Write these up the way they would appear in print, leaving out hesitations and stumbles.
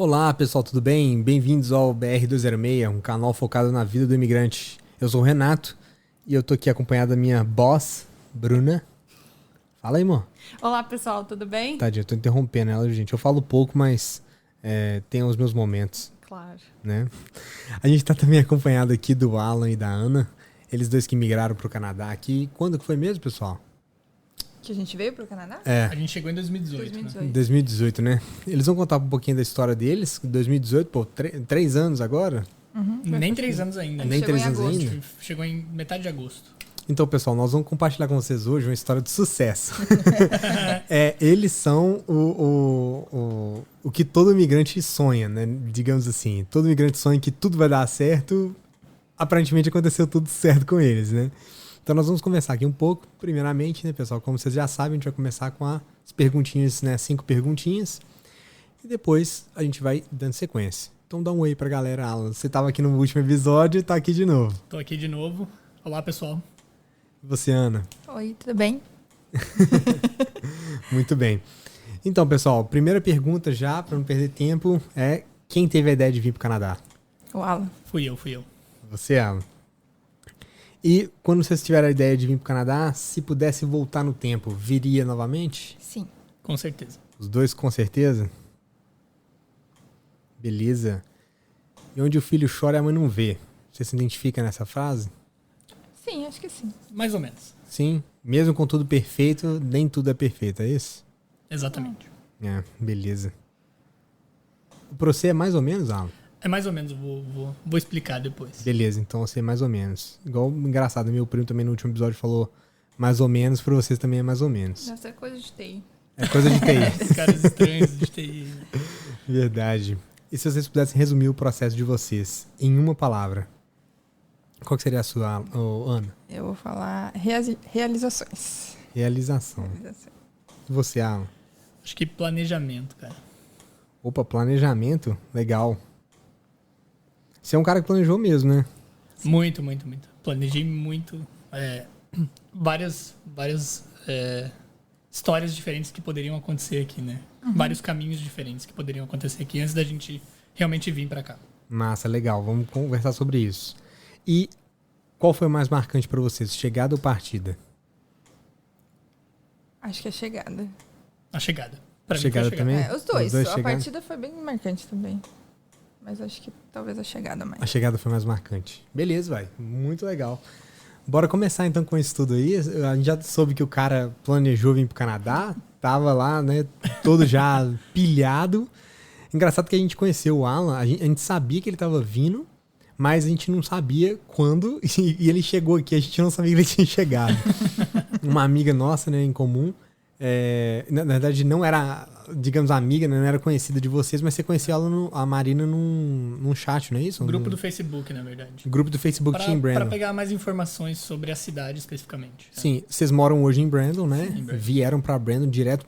Olá pessoal, tudo bem? Bem-vindos ao BR206, um canal focado na vida do imigrante. Eu sou o Renato e eu tô aqui acompanhado da minha boss, Bruna. Fala aí, amor. Olá pessoal, tudo bem? Tadinha, eu tô interrompendo ela, gente. Eu falo pouco, mas tem os meus momentos, Claro. né? A gente tá também acompanhado aqui do Alan e da Ana, eles dois que migraram pro Canadá aqui. Quando que foi mesmo, pessoal? Que a gente veio pro Canadá? A gente chegou em 2018. 2018. Em 2018, né? Eles vão contar um pouquinho da história deles. 2018, pô, 3 anos agora? Nem 3 anos ainda. Nem 3 anos agosto. ainda? Chegou em metade de agosto. Então, pessoal, nós vamos compartilhar com vocês hoje uma história de sucesso. Eles são o que todo imigrante sonha, né? Digamos assim. Todo imigrante sonha que tudo vai dar certo. Aparentemente aconteceu tudo certo com eles, né? Então nós vamos conversar aqui um pouco. Primeiramente, né, pessoal? Como vocês já sabem, a gente vai começar com as perguntinhas, né? 5 perguntinhas. E depois a gente vai dando sequência. Então dá um oi pra galera, Alan. Você estava aqui no último episódio e tá aqui de novo. Tô aqui de novo. Olá, pessoal. E você, Ana? Oi, tudo bem? Muito bem. Então, pessoal, primeira pergunta já, para não perder tempo, é quem teve a ideia de vir pro Canadá? O Alan. Fui eu. Você, Alan. E quando vocês tiveram a ideia de vir pro Canadá, se pudesse voltar no tempo, viria novamente? Sim. Com certeza. Os dois com certeza? Beleza. E onde o filho chora, a mãe não vê. Você se identifica nessa frase? Sim, acho que sim. Mais ou menos. Sim. Mesmo com tudo perfeito, nem tudo é perfeito, é isso? Exatamente. Beleza. Pra você é mais ou menos, Alan? É mais ou menos. Vou explicar depois. Beleza, então você é mais ou menos. Igual, engraçado, meu primo também no último episódio falou mais ou menos, pra vocês também é mais ou menos. Deve ser coisa de TI. É coisa de TI. Os caras estranhos de TI. Verdade. E se vocês pudessem resumir o processo de vocês em uma palavra? Qual que seria a sua, Ana? Eu vou falar realizações. Realização. E você, Alan? Acho que planejamento, cara. Opa, planejamento? Legal. Você é um cara que planejou mesmo, né? Muito. Planejei muito. Várias histórias diferentes que poderiam acontecer aqui, né? Vários caminhos diferentes que poderiam acontecer aqui antes da gente realmente vir pra cá. Massa, legal. Vamos conversar sobre isso. E qual foi o mais marcante pra vocês? Chegada ou partida? Acho que é chegada. A chegada. Pra mim Chegada foi a chegada. também? Os dois. Os dois A chegaram? partida foi bem marcante também. Mas acho que talvez a chegada mais. A chegada foi mais marcante. Beleza, vai. Muito legal. Bora começar então com isso tudo aí. A gente já soube que o cara planejou vir pro Canadá. Tava lá, né? Todo já pilhado. Engraçado que a gente conheceu o Alan. A gente sabia que ele tava vindo, mas a gente não sabia quando. E ele chegou aqui, a gente não sabia que ele tinha chegado. Uma amiga nossa, né, em comum. Na verdade, não era, digamos, amiga, né, não era conhecida de vocês, mas você conhecia ela, a Marina, num chat, não é isso? Grupo do Facebook, na verdade. Grupo do Facebook tinha em Brandon. Para pegar mais informações sobre a cidade especificamente. Sim, vocês moram hoje em Brandon, né? Sim, em Brandon. Vieram pra Brandon, direto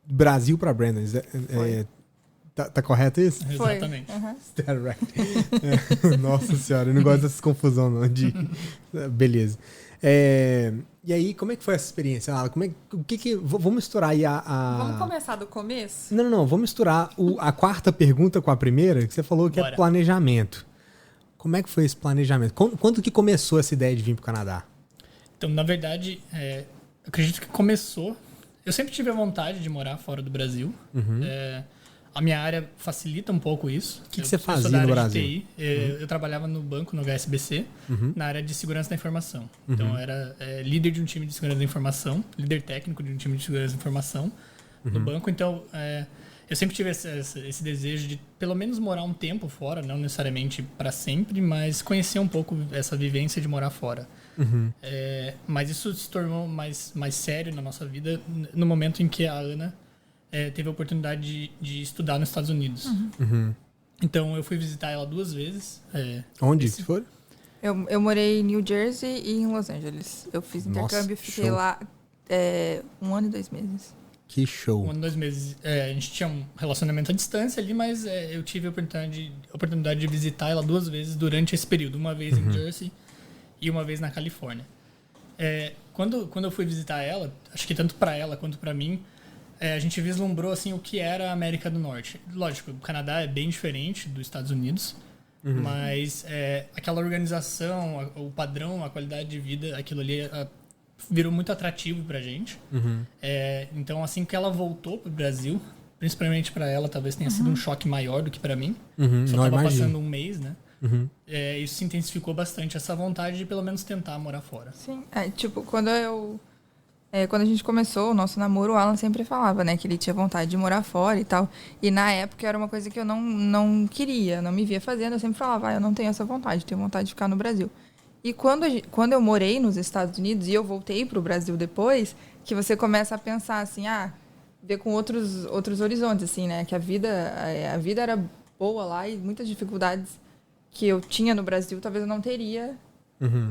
Brasil pra Brandon. Tá correto isso? Foi. Exatamente. That right. Nossa senhora, eu não gosto dessas confusão não. Beleza. E aí, como é que foi essa experiência? Vamos misturar aí Vamos começar do começo? Não. Vamos misturar a quarta pergunta com a primeira, que você falou que Bora. é planejamento. Como é que foi esse planejamento? Quando que começou essa ideia de vir pro Canadá? Então, na verdade, eu acredito que começou... Eu sempre tive a vontade de morar fora do Brasil. A minha área facilita um pouco isso. O que você Eu fazia sou da área no de Brasil? TI. Eu trabalhava no banco, no HSBC, na área de segurança da informação. Então, eu era líder de um time de segurança da informação, líder técnico de um time de segurança da informação no banco. Então, eu sempre tive esse desejo de, pelo menos, morar um tempo fora, não necessariamente para sempre, mas conhecer um pouco essa vivência de morar fora. Mas isso se tornou mais sério na nossa vida no momento em que a Ana teve a oportunidade de estudar nos Estados Unidos. Então, eu fui visitar ela 2 vezes. Onde que foi? Eu morei em New Jersey e em Los Angeles. Eu fiz intercâmbio e fiquei show. lá 1 ano e 2 meses. Que show. 1 ano e 2 meses. A gente tinha um relacionamento à distância ali, mas eu tive a oportunidade de visitar ela 2 vezes durante esse período. Uma vez em Jersey e uma vez na Califórnia. Quando eu fui visitar ela, acho que tanto para ela quanto para mim, a gente vislumbrou assim, o que era a América do Norte. Lógico, o Canadá é bem diferente dos Estados Unidos, mas aquela organização, o padrão, a qualidade de vida, aquilo ali virou muito atrativo pra gente. Então, assim que ela voltou pro Brasil, principalmente pra ela, talvez tenha sido um choque maior do que pra mim. Só tava passando um mês, né? Isso se intensificou bastante, essa vontade de pelo menos tentar morar fora. Sim, tipo, quando a gente começou o nosso namoro, o Alan sempre falava, né, que ele tinha vontade de morar fora e tal. E na época era uma coisa que eu não queria, não me via fazendo. Eu sempre falava, eu não tenho essa vontade, tenho vontade de ficar no Brasil. E quando eu morei nos Estados Unidos e eu voltei para o Brasil depois, que você começa a pensar assim, ver com outros horizontes, assim, né, que a vida era boa lá e muitas dificuldades que eu tinha no Brasil, talvez eu não teria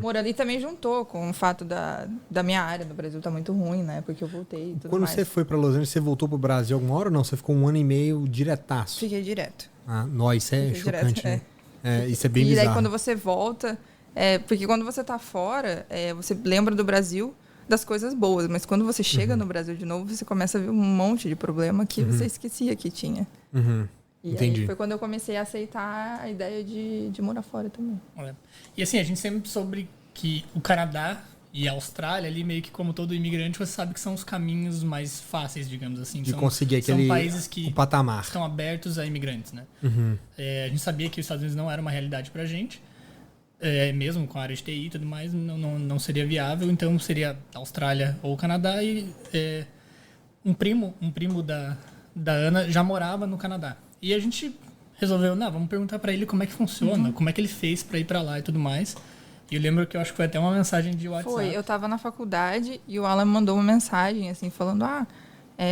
morando. E também juntou com o fato da minha área no Brasil tá muito ruim, né? Porque eu voltei e tudo Quando mais. você foi pra Los Angeles, você voltou pro Brasil alguma hora ou não? Você ficou 1 ano e meio diretaço? Fiquei direto. Isso é Fiquei chocante, direto, né? Isso é bem bizarro. bizarro. E daí quando você volta... porque quando você tá fora, você lembra do Brasil das coisas boas. Mas quando você chega no Brasil de novo, você começa a ver um monte de problema que você esquecia que tinha. E Entendi. aí foi quando eu comecei a aceitar a ideia de morar fora também. E assim, a gente sempre soube que o Canadá e a Austrália, ali meio que como todo imigrante, você sabe que são os caminhos mais fáceis, digamos assim. De conseguir aquele países que o patamar. estão abertos a imigrantes, né? A gente sabia que os Estados Unidos não era uma realidade pra gente. Mesmo com a área de TI e tudo mais, não seria viável. Então seria Austrália ou Canadá. E um primo da Ana já morava no Canadá. E a gente resolveu, vamos perguntar pra ele como é que funciona, como é que ele fez pra ir pra lá e tudo mais. E eu lembro que eu acho que foi até uma mensagem de WhatsApp. Foi, eu tava na faculdade e o Alan me mandou uma mensagem, assim, falando,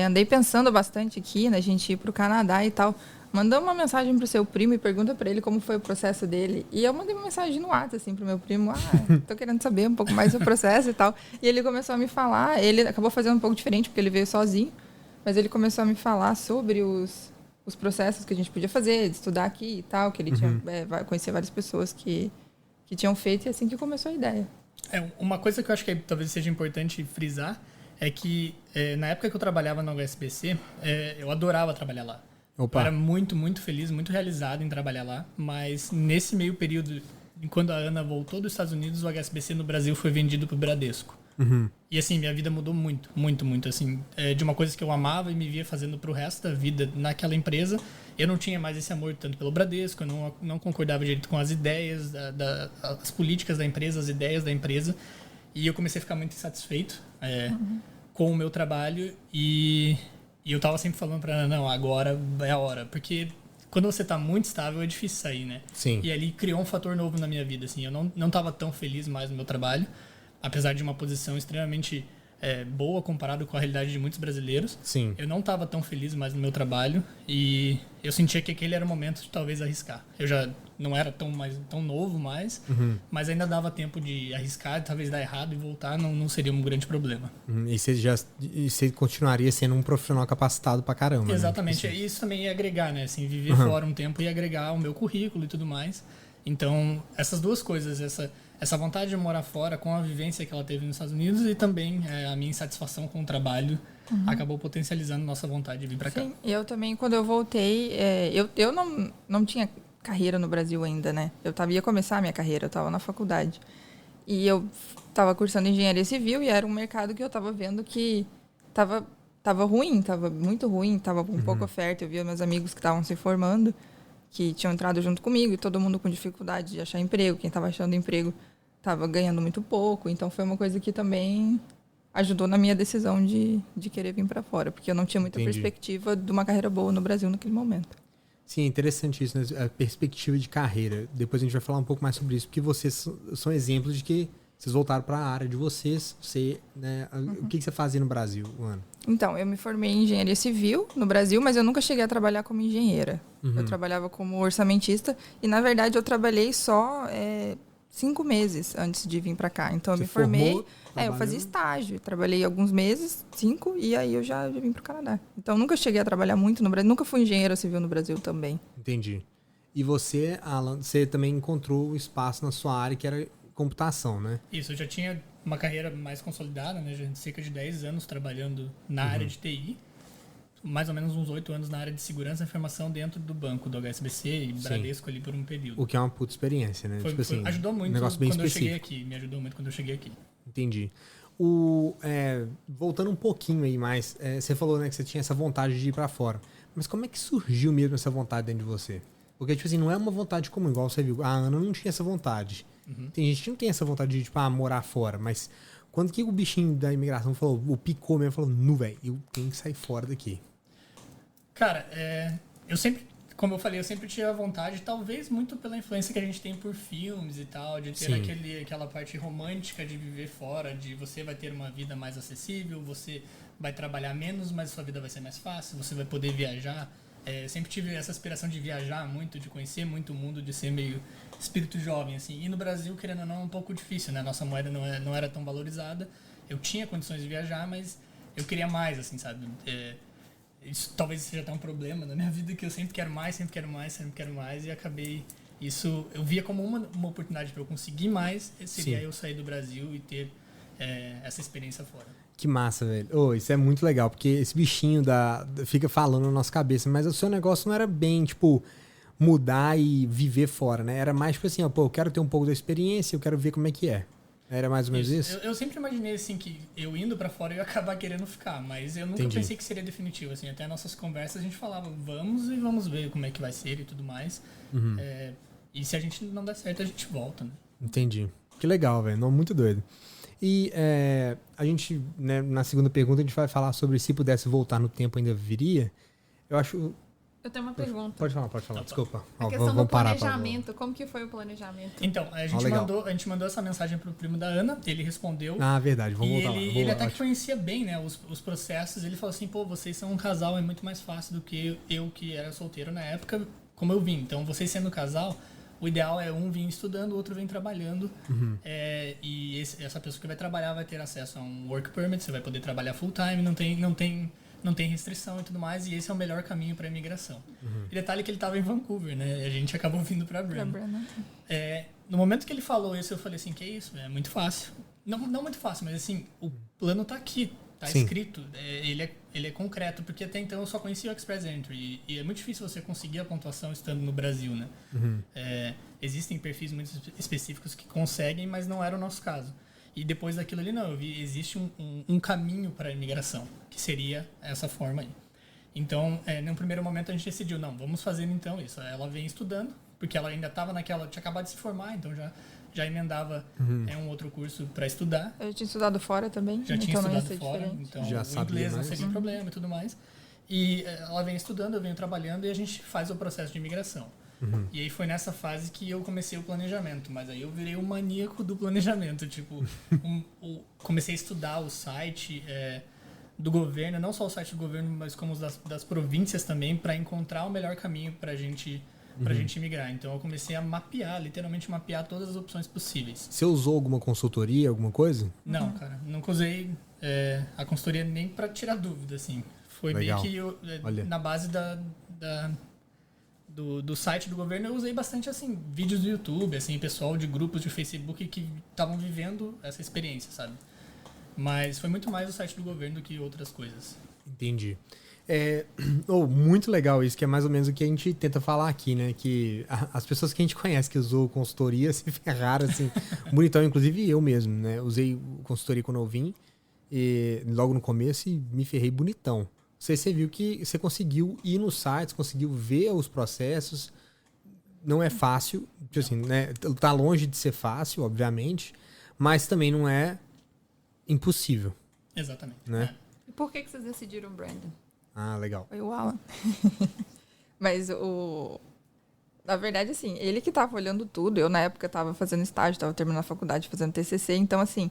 andei pensando bastante aqui na gente ir pro Canadá e tal. Mandou uma mensagem pro seu primo e pergunta pra ele como foi o processo dele. E eu mandei uma mensagem no WhatsApp, assim, pro meu primo, tô querendo saber um pouco mais do processo e tal. E ele começou a me falar, ele acabou fazendo um pouco diferente, porque ele veio sozinho, mas ele começou a me falar sobre os processos que a gente podia fazer, de estudar aqui e tal, que ele tinha conhecer várias pessoas que tinham feito, e assim que começou a ideia. Uma coisa que eu acho que talvez seja importante frisar é que na época que eu trabalhava na USBC, eu adorava trabalhar lá. Opa. Eu era muito, muito feliz, muito realizado em trabalhar lá, mas nesse meio período, quando a Ana voltou dos Estados Unidos, o HSBC no Brasil foi vendido pro Bradesco. E assim, minha vida mudou muito, muito, muito. Assim, de uma coisa que eu amava e me via fazendo pro resto da vida naquela empresa, eu não tinha mais esse amor tanto pelo Bradesco, eu não concordava direito com as ideias, as políticas da empresa, as ideias da empresa. E eu comecei a ficar muito insatisfeito com o meu trabalho e eu tava sempre falando pra Ana, não, agora é a hora. Porque quando você tá muito estável, é difícil sair, né? Sim. E ali criou um fator novo na minha vida, assim. Eu não tava tão feliz mais no meu trabalho, apesar de uma posição extremamente boa comparado com a realidade de muitos brasileiros. Sim. Eu não estava tão feliz mais no meu trabalho e eu sentia que aquele era o momento de talvez arriscar. Eu já não era tão novo mais, mas ainda dava tempo de arriscar, talvez dar errado e voltar não seria um grande problema. E você continuaria sendo um profissional capacitado pra caramba, Exatamente. né? Isso também ia agregar, né? Assim, viver fora um tempo ia agregar o meu currículo e tudo mais. Então, essas duas coisas, essa vontade de morar fora com a vivência que ela teve nos Estados Unidos e também a minha insatisfação com o trabalho acabou potencializando nossa vontade de vir para cá. Sim, eu também, quando eu voltei, eu não tinha carreira no Brasil ainda, né? Ia começar a minha carreira, eu estava na faculdade. E eu estava cursando engenharia civil e era um mercado que eu estava vendo que estava ruim, estava muito ruim, estava com pouca oferta. Eu via meus amigos que estavam se formando, que tinham entrado junto comigo, e todo mundo com dificuldade de achar emprego. Quem estava achando emprego estava ganhando muito pouco. Então, foi uma coisa que também ajudou na minha decisão de querer vir para fora, porque eu não tinha muita perspectiva de uma carreira boa no Brasil naquele momento. Sim, é interessante isso, né? A perspectiva de carreira. Depois a gente vai falar um pouco mais sobre isso, porque vocês são exemplos de que vocês voltaram para a área de vocês. O que você fazia no Brasil, Ana? Então, eu me formei em engenharia civil no Brasil, mas eu nunca cheguei a trabalhar como engenheira. Eu trabalhava como orçamentista e, na verdade, eu trabalhei só 5 meses antes de vir para cá. Então, eu me formei, eu fazia estágio, trabalhei alguns meses, 5, e aí eu já vim para o Canadá. Então, nunca cheguei a trabalhar muito no Brasil, nunca fui engenheira civil no Brasil também. Entendi. E você, Alan, você também encontrou um espaço na sua área que era computação, né? Isso, eu já tinha uma carreira mais consolidada, né? Já cerca de 10 anos trabalhando na área de TI. mais ou menos uns 8 anos na área de segurança da informação dentro do banco do HSBC e Bradesco ali por um período. O que é uma puta experiência, né? Ajudou muito quando eu cheguei aqui. Me ajudou muito quando eu cheguei aqui. Entendi. Voltando um pouquinho aí mais, você falou, né, que você tinha essa vontade de ir pra fora. Mas como é que surgiu mesmo essa vontade dentro de você? Porque, tipo assim, não é uma vontade comum, igual você viu. A Ana não tinha essa vontade. Tem gente que não tem essa vontade de, tipo, morar fora. Mas quando que o bichinho da imigração falou, o picou mesmo, falou, velho, eu tenho que sair fora daqui. Cara, eu sempre, como eu falei, eu sempre tive a vontade, talvez muito pela influência que a gente tem por filmes e tal, de ter aquela parte romântica de viver fora, de você vai ter uma vida mais acessível, você vai trabalhar menos, mas sua vida vai ser mais fácil, você vai poder viajar. Sempre tive essa aspiração de viajar muito, de conhecer muito o mundo, de ser meio espírito jovem, assim. E no Brasil, querendo ou não, é um pouco difícil, né? Nossa moeda não era tão valorizada. Eu tinha condições de viajar, mas eu queria mais, assim, sabe? Isso talvez seja até um problema na minha vida, que eu sempre quero mais, e acabei... Isso eu via como uma oportunidade para eu conseguir mais, seria eu sair do Brasil e ter essa experiência fora. Que massa, velho. Isso é muito legal, porque esse bichinho fica falando na nossa cabeça, mas o seu negócio não era bem, tipo, mudar e viver fora, né? Era mais, tipo assim, eu quero ter um pouco da experiência, eu quero ver como é que é. Era mais ou menos isso? Eu sempre imaginei, assim, que eu indo pra fora eu ia acabar querendo ficar, mas eu nunca pensei que seria definitivo, assim. Até nossas conversas a gente falava, vamos ver como é que vai ser e tudo mais. E se a gente não der certo, a gente volta, né? Entendi. Que legal, velho. Muito doido. E a gente, né, na segunda pergunta, a gente vai falar sobre se pudesse voltar no tempo, ainda viria. Eu acho... Eu tenho uma pergunta. Pode falar. Desculpa. A questão do planejamento, como que foi o planejamento? Então, a gente mandou essa mensagem pro primo da Ana, ele respondeu. Ah, verdade, vamos voltar lá. Ele até que conhecia bem, né, os processos. Ele falou assim, vocês são um casal, é muito mais fácil do que eu que era solteiro na época, como eu vim. Então, vocês sendo casal, o ideal é um vir estudando, o outro vem trabalhando. E essa pessoa que vai trabalhar vai ter acesso a um work permit, você vai poder trabalhar full time, não tem restrição e tudo mais, e esse é o melhor caminho para a imigração. E detalhe que ele estava em Vancouver, né? E a gente acabou vindo para Brandon. No momento que ele falou isso, eu falei assim, que isso? É muito fácil. Não muito fácil, mas assim, o plano tá aqui, tá escrito. Ele é concreto, porque até então eu só conhecia o Express Entry, e é muito difícil você conseguir a pontuação estando no Brasil, né? Existem perfis muito específicos que conseguem, mas não era o nosso caso. E depois daquilo ali, não, eu vi, existe um caminho para a imigração, que seria essa forma aí. Então, no primeiro momento a gente decidiu, não, vamos fazer então isso. Ela vem estudando, porque ela ainda estava tinha acabado de se formar, então já emendava um outro curso para estudar. Eu tinha estudado fora também, já tinha estudado fora, então já o inglês não seria problema e tudo mais. E ela vem estudando, eu venho trabalhando e a gente faz o processo de imigração. E aí foi nessa fase que eu comecei o planejamento, mas aí eu virei um maníaco do planejamento, tipo, comecei a estudar o site do governo, não só o site do governo, mas como os das províncias também, para encontrar o melhor caminho pra gente imigrar. Então eu comecei a literalmente mapear todas as opções possíveis. Você usou alguma consultoria, alguma coisa? Não, cara, nunca usei a consultoria nem para tirar dúvida, assim. Foi legal. meio que na base do site do governo, eu usei bastante, assim, vídeos do YouTube, assim, pessoal de grupos de Facebook que estavam vivendo essa experiência, sabe? Mas foi muito mais o site do governo do que outras coisas. Entendi. Muito legal isso, que é mais ou menos o que a gente tenta falar aqui, né? Que as pessoas que a gente conhece que usou consultoria se ferraram, assim, bonitão, inclusive eu mesmo, né? Usei consultoria quando eu vim, logo no começo, e me ferrei bonitão. Você viu que você conseguiu ir nos sites, conseguiu ver os processos. Não é fácil, assim, né? Tá longe de ser fácil, obviamente, mas também não é impossível. Exatamente. Né? E por que vocês decidiram Brandon? Ah, legal. Foi o Alan. Mas na verdade, assim, ele que tava olhando tudo. Eu, na época, tava fazendo estágio, tava terminando a faculdade, fazendo TCC. Então, assim,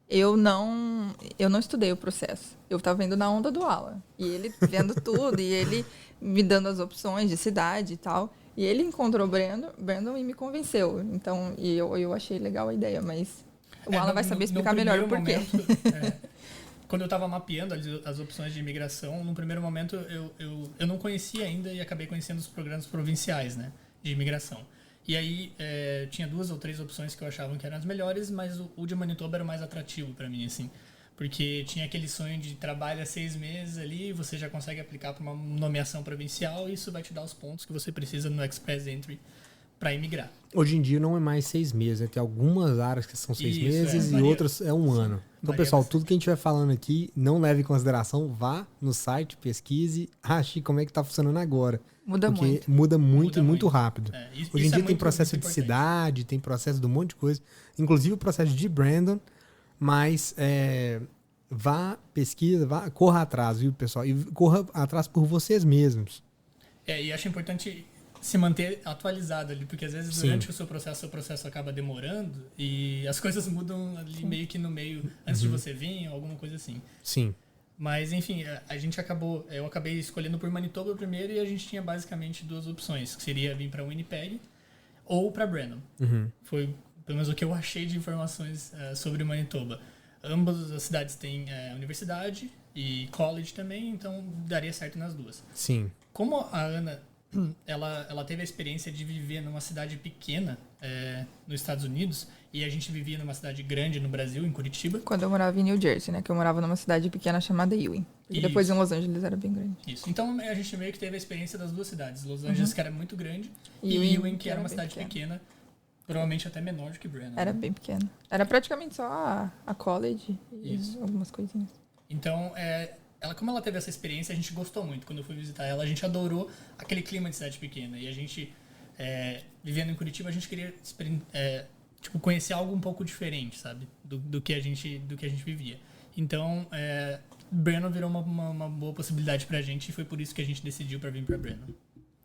eu não estudei o processo. Eu estava vendo na onda do Alan. E ele vendo tudo, e ele me dando as opções de cidade e tal. E ele encontrou o Brandon e me convenceu. Então, eu achei legal a ideia, mas o Alan vai saber explicar melhor o porquê. Quando eu estava mapeando as opções de imigração, no primeiro momento eu não conhecia ainda e acabei conhecendo os programas provinciais, né, de imigração. E aí tinha 2 ou 3 opções que eu achava que eram as melhores, mas o de Manitoba era o mais atrativo para mim, assim. Porque tinha aquele sonho de trabalha 6 meses ali, você já consegue aplicar para uma nomeação provincial e isso vai te dar os pontos que você precisa no Express Entry para imigrar. Hoje em dia não é mais 6 meses, né? Tem algumas áreas que são 6 meses e outras é um ano. Então, pessoal, tudo que a gente vai falando aqui, não leve em consideração, vá no site, pesquise, ache como é que tá funcionando agora. Muda muito. Porque muda muito e muito rápido. Hoje em dia tem processo de importante. cidade, tem processo de um monte de coisa. Inclusive o processo de Brandon, mas vá, pesquisa, vá, corra atrás, viu, pessoal? E corra atrás por vocês mesmos. E acho importante se manter atualizado ali, porque às vezes durante o seu processo acaba demorando e as coisas mudam ali meio que no meio, antes de você vir, alguma coisa assim. Sim. Mas, enfim, eu acabei escolhendo por Manitoba primeiro e a gente tinha basicamente 2 opções, que seria vir para Winnipeg ou para Brandon. Foi pelo menos o que eu achei de informações sobre Manitoba. Ambas as cidades têm universidade e college também, então daria certo nas duas. Sim. Como a Ana, ela teve a experiência de viver numa cidade pequena nos Estados Unidos e a gente vivia numa cidade grande no Brasil, em Curitiba. Quando eu morava em New Jersey, né? Que eu morava numa cidade pequena chamada Ewing. E depois em Los Angeles era bem grande. Isso. Então a gente meio que teve a experiência das 2 cidades. Los Angeles, que era muito grande, e Ewing, que era uma cidade pequena. Provavelmente até menor do que Brandon. Era bem pequena. Era praticamente só a college e algumas coisinhas. Então, como ela teve essa experiência, a gente gostou muito. Quando eu fui visitar ela, a gente adorou aquele clima de cidade pequena. E a gente, vivendo em Curitiba, a gente queria conhecer algo um pouco diferente, sabe? Do que a gente vivia. Então, Brandon virou uma boa possibilidade pra gente e foi por isso que a gente decidiu pra vir pra Brandon.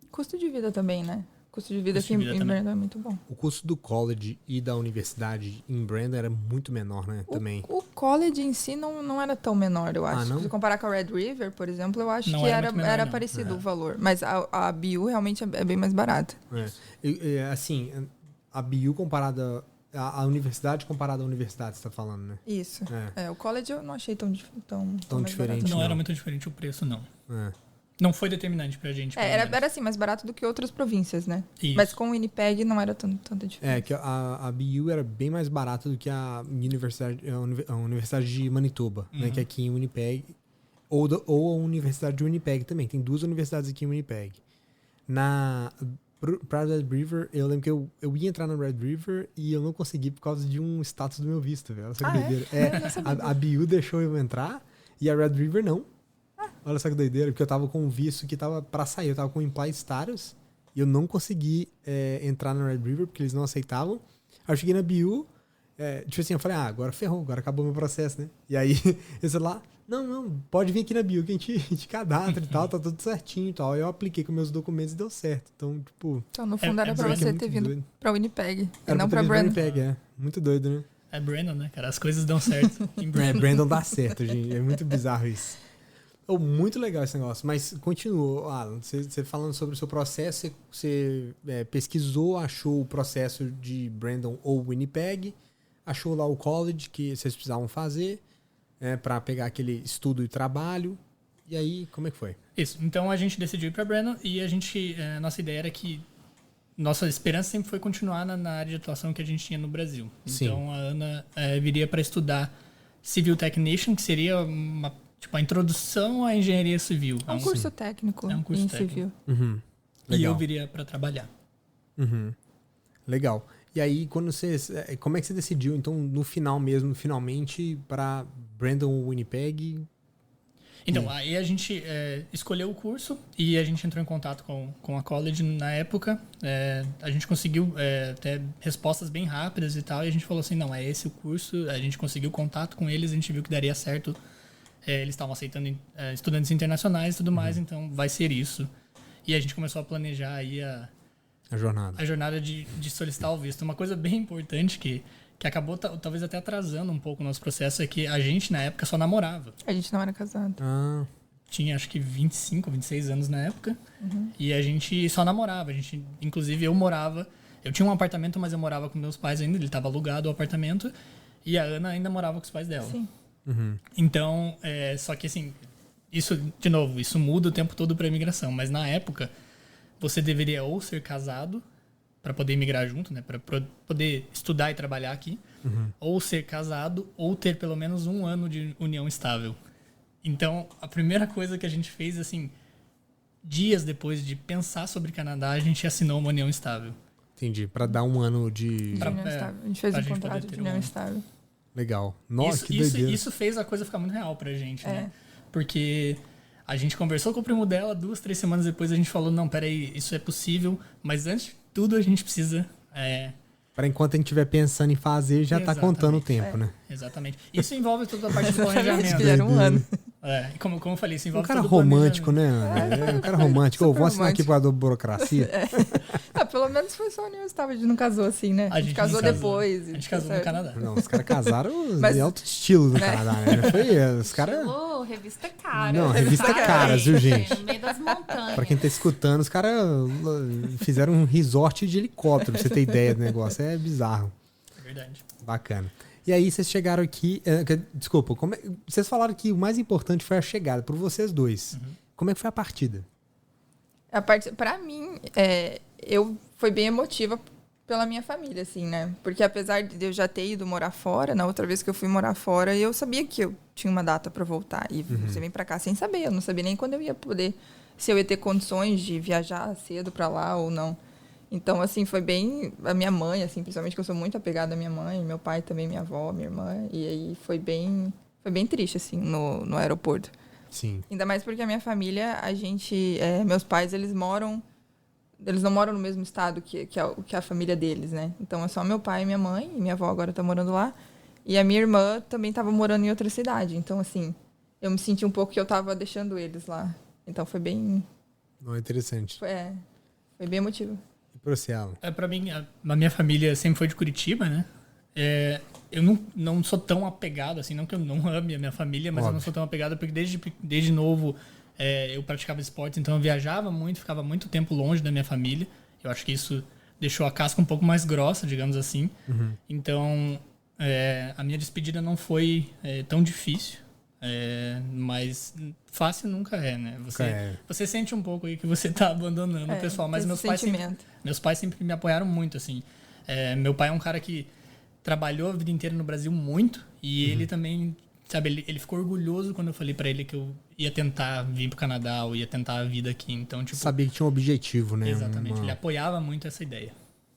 Custo de vida também, né? Custo de vida aqui em Brandon é muito bom. O custo do college e da universidade em Brandon era muito menor, né? Também. O college em si não era tão menor, eu acho. Não? Se comparar com a Red River, por exemplo, eu acho Não que era muito menor, era não. parecido o valor. Mas a BU realmente é bem mais barata. Assim, a BU comparada... A universidade comparada à universidade, você tá falando, né? Isso. O college eu não achei tão diferente. barato. Não era muito diferente o preço, não. É. Não foi determinante pra gente. Era assim, mais barato do que outras províncias, né? Isso. Mas com o Winnipeg não era tanta diferença. Que a BU era bem mais barata do que a Universidade de Manitoba, né? Que é aqui em Winnipeg. Ou a Universidade de Winnipeg também. Tem 2 universidades aqui em Winnipeg. Pra Red River, eu lembro que eu ia entrar na Red River e eu não consegui por causa de um status do meu visto, velho. Olha só que doideira. A BU deixou eu entrar e a Red River não. Olha só que doideira, porque eu tava com um visto que tava pra sair, eu tava com implied status e eu não consegui entrar na Red River porque eles não aceitavam. Aí eu cheguei na BU, tipo assim, eu falei, agora ferrou, agora acabou meu processo, né? E aí, eles lá, não, pode vir aqui na BU que a gente cadastra e tal, tá tudo certinho e tal. Aí eu apliquei com meus documentos e deu certo. Então, tipo... Então, no fundo, era pra você ter vindo doido. pra Winnipeg e Era não pra Brandon. Brandon. Muito doido, né? É Brandon, né, cara? As coisas dão certo em Brandon. Brandon dá certo, gente. É muito bizarro isso. Muito legal esse negócio, mas continua, Alan, você falando sobre o seu processo, você pesquisou, achou o processo de Brandon ou Winnipeg, achou lá o college que vocês precisavam fazer para pegar aquele estudo e trabalho, e aí, como é que foi? Isso, então a gente decidiu ir para Brandon e nossa ideia era que nossa esperança sempre foi continuar na área de atuação que a gente tinha no Brasil. Sim. Então a Ana viria para estudar Civil Technician, que seria a introdução à engenharia civil. É um curso técnico em civil. E eu viria para trabalhar. Legal. E aí, como é que você decidiu, então, no final mesmo, finalmente, para Brandon ou Winnipeg? Então, aí a gente escolheu o curso e a gente entrou em contato com a college na época. A gente conseguiu até respostas bem rápidas e tal, e a gente falou assim, não, é esse o curso. A gente conseguiu contato com eles, a gente viu que daria certo. Eles estavam aceitando estudantes internacionais e tudo mais, então vai ser isso. E a gente começou a planejar aí a jornada de solicitar o visto. Uma coisa bem importante que acabou talvez até atrasando um pouco o nosso processo é que a gente, na época, só namorava. A gente não era casado. Tinha, acho que 25, 26 anos na época. E a gente só namorava. Inclusive, eu tinha um apartamento, mas eu morava com meus pais ainda. Ele estava alugado o apartamento. E a Ana ainda morava com os pais dela. Sim. Então, só que assim, isso muda o tempo todo para a imigração, mas na época você deveria ou ser casado para poder migrar junto, né? Para poder estudar e trabalhar aqui. Ou ser casado, ou ter pelo menos 1 ano de união estável. Então, a primeira coisa que a gente fez, assim, dias depois de pensar sobre Canadá, a gente assinou uma união estável. Entendi. Pra dar 1 ano de... União estável. A gente fez um contrato de união estável. Legal. Nossa, que doideira. Isso fez a coisa ficar muito real pra gente, né? Porque a gente conversou com o primo dela, 2, 3 semanas depois a gente falou, não, peraí, isso é possível, mas antes de tudo a gente precisa... Para enquanto a gente estiver pensando em fazer, já tá contando o tempo, né? Exatamente. Isso envolve toda a parte do planejamento. Que era 1 ano. Como eu falei, isso envolve um cara todo o romântico, né? Um cara romântico. Vamos assinar aqui romântico. por causa da burocracia. Pelo menos foi só a união estável, a gente não casou assim, né? A gente casou não casou. depois. A gente casou no Canadá. Não, os caras casaram Mas- em alto estilo no Canadá, né? Não foi, os caras... Revista cara. Não, revista caras, viu, gente? No meio das montanhas. Pra quem tá escutando, os caras fizeram um resort de helicóptero, pra você ter ideia do negócio. É bizarro. É verdade. Bacana. E aí vocês chegaram aqui... Desculpa, vocês falaram que o mais importante foi a chegada, por vocês dois. Como é que foi a partida? Pra mim, foi bem emotiva pela minha família, assim, né? Porque apesar de eu já ter ido morar fora, na outra vez que eu fui morar fora, eu sabia que eu tinha uma data pra voltar. E você vem pra cá sem saber. Eu não sabia nem quando eu ia poder... Se eu ia ter condições de viajar cedo pra lá ou não. Então, assim, foi bem... A minha mãe, assim, principalmente que eu sou muito apegada à minha mãe, meu pai também, minha avó, minha irmã. E aí foi bem triste, assim, no aeroporto. Sim. Ainda mais porque a minha família, meus pais, eles não moram no mesmo estado que a família deles, né? Então é só meu pai e minha mãe, e minha avó agora tá morando lá. E a minha irmã também tava morando em outra cidade. Então, assim, eu me senti um pouco que eu tava deixando eles lá. Então foi bem... Não, é interessante. Foi bem emotivo. E pra você, Alan? Pra mim, a minha família sempre foi de Curitiba, né? Eu não sou tão apegado, assim, não que eu não ame a minha família, mas eu não sou tão apegado porque desde novo eu praticava esportes, então eu viajava muito, ficava muito tempo longe da minha família. Eu acho que isso deixou a casca um pouco mais grossa, digamos assim. Então, a minha despedida não foi tão difícil, mas fácil nunca é, né? Você sente um pouco aí que você tá abandonando o pessoal, mas meus pais sempre me apoiaram muito, assim. Meu pai é um cara que trabalhou a vida inteira no Brasil muito e ele também, sabe, ele ficou orgulhoso quando eu falei pra ele que eu ia tentar vir pro Canadá ou ia tentar a vida aqui. Então, tipo... Sabia que tinha um objetivo, né? Exatamente. Ele apoiava muito essa ideia.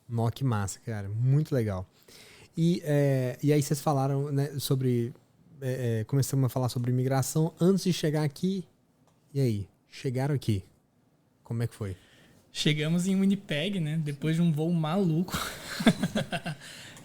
Nó, que massa, cara. Muito legal. E aí vocês falaram, né, sobre... começamos a falar sobre imigração antes de chegar aqui. E aí? Chegaram aqui. Como é que foi? Chegamos em Winnipeg, né? Depois de um voo maluco.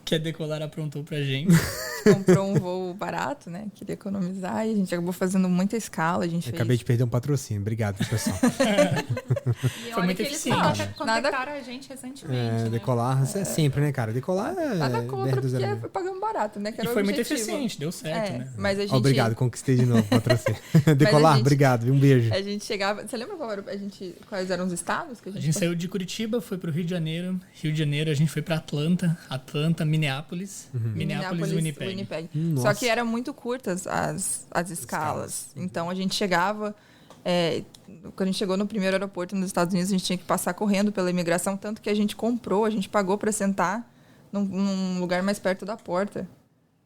Que a Decolar aprontou pra gente. Comprou um voo barato, né? Queria economizar e a gente acabou fazendo muita escala. Acabei de perder um patrocínio. Obrigado, pessoal. E Foi olha muito que eles eficiente. contactaram a gente recentemente. Né? Decolar é sempre, né, cara? Decolar Nada contra, porque 10 pagamos barato, né? Que E era foi o muito objetivo. eficiente, deu certo, né? Mas a gente... Obrigado, conquistei de novo o patrocínio. Decolar, obrigado. Um beijo. A gente chegava... Você lembra quais eram os estados que a A gente gente saiu de Curitiba, foi pro Rio de Janeiro. Rio de Janeiro, a gente foi pra Atlanta, Minneapolis. Minneapolis e Winnipeg. Só que eram muito curtas as escalas. Então a gente chegava... quando a gente chegou no primeiro aeroporto nos Estados Unidos, a gente tinha que passar correndo pela imigração, tanto que a gente pagou para sentar num lugar mais perto da porta.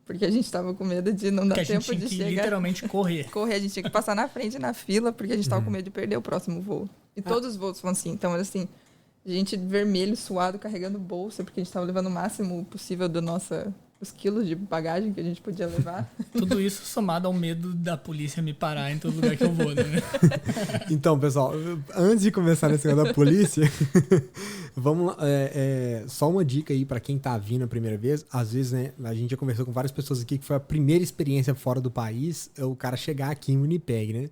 Porque a gente estava com medo de não dar tempo de chegar. Literalmente correr. A gente tinha que passar na frente, na fila, porque a gente estava com medo de perder o próximo voo. E todos os voos foram assim. Então, era assim, a gente vermelho, suado, carregando bolsa, porque a gente estava levando o máximo possível os quilos de bagagem que a gente podia levar. Tudo isso somado ao medo da polícia me parar em todo lugar que eu vou, né? Então, pessoal, antes de começar nesse negócio da polícia, vamos lá. Só uma dica aí pra quem tá vindo a primeira vez. Às vezes, né, a gente já conversou com várias pessoas aqui que foi a primeira experiência fora do país, o cara chegar aqui em Winnipeg, né?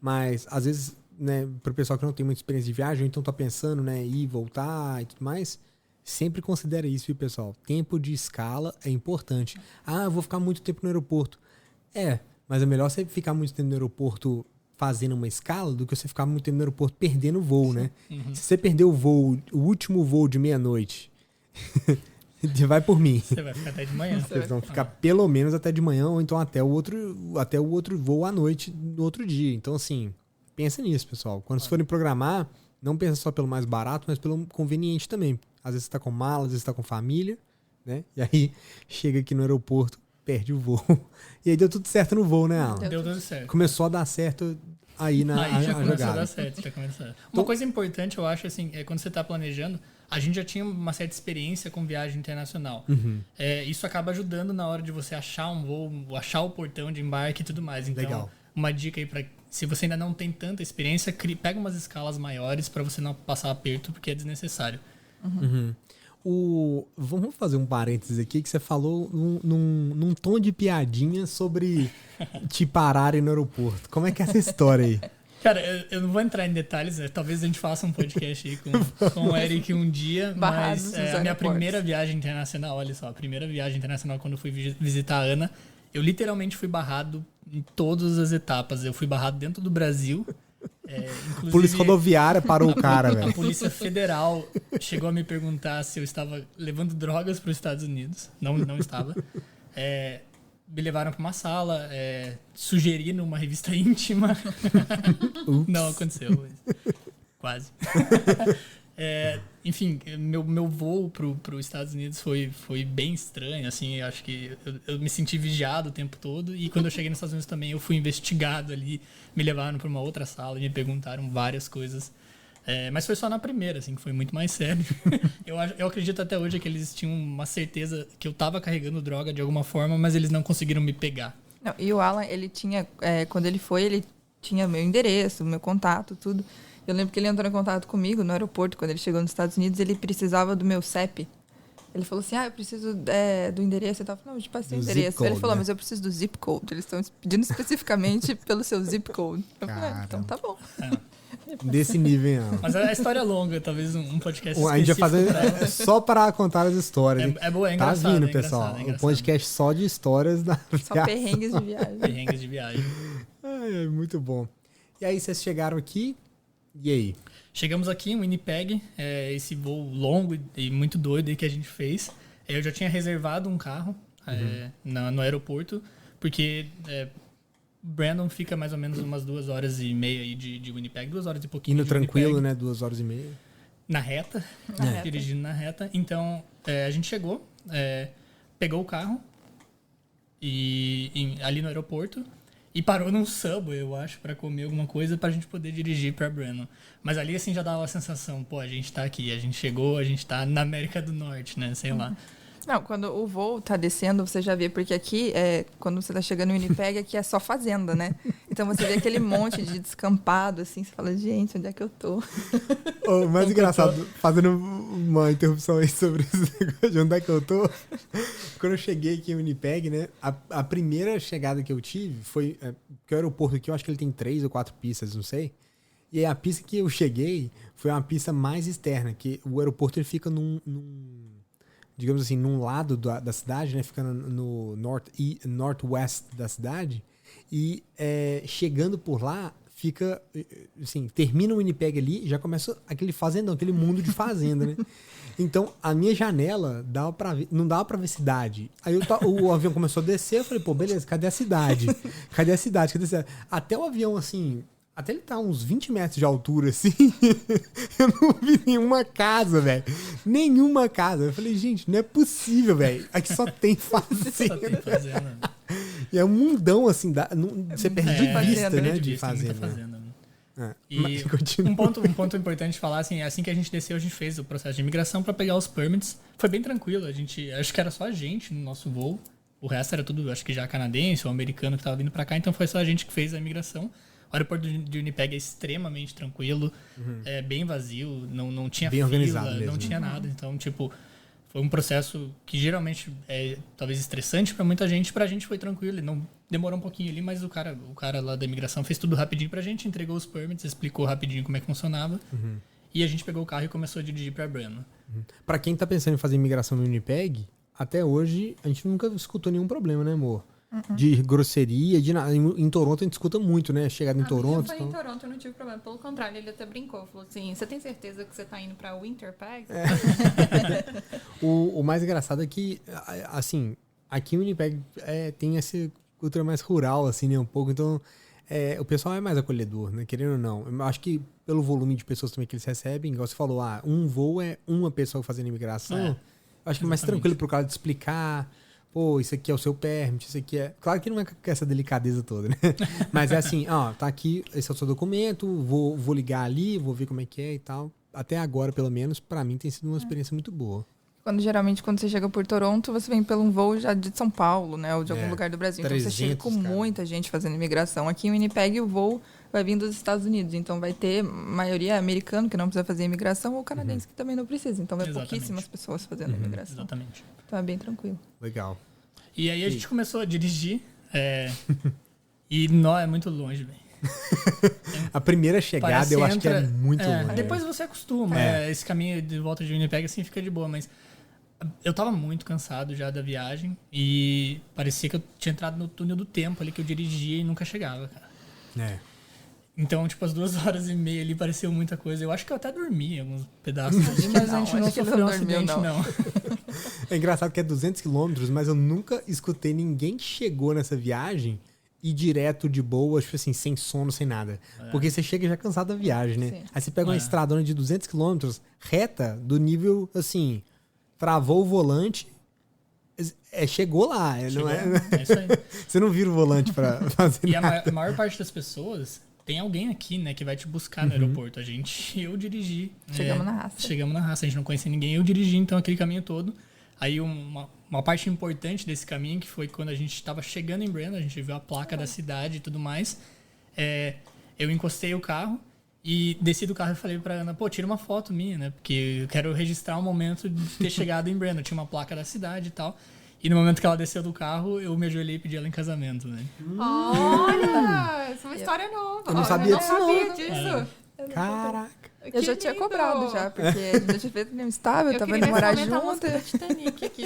Mas, às vezes, né, pro pessoal que não tem muita experiência de viagem, ou então tá pensando, né, ir, voltar e tudo mais... Sempre considera isso, viu, pessoal? Tempo de escala é importante. Eu vou ficar muito tempo no aeroporto. Mas é melhor você ficar muito tempo no aeroporto fazendo uma escala do que você ficar muito tempo no aeroporto perdendo o voo, né? Se você perder o último voo de meia-noite, vai por mim. Você vai ficar até de manhã. Vocês vão ficar pelo menos até de manhã, ou então até o outro voo à noite no outro dia. Então, assim, pensa nisso, pessoal. Quando vocês forem programar, não pensa só pelo mais barato, mas pelo conveniente também. Às vezes você tá com mala, às vezes você tá com família, né? E aí chega aqui no aeroporto, perde o voo. E aí deu tudo certo no voo, né, Alan? Deu tudo certo. Começou a dar certo aí na Aí já a começou jogada. a dar certo, já começou. Uma coisa importante, eu acho, assim, é quando você está planejando, a gente já tinha uma certa experiência com viagem internacional. Isso acaba ajudando na hora de você achar um voo, achar o portão de embarque e tudo mais. Então, Legal. uma dica aí para se você ainda não tem tanta experiência, pega umas escalas maiores para você não passar aperto, porque é desnecessário. Vamos fazer um parênteses aqui, que você falou num tom de piadinha sobre te pararem no aeroporto. Como é que é essa história aí? Cara, eu não vou entrar em detalhes, né? Talvez a gente faça um podcast aí com o Eric um dia, Barrados mas nos a minha aeroportos. primeira viagem internacional, olha só, a primeira viagem internacional quando eu fui visitar a Ana, eu literalmente fui barrado em todas as etapas. Eu fui barrado dentro do Brasil. Inclusive, Polícia rodoviária parou o cara, a velho. Polícia Federal chegou a me perguntar se eu estava levando drogas para os Estados Unidos. Não estava. Me levaram para uma sala, sugerindo uma revista íntima. Não aconteceu, mas quase. Enfim, meu voo para os Estados Unidos foi bem estranho, assim, eu acho que eu me senti vigiado o tempo todo, e quando eu cheguei nos Estados Unidos também eu fui investigado ali, me levaram para uma outra sala e me perguntaram várias coisas, mas foi só na primeira, assim, que foi muito mais sério. Eu acredito até hoje que eles tinham uma certeza que eu tava carregando droga de alguma forma, mas eles não conseguiram me pegar. Não, e o Alan, ele tinha, quando ele foi, ele tinha meu endereço, meu contato, tudo. Eu lembro que ele entrou em contato comigo no aeroporto, quando ele chegou nos Estados Unidos, ele precisava do meu CEP. Ele falou assim, eu preciso do endereço e tal. Eu falei, não, eu te passei o Do endereço. zip code, Ele falou, né? mas eu preciso do zip code. Eles estão pedindo especificamente pelo seu zip code. Eu falei, então tá bom. Desse nível, hein, Alan? Mas a história é longa, talvez um podcast A gente vai específico fazer pra ela. só para contar as histórias. hein? É boa, é Tá engraçado. vindo, é pessoal. engraçado, é Um engraçado. podcast só de histórias da Só perrengues de viagem. Perrengues de viagem. Ai, muito bom. E aí, vocês chegaram aqui, e aí? Chegamos aqui em Winnipeg, esse voo longo e muito doido aí que a gente fez. Eu já tinha reservado um carro no aeroporto, porque Brandon fica mais ou menos umas 2h30 aí de Winnipeg, 2 horas e pouquinho. Indo de tranquilo, Winnipeg, né? 2h30. Na reta, reta. dirigindo na reta. Então, a gente chegou, pegou o carro ali no aeroporto e parou num Subway, eu acho, pra comer alguma coisa pra gente poder dirigir pra Brandon. Mas ali, assim, já dava a sensação, a gente tá aqui, a gente chegou, a gente tá na América do Norte, né? Sei lá. Não, quando o voo tá descendo, você já vê, porque aqui, quando você tá chegando em Winnipeg, aqui é só fazenda, né? Então você vê aquele monte de descampado, assim, você fala, gente, onde é que eu tô? O mais engraçado, fazendo uma interrupção aí sobre esse negócio de onde é que eu tô. Quando eu cheguei aqui em Winnipeg, né? A primeira chegada que eu tive foi... Porque o aeroporto aqui, eu acho que ele tem 3 ou 4 pistas, não sei. E aí a pista que eu cheguei foi uma pista mais externa, que o aeroporto ele fica digamos assim, num lado da cidade, né? Fica no northwest da cidade. E chegando por lá, fica, assim, termina o Winnipeg ali, já começa aquele fazendão, aquele mundo de fazenda, né? Então, a minha janela dava pra ver, não dava pra ver cidade. Aí o avião começou a descer, eu falei, pô, beleza, cadê a cidade? Cadê a cidade? Cadê a cidade? Até o avião, assim... Até ele tá uns 20 metros de altura, assim, eu não vi nenhuma casa, velho. Nenhuma casa. Eu falei, gente, não é possível, velho. Aqui só tem Só tem fazenda. fazenda. E é um mundão, assim, você perde de vista, fazenda, né, de de vista, tem muita fazenda. fazenda, né? É. Mas E continua. um ponto importante de falar, assim que a gente desceu, a gente fez o processo de imigração para pegar os permits. Foi bem tranquilo, acho que era só a gente no nosso voo. O resto era tudo, acho que já canadense ou americano que tava vindo para cá, então foi só a gente que fez a imigração. O aeroporto de Winnipeg é extremamente tranquilo, é bem vazio, não tinha Bem fila, organizado mesmo, não né? tinha nada. Então, tipo, foi um processo que geralmente é talvez estressante para muita gente. Pra gente foi tranquilo, e não demorou um pouquinho ali, mas o cara lá da imigração fez tudo rapidinho pra gente, entregou os permits, explicou rapidinho como é que funcionava. E a gente pegou o carro e começou a dirigir pra Brandon. Pra quem tá pensando em fazer imigração no Winnipeg, até hoje a gente nunca escutou nenhum problema, né, amor? De grosseria, de nada. Em Toronto a gente escuta muito, né? Chegada em Toronto. Foi então- em Toronto, eu não tive problema. Pelo contrário, ele até brincou. Falou assim, você tem certeza que você tá indo pra Winnipeg? O mais engraçado é que, assim, aqui em Winnipeg tem essa cultura mais rural, assim, né? Um pouco. Então, o pessoal é mais acolhedor, né? Querendo ou não. Eu acho que pelo volume de pessoas também que eles recebem, igual você falou, um voo é uma pessoa fazendo imigração. Acho que é mais tranquilo pro cara de explicar, pô, isso aqui é o seu permit, isso aqui é... Claro que não é com essa delicadeza toda, né? Mas é assim, tá aqui, esse é o seu documento, vou ligar ali, vou ver como é que é e tal. Até agora, pelo menos, pra mim tem sido uma experiência muito boa. Geralmente, quando você chega por Toronto, você vem pelo um voo já de São Paulo, né? Ou de algum lugar do Brasil. Então, você chega com muita gente fazendo imigração. Aqui em Winnipeg, o voo vai vir dos Estados Unidos. Então, vai ter maioria americano que não precisa fazer imigração ou canadense que também não precisa. Então, vai pouquíssimas pessoas fazendo imigração. Exatamente. Então, é bem tranquilo. Legal. E aí, a gente começou a dirigir. E não é muito longe, velho. A primeira chegada eu acho que é muito longe. Depois você acostuma. Esse caminho de volta de Winnipeg assim fica de boa, mas eu tava muito cansado já da viagem e parecia que eu tinha entrado no túnel do tempo ali que eu dirigia e nunca chegava, cara. Então, tipo, as 2h30 ali pareceu muita coisa. Eu acho que eu até dormi em alguns pedaços ali, mas a gente não sofreu um acidente, não. É engraçado que é 200 quilômetros, mas eu nunca escutei ninguém que chegou nessa viagem e direto de boa, tipo assim, sem sono, sem nada. Porque você chega já cansado da viagem, né? Sim. Aí você pega uma estradona de 200 quilômetros, reta, do nível, assim, travou o volante, chegou lá. Não é isso aí. Você não vira o volante pra fazer nada. E a maior parte das pessoas tem alguém aqui, né, que vai te buscar no aeroporto. Eu dirigi. Chegamos na raça. Chegamos na raça, a gente não conhecia ninguém. Eu dirigi, então, aquele caminho todo. Aí uma parte importante desse caminho, que foi quando a gente estava chegando em Brandon, a gente viu a placa da cidade e tudo mais. Eu encostei o carro e desci do carro e falei pra Ana, tira uma foto minha, né? Porque eu quero registrar o momento de ter chegado em Brandon. Tinha uma placa da cidade e tal. E no momento que ela desceu do carro, eu me ajoelhei e pedi ela em casamento, né? Olha! Essa é uma história nova. Eu não sabia disso. Caraca. Eu já tinha cobrado já, porque a gente já tinha feito um estável, tava indo morar junto.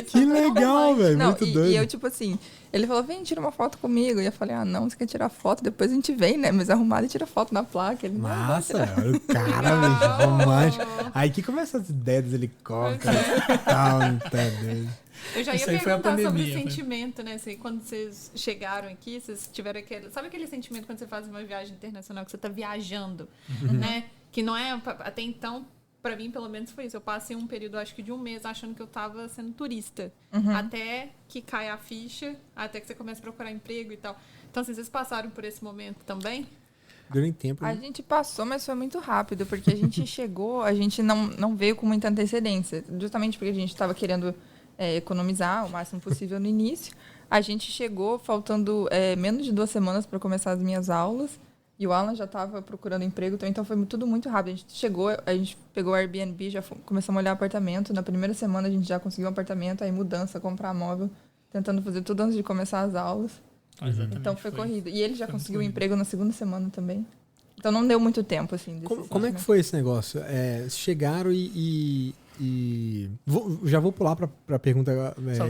Que legal, velho, muito doido. E eu, tipo assim, ele falou, vem, tira uma foto comigo. E eu falei, não, você quer tirar foto? Depois a gente vem, né? Mas arrumado e tira foto na placa. Ele, massa, o cara, velho, romântico. Aí que começa as ideias dos helicópteros e tal, entendeu? Eu já ia perguntar sobre o sentimento, né? Assim, quando vocês chegaram aqui, vocês tiveram aquele... Sabe aquele sentimento quando você faz uma viagem internacional, que você tá viajando, né? Que não é... Até então, pra mim, pelo menos, foi isso. Eu passei um período, acho que de um mês, achando que eu tava sendo turista. Até que cai a ficha, até que você começa a procurar emprego e tal. Então, assim, vocês passaram por esse momento também? Durante tempo. A gente passou, mas foi muito rápido, porque a gente chegou, a gente não veio com muita antecedência. Justamente porque a gente tava querendo... economizar o máximo possível no início. A gente chegou faltando menos de 2 semanas para começar as minhas aulas e o Alan já estava procurando emprego, então foi tudo muito rápido. A gente chegou, a gente pegou o Airbnb, já começamos a olhar apartamento. Na primeira semana a gente já conseguiu um apartamento, aí mudança, comprar móvel, tentando fazer tudo antes de começar as aulas. Então foi corrido. E ele já conseguiu um emprego na segunda semana também. Então não deu muito tempo, assim. Como é que foi esse negócio? Chegaram já vou pular pra pergunta.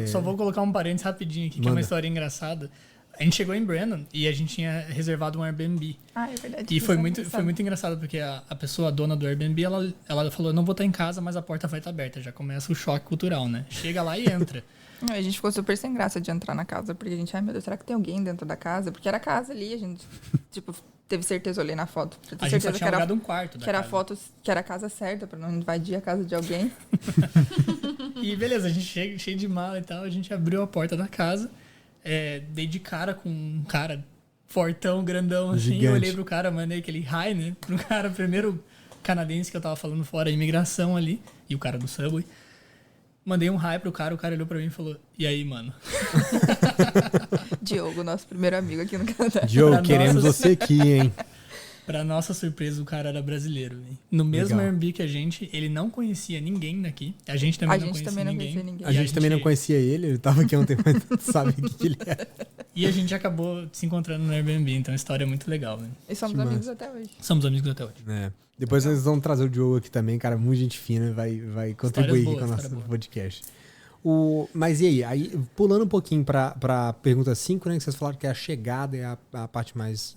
Só vou colocar um parênteses rapidinho aqui, que é uma história engraçada. A gente chegou em Brandon e a gente tinha reservado um Airbnb. É verdade. E foi muito engraçado, porque a pessoa, a dona do Airbnb, ela falou, não vou estar em casa, mas a porta vai estar aberta. Já começa o choque cultural, né? Chega lá e entra. A gente ficou super sem graça de entrar na casa, porque a gente, meu Deus, será que tem alguém dentro da casa? Porque era a casa ali, a gente, teve certeza, eu olhei na foto. A gente só tinha alugado um quarto da casa. Era a foto, que era a casa certa, pra não invadir a casa de alguém. E beleza, a gente chega, cheio de mala e tal, a gente abriu a porta da casa, dei de cara com um cara fortão, grandão, assim, gigante. Eu olhei pro cara, mandei aquele hi, né, pro cara, primeiro canadense que eu tava falando fora, imigração ali, e o cara do Subway. Mandei um hi pro cara, o cara olhou pra mim e falou, e aí, mano? Diogo, nosso primeiro amigo aqui no Canadá. Diogo, queremos você aqui, hein? Pra nossa surpresa, o cara era brasileiro. Hein? No mesmo Airbnb que a gente, ele não conhecia ninguém daqui. A gente também não conhecia ninguém. A gente também não conhecia ele tava aqui ontem, mas não sabe o que ele era. E a gente acabou se encontrando no Airbnb, então a história é muito legal. Né? E somos amigos até hoje. Somos amigos até hoje. Depois nós vamos trazer o Diogo aqui também, cara, muito gente fina, vai contribuir aqui com o nosso podcast. Mas e aí, pulando um pouquinho pra pergunta 5, né, que vocês falaram que a chegada é a parte mais,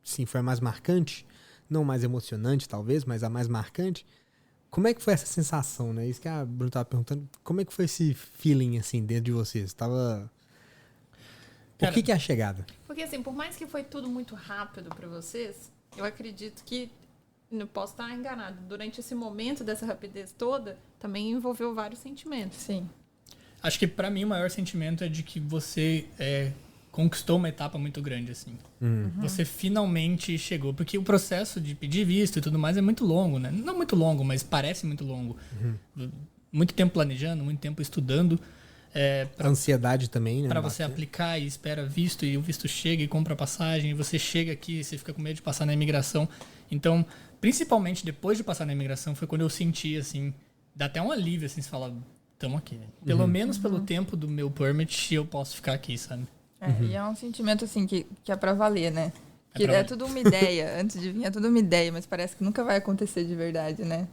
sim, foi a mais marcante, não mais emocionante talvez, mas a mais marcante. Como é que foi essa sensação, né? Isso que a Bruna estava perguntando, como é que foi esse feeling, assim, dentro de vocês? Por que é a chegada? Porque, assim, por mais que foi tudo muito rápido para vocês, eu acredito que não posso estar enganado, durante esse momento dessa rapidez toda, também envolveu vários sentimentos. Sim. Acho que pra mim o maior sentimento é de que você conquistou uma etapa muito grande, assim. Você finalmente chegou. Porque o processo de pedir visto e tudo mais é muito longo, né? Não muito longo, mas parece muito longo. Muito tempo planejando, muito tempo estudando. Ansiedade também, né? Pra você aplicar e espera visto, e o visto chega e compra a passagem, e você chega aqui e você fica com medo de passar na imigração. Então, principalmente depois de passar na imigração, foi quando eu senti, assim, dá até um alívio, assim, você fala, tamo aqui, né? Pelo menos pelo tempo do meu permit, eu posso ficar aqui, sabe? E é um sentimento, assim, que é pra valer, né? Que é tudo uma ideia. Antes de vir, é tudo uma ideia, mas parece que nunca vai acontecer de verdade, né?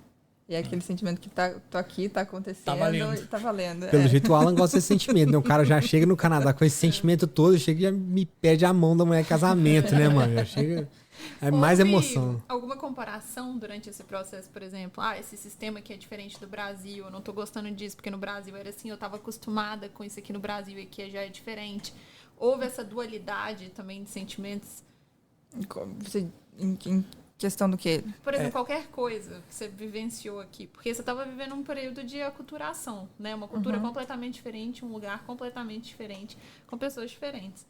E é aquele sentimento que tô aqui, tá acontecendo, tá valendo. Pelo jeito, o Alan gosta desse sentimento, né? O cara já chega no Canadá com esse sentimento todo, chega e já me pede a mão da mulher em casamento, né, mano? Já chega... É mais emoção. Alguma comparação durante esse processo, por exemplo? Esse sistema aqui é diferente do Brasil, eu não tô gostando disso, porque no Brasil era assim, eu tava acostumada com isso aqui no Brasil e aqui já é diferente. Houve essa dualidade também de sentimentos? Em questão do quê? Por exemplo, qualquer coisa que você vivenciou aqui. Porque você estava vivendo um período de aculturação, né? Uma cultura completamente diferente, um lugar completamente diferente, com pessoas diferentes.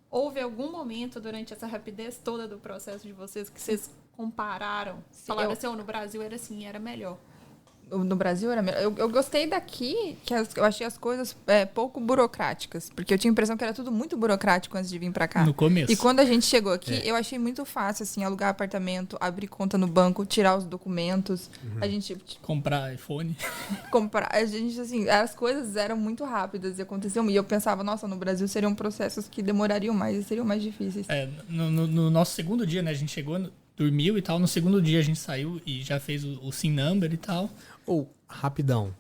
Houve algum momento durante essa rapidez toda do processo de vocês que vocês compararam? Falaram assim, no Brasil era assim, era melhor. No Brasil era melhor. Eu gostei daqui, que eu achei as coisas pouco burocráticas. Porque eu tinha a impressão que era tudo muito burocrático antes de vir pra cá. No começo. E quando a gente chegou aqui, eu achei muito fácil, assim, alugar apartamento, abrir conta no banco, tirar os documentos. A gente... Comprar iPhone. A gente, assim, as coisas eram muito rápidas e aconteciam. E eu pensava, nossa, no Brasil seriam processos que demorariam mais e seriam mais difíceis. No nosso segundo dia, né? A gente chegou, dormiu e tal. No segundo dia a gente saiu e já fez o SIN number e tal. Rapidão.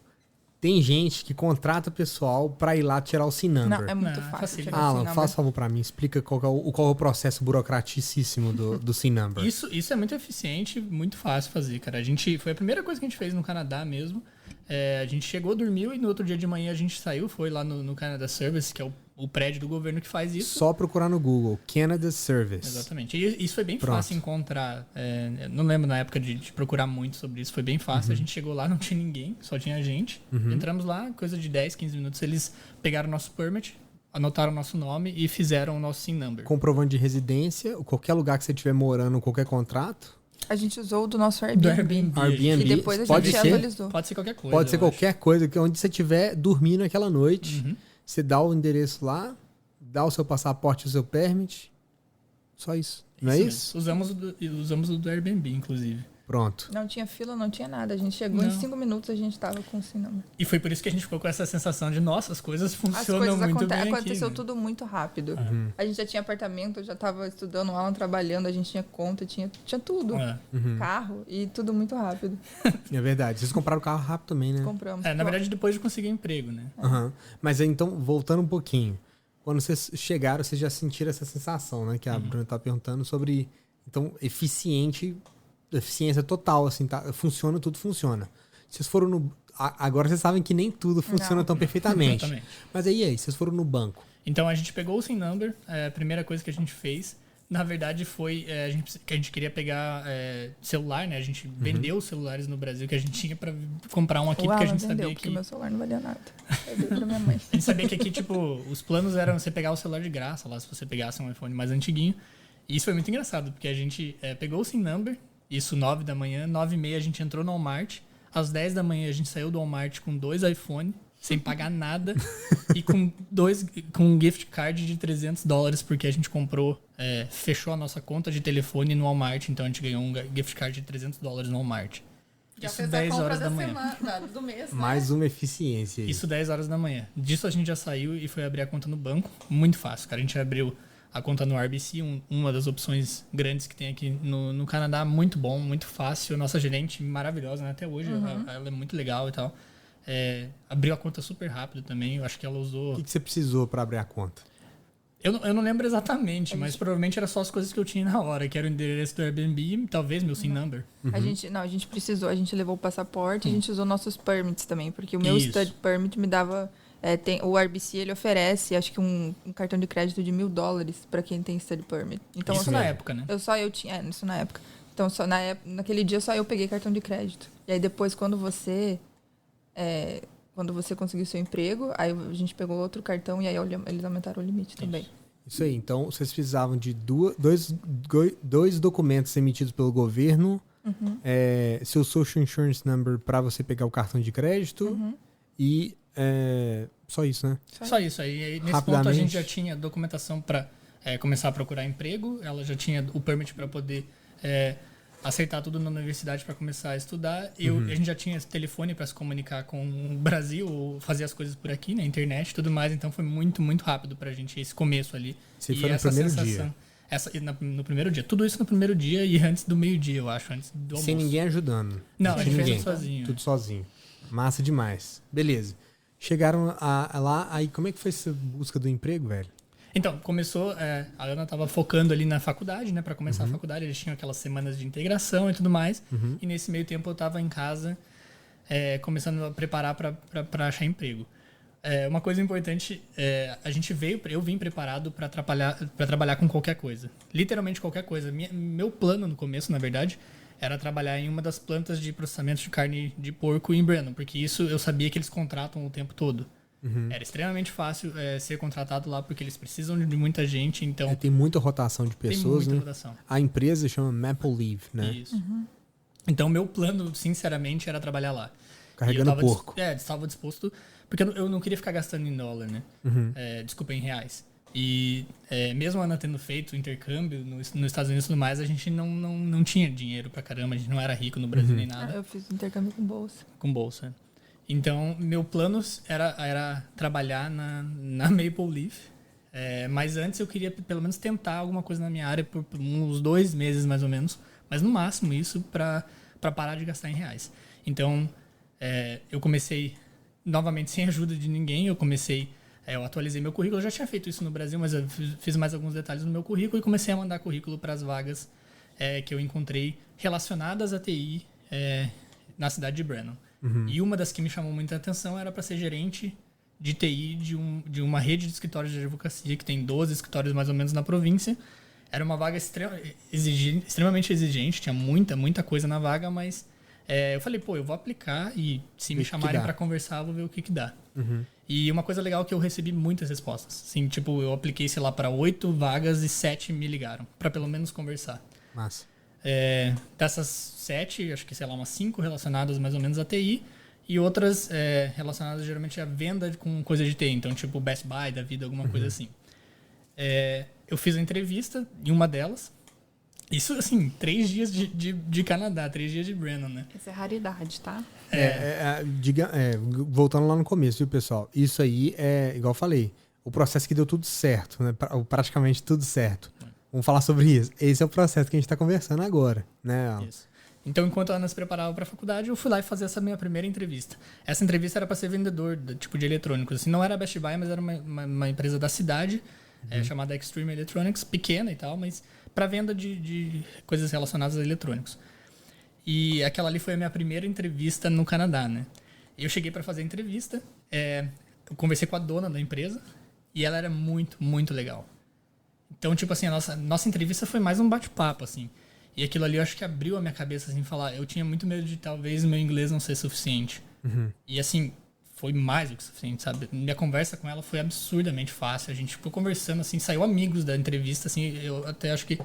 Tem gente que contrata pessoal pra ir lá tirar o SIN number. Não, é muito fácil tirar o SIN Alan, number. faz favor pra mim. Explica qual é o processo burocraticíssimo do SIN number. Isso é muito eficiente, muito fácil fazer, cara. Foi a primeira coisa que a gente fez no Canadá mesmo. A gente chegou, dormiu e no outro dia de manhã a gente saiu, foi lá no Canada Service, que é o prédio do governo que faz isso. Só procurar no Google, Canada Service. Exatamente. E isso foi bem fácil encontrar. Não lembro na época de procurar muito sobre isso, foi bem fácil. A gente chegou lá, não tinha ninguém, só tinha a gente. Entramos lá, coisa de 10, 15 minutos, eles pegaram o nosso permit, anotaram o nosso nome e fizeram o nosso SIN number. Comprovante de residência, qualquer lugar que você estiver morando, qualquer contrato. A gente usou do nosso Airbnb. Airbnb. E depois a gente atualizou. Pode ser qualquer coisa. Pode ser qualquer coisa, que onde você estiver dormindo aquela noite, você dá o endereço lá, dá o seu passaporte, o seu permit. Só isso. Não é isso? Usamos o do Airbnb, inclusive. Pronto. Não tinha fila, não tinha nada. A gente chegou em 5 minutos, a gente tava com o SIN number. E foi por isso que a gente ficou com essa sensação de, nossa, as coisas funcionam muito bem aqui. Aconteceu tudo muito rápido. A gente já tinha apartamento, já tava estudando, o Alan trabalhando, a gente tinha conta, tinha tudo. Carro e tudo muito rápido. É verdade. Vocês compraram o carro rápido também, né? Compramos. Na verdade, depois de conseguir emprego, né? Mas então, voltando um pouquinho. Quando vocês chegaram, vocês já sentiram essa sensação, né? Que a Bruna tá perguntando sobre... Então, eficiência total, assim, tá? Tudo funciona. Vocês foram no... Agora vocês sabem que nem tudo funciona tão perfeitamente. Exatamente. Mas aí, vocês foram no banco. Então, a gente pegou o SIN number. A primeira coisa que a gente fez, na verdade, foi que a gente queria pegar celular, né? A gente vendeu os celulares no Brasil, que a gente tinha pra comprar um aqui, porque a gente sabia que... porque meu celular não valia nada. Eu dei pra minha mãe. A gente sabia que aqui, tipo, os planos eram você pegar o celular de graça lá, se você pegasse um iPhone mais antiguinho. E isso foi muito engraçado, porque a gente pegou o SIN number, isso 9 da manhã, 9h30 a gente entrou no Walmart, às 10 da manhã a gente saiu do Walmart com 2 iPhone, sem pagar nada, e com um gift card de $300, porque a gente comprou, fechou a nossa conta de telefone no Walmart, então a gente ganhou um gift card de $300 no Walmart. Já Isso fez 10 a compra horas da manhã. semana, do mês, né? Mais uma eficiência aí. Isso 10 horas da manhã. Disso a gente já saiu e foi abrir a conta no banco. Muito fácil, cara. A gente abriu a conta no RBC, uma das opções grandes que tem aqui no Canadá. Muito bom, muito fácil. Nossa gerente maravilhosa, né? Até hoje. Ela é muito legal e tal. Abriu a conta super rápido também. Eu acho que ela usou... O que você precisou para abrir a conta? Eu não lembro exatamente, mas provavelmente era só as coisas que eu tinha na hora, que era o endereço do Airbnb e talvez meu SIN number. A gente precisou, a gente levou o passaporte, a gente usou nossos permits também, porque o meu study permit me dava... o RBC, ele oferece, acho que um cartão de crédito de $1.000 para quem tem study permit. Então, isso na época, né? Eu tinha, isso na época. Então, naquele dia, só eu peguei cartão de crédito. E aí, depois, quando você conseguiu seu emprego, aí a gente pegou outro cartão e aí eles aumentaram o limite também. Isso aí. Então, vocês precisavam de dois documentos emitidos pelo governo, seu Social Insurance Number para você pegar o cartão de crédito e só isso, né? Só isso. Aí, nesse ponto, a gente já tinha documentação para começar a procurar emprego, ela já tinha o permit para poder acertar tudo na universidade para começar a estudar. A gente já tinha esse telefone para se comunicar com o Brasil, fazer as coisas por aqui, na internet e tudo mais. Então foi muito, muito rápido pra gente esse começo ali. Você foi no primeiro dia? No primeiro dia. Tudo isso no primeiro dia e antes do meio-dia, eu acho, antes do almoço. Sem ninguém ajudando? Não, a gente fez tudo sozinho. Tudo sozinho. Massa demais. Beleza. Chegaram lá, aí como é que foi essa busca do emprego, velho? Então, começou, a Ana estava focando ali na faculdade, né? Para começar a faculdade, eles tinham aquelas semanas de integração e tudo mais. E nesse meio tempo eu estava em casa, começando a preparar para achar emprego. Uma coisa importante, eu vim preparado para trabalhar com qualquer coisa. Literalmente qualquer coisa. Meu plano no começo, na verdade, era trabalhar em uma das plantas de processamento de carne de porco em Brenham, porque isso eu sabia que eles contratam o tempo todo. Era extremamente fácil ser contratado lá, porque eles precisam de muita gente, então... tem muita rotação de pessoas, tem muita né? rotação. A empresa chama Maple Leaf, né? Isso. Então, meu plano, sinceramente, era trabalhar lá. Carregando porco. Estava disposto, porque eu não queria ficar gastando em dólar, né? Desculpa, em reais. E mesmo a Ana tendo feito o intercâmbio nos Estados Unidos e tudo mais, a gente não tinha dinheiro pra caramba, a gente não era rico no Brasil nem nada. Eu fiz intercâmbio com bolsa. Com bolsa. Então, meu plano era trabalhar na Maple Leaf. Mas antes eu queria pelo menos tentar alguma coisa na minha área por uns 2 meses, mais ou menos. Mas no máximo isso para parar de gastar em reais. Então, eu comecei novamente sem ajuda de ninguém. Eu atualizei meu currículo. Eu já tinha feito isso no Brasil, mas eu fiz mais alguns detalhes no meu currículo e comecei a mandar currículo para as vagas que eu encontrei relacionadas a TI na cidade de Brenham. E uma das que me chamou muita atenção era para ser gerente de TI de uma rede de escritórios de advocacia, que tem 12 escritórios mais ou menos na província. Era uma vaga extremamente exigente, tinha muita coisa na vaga, mas eu falei, eu vou aplicar e se me chamarem para conversar, eu vou ver o que dá. E uma coisa legal é que eu recebi muitas respostas. Assim, eu apliquei, sei lá, para 8 vagas e 7 me ligaram, para pelo menos conversar. Massa. Dessas 7, acho que, sei lá, umas 5 relacionadas mais ou menos a TI e outras relacionadas geralmente à venda com coisa de TI. Então, tipo Best Buy da vida, alguma coisa assim. Eu fiz a entrevista em uma delas. Isso, assim, 3 dias de Canadá, 3 dias de Brenham, né? Isso é raridade, tá? Voltando lá no começo, viu, pessoal? Isso aí igual eu falei, o processo que deu tudo certo, né? Praticamente tudo certo. Vamos falar sobre isso. Esse é o processo que a gente está conversando agora, né? Isso. Então, enquanto a Ana se preparava para a faculdade, eu fui lá e fazer essa minha primeira entrevista. Essa entrevista era para ser vendedor de eletrônicos. Assim, não era Best Buy, mas era uma empresa da cidade, chamada Extreme Electronics, pequena e tal, mas para venda de coisas relacionadas a eletrônicos. E aquela ali foi a minha primeira entrevista no Canadá, né? Eu cheguei para fazer a entrevista, eu conversei com a dona da empresa e ela era muito, muito legal. Então, tipo assim, a nossa entrevista foi mais um bate-papo, assim. E aquilo ali eu acho que abriu a minha cabeça, assim, falar... Eu tinha muito medo de talvez meu inglês não ser suficiente. E, assim, foi mais do que suficiente, sabe? Minha conversa com ela foi absurdamente fácil. A gente ficou conversando, assim, saiu amigos da entrevista, assim. Eu até acho que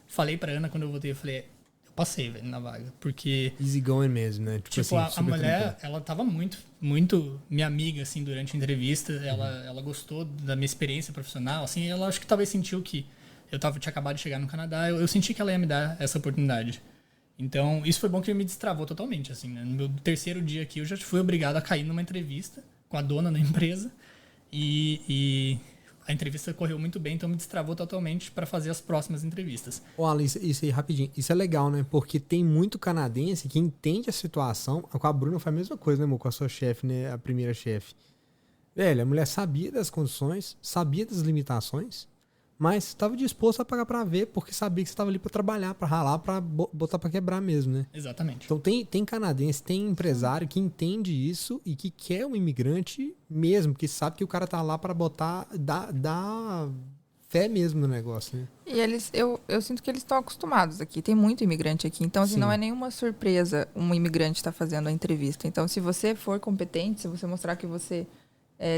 falei pra Ana quando eu voltei, eu falei... Eu passei, velho, na vaga, porque... Easy going mesmo, né? Tipo assim, a mulher, ela tava muito, muito minha amiga, assim, durante a entrevista. Ela gostou da minha experiência profissional, assim. Ela acho que talvez sentiu que eu tinha acabado de chegar no Canadá. Eu senti que ela ia me dar essa oportunidade. Então, isso foi bom que me destravou totalmente, assim, né? No meu 3º dia aqui, eu já fui obrigado a cair numa entrevista com a dona da empresa. E a entrevista correu muito bem, então me destravou totalmente para fazer as próximas entrevistas. Alan, isso aí, rapidinho. Isso é legal, né? Porque tem muito canadense que entende a situação. Com a Bruna foi a mesma coisa, né, amor? Com a sua chefe, né? A primeira chefe. Velho, a mulher sabia das condições, sabia das limitações, mas estava disposto a pagar para ver, porque sabia que você estava ali para trabalhar, para ralar, para botar para quebrar mesmo, né? Exatamente. Então tem canadense, tem empresário que entende isso e que quer um imigrante mesmo, que sabe que o cara tá lá para botar, dar fé mesmo no negócio, né? E eu sinto que eles estão acostumados aqui. Tem muito imigrante aqui. Então, assim, Sim. não é nenhuma surpresa um imigrante estar fazendo a entrevista. Então, se você for competente, se você mostrar que você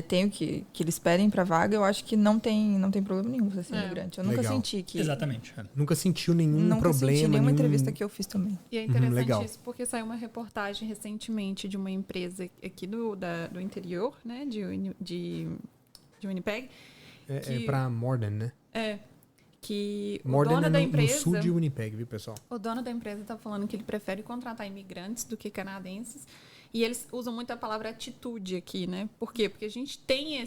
tem o que eles pedem para vaga, eu acho que não tem problema nenhum você ser imigrante. Eu nunca senti que... Exatamente. Nunca sentiu nenhum problema. Nunca senti nenhuma entrevista que eu fiz também. E é interessante isso, porque saiu uma reportagem recentemente de uma empresa aqui do interior, né, de Winnipeg. É pra Morden, né? Que Morden o dono da empresa... no sul de Winnipeg, viu, pessoal? O dono da empresa está falando que ele prefere contratar imigrantes do que canadenses. E eles usam muito a palavra atitude aqui, né? Por quê? Porque a gente tem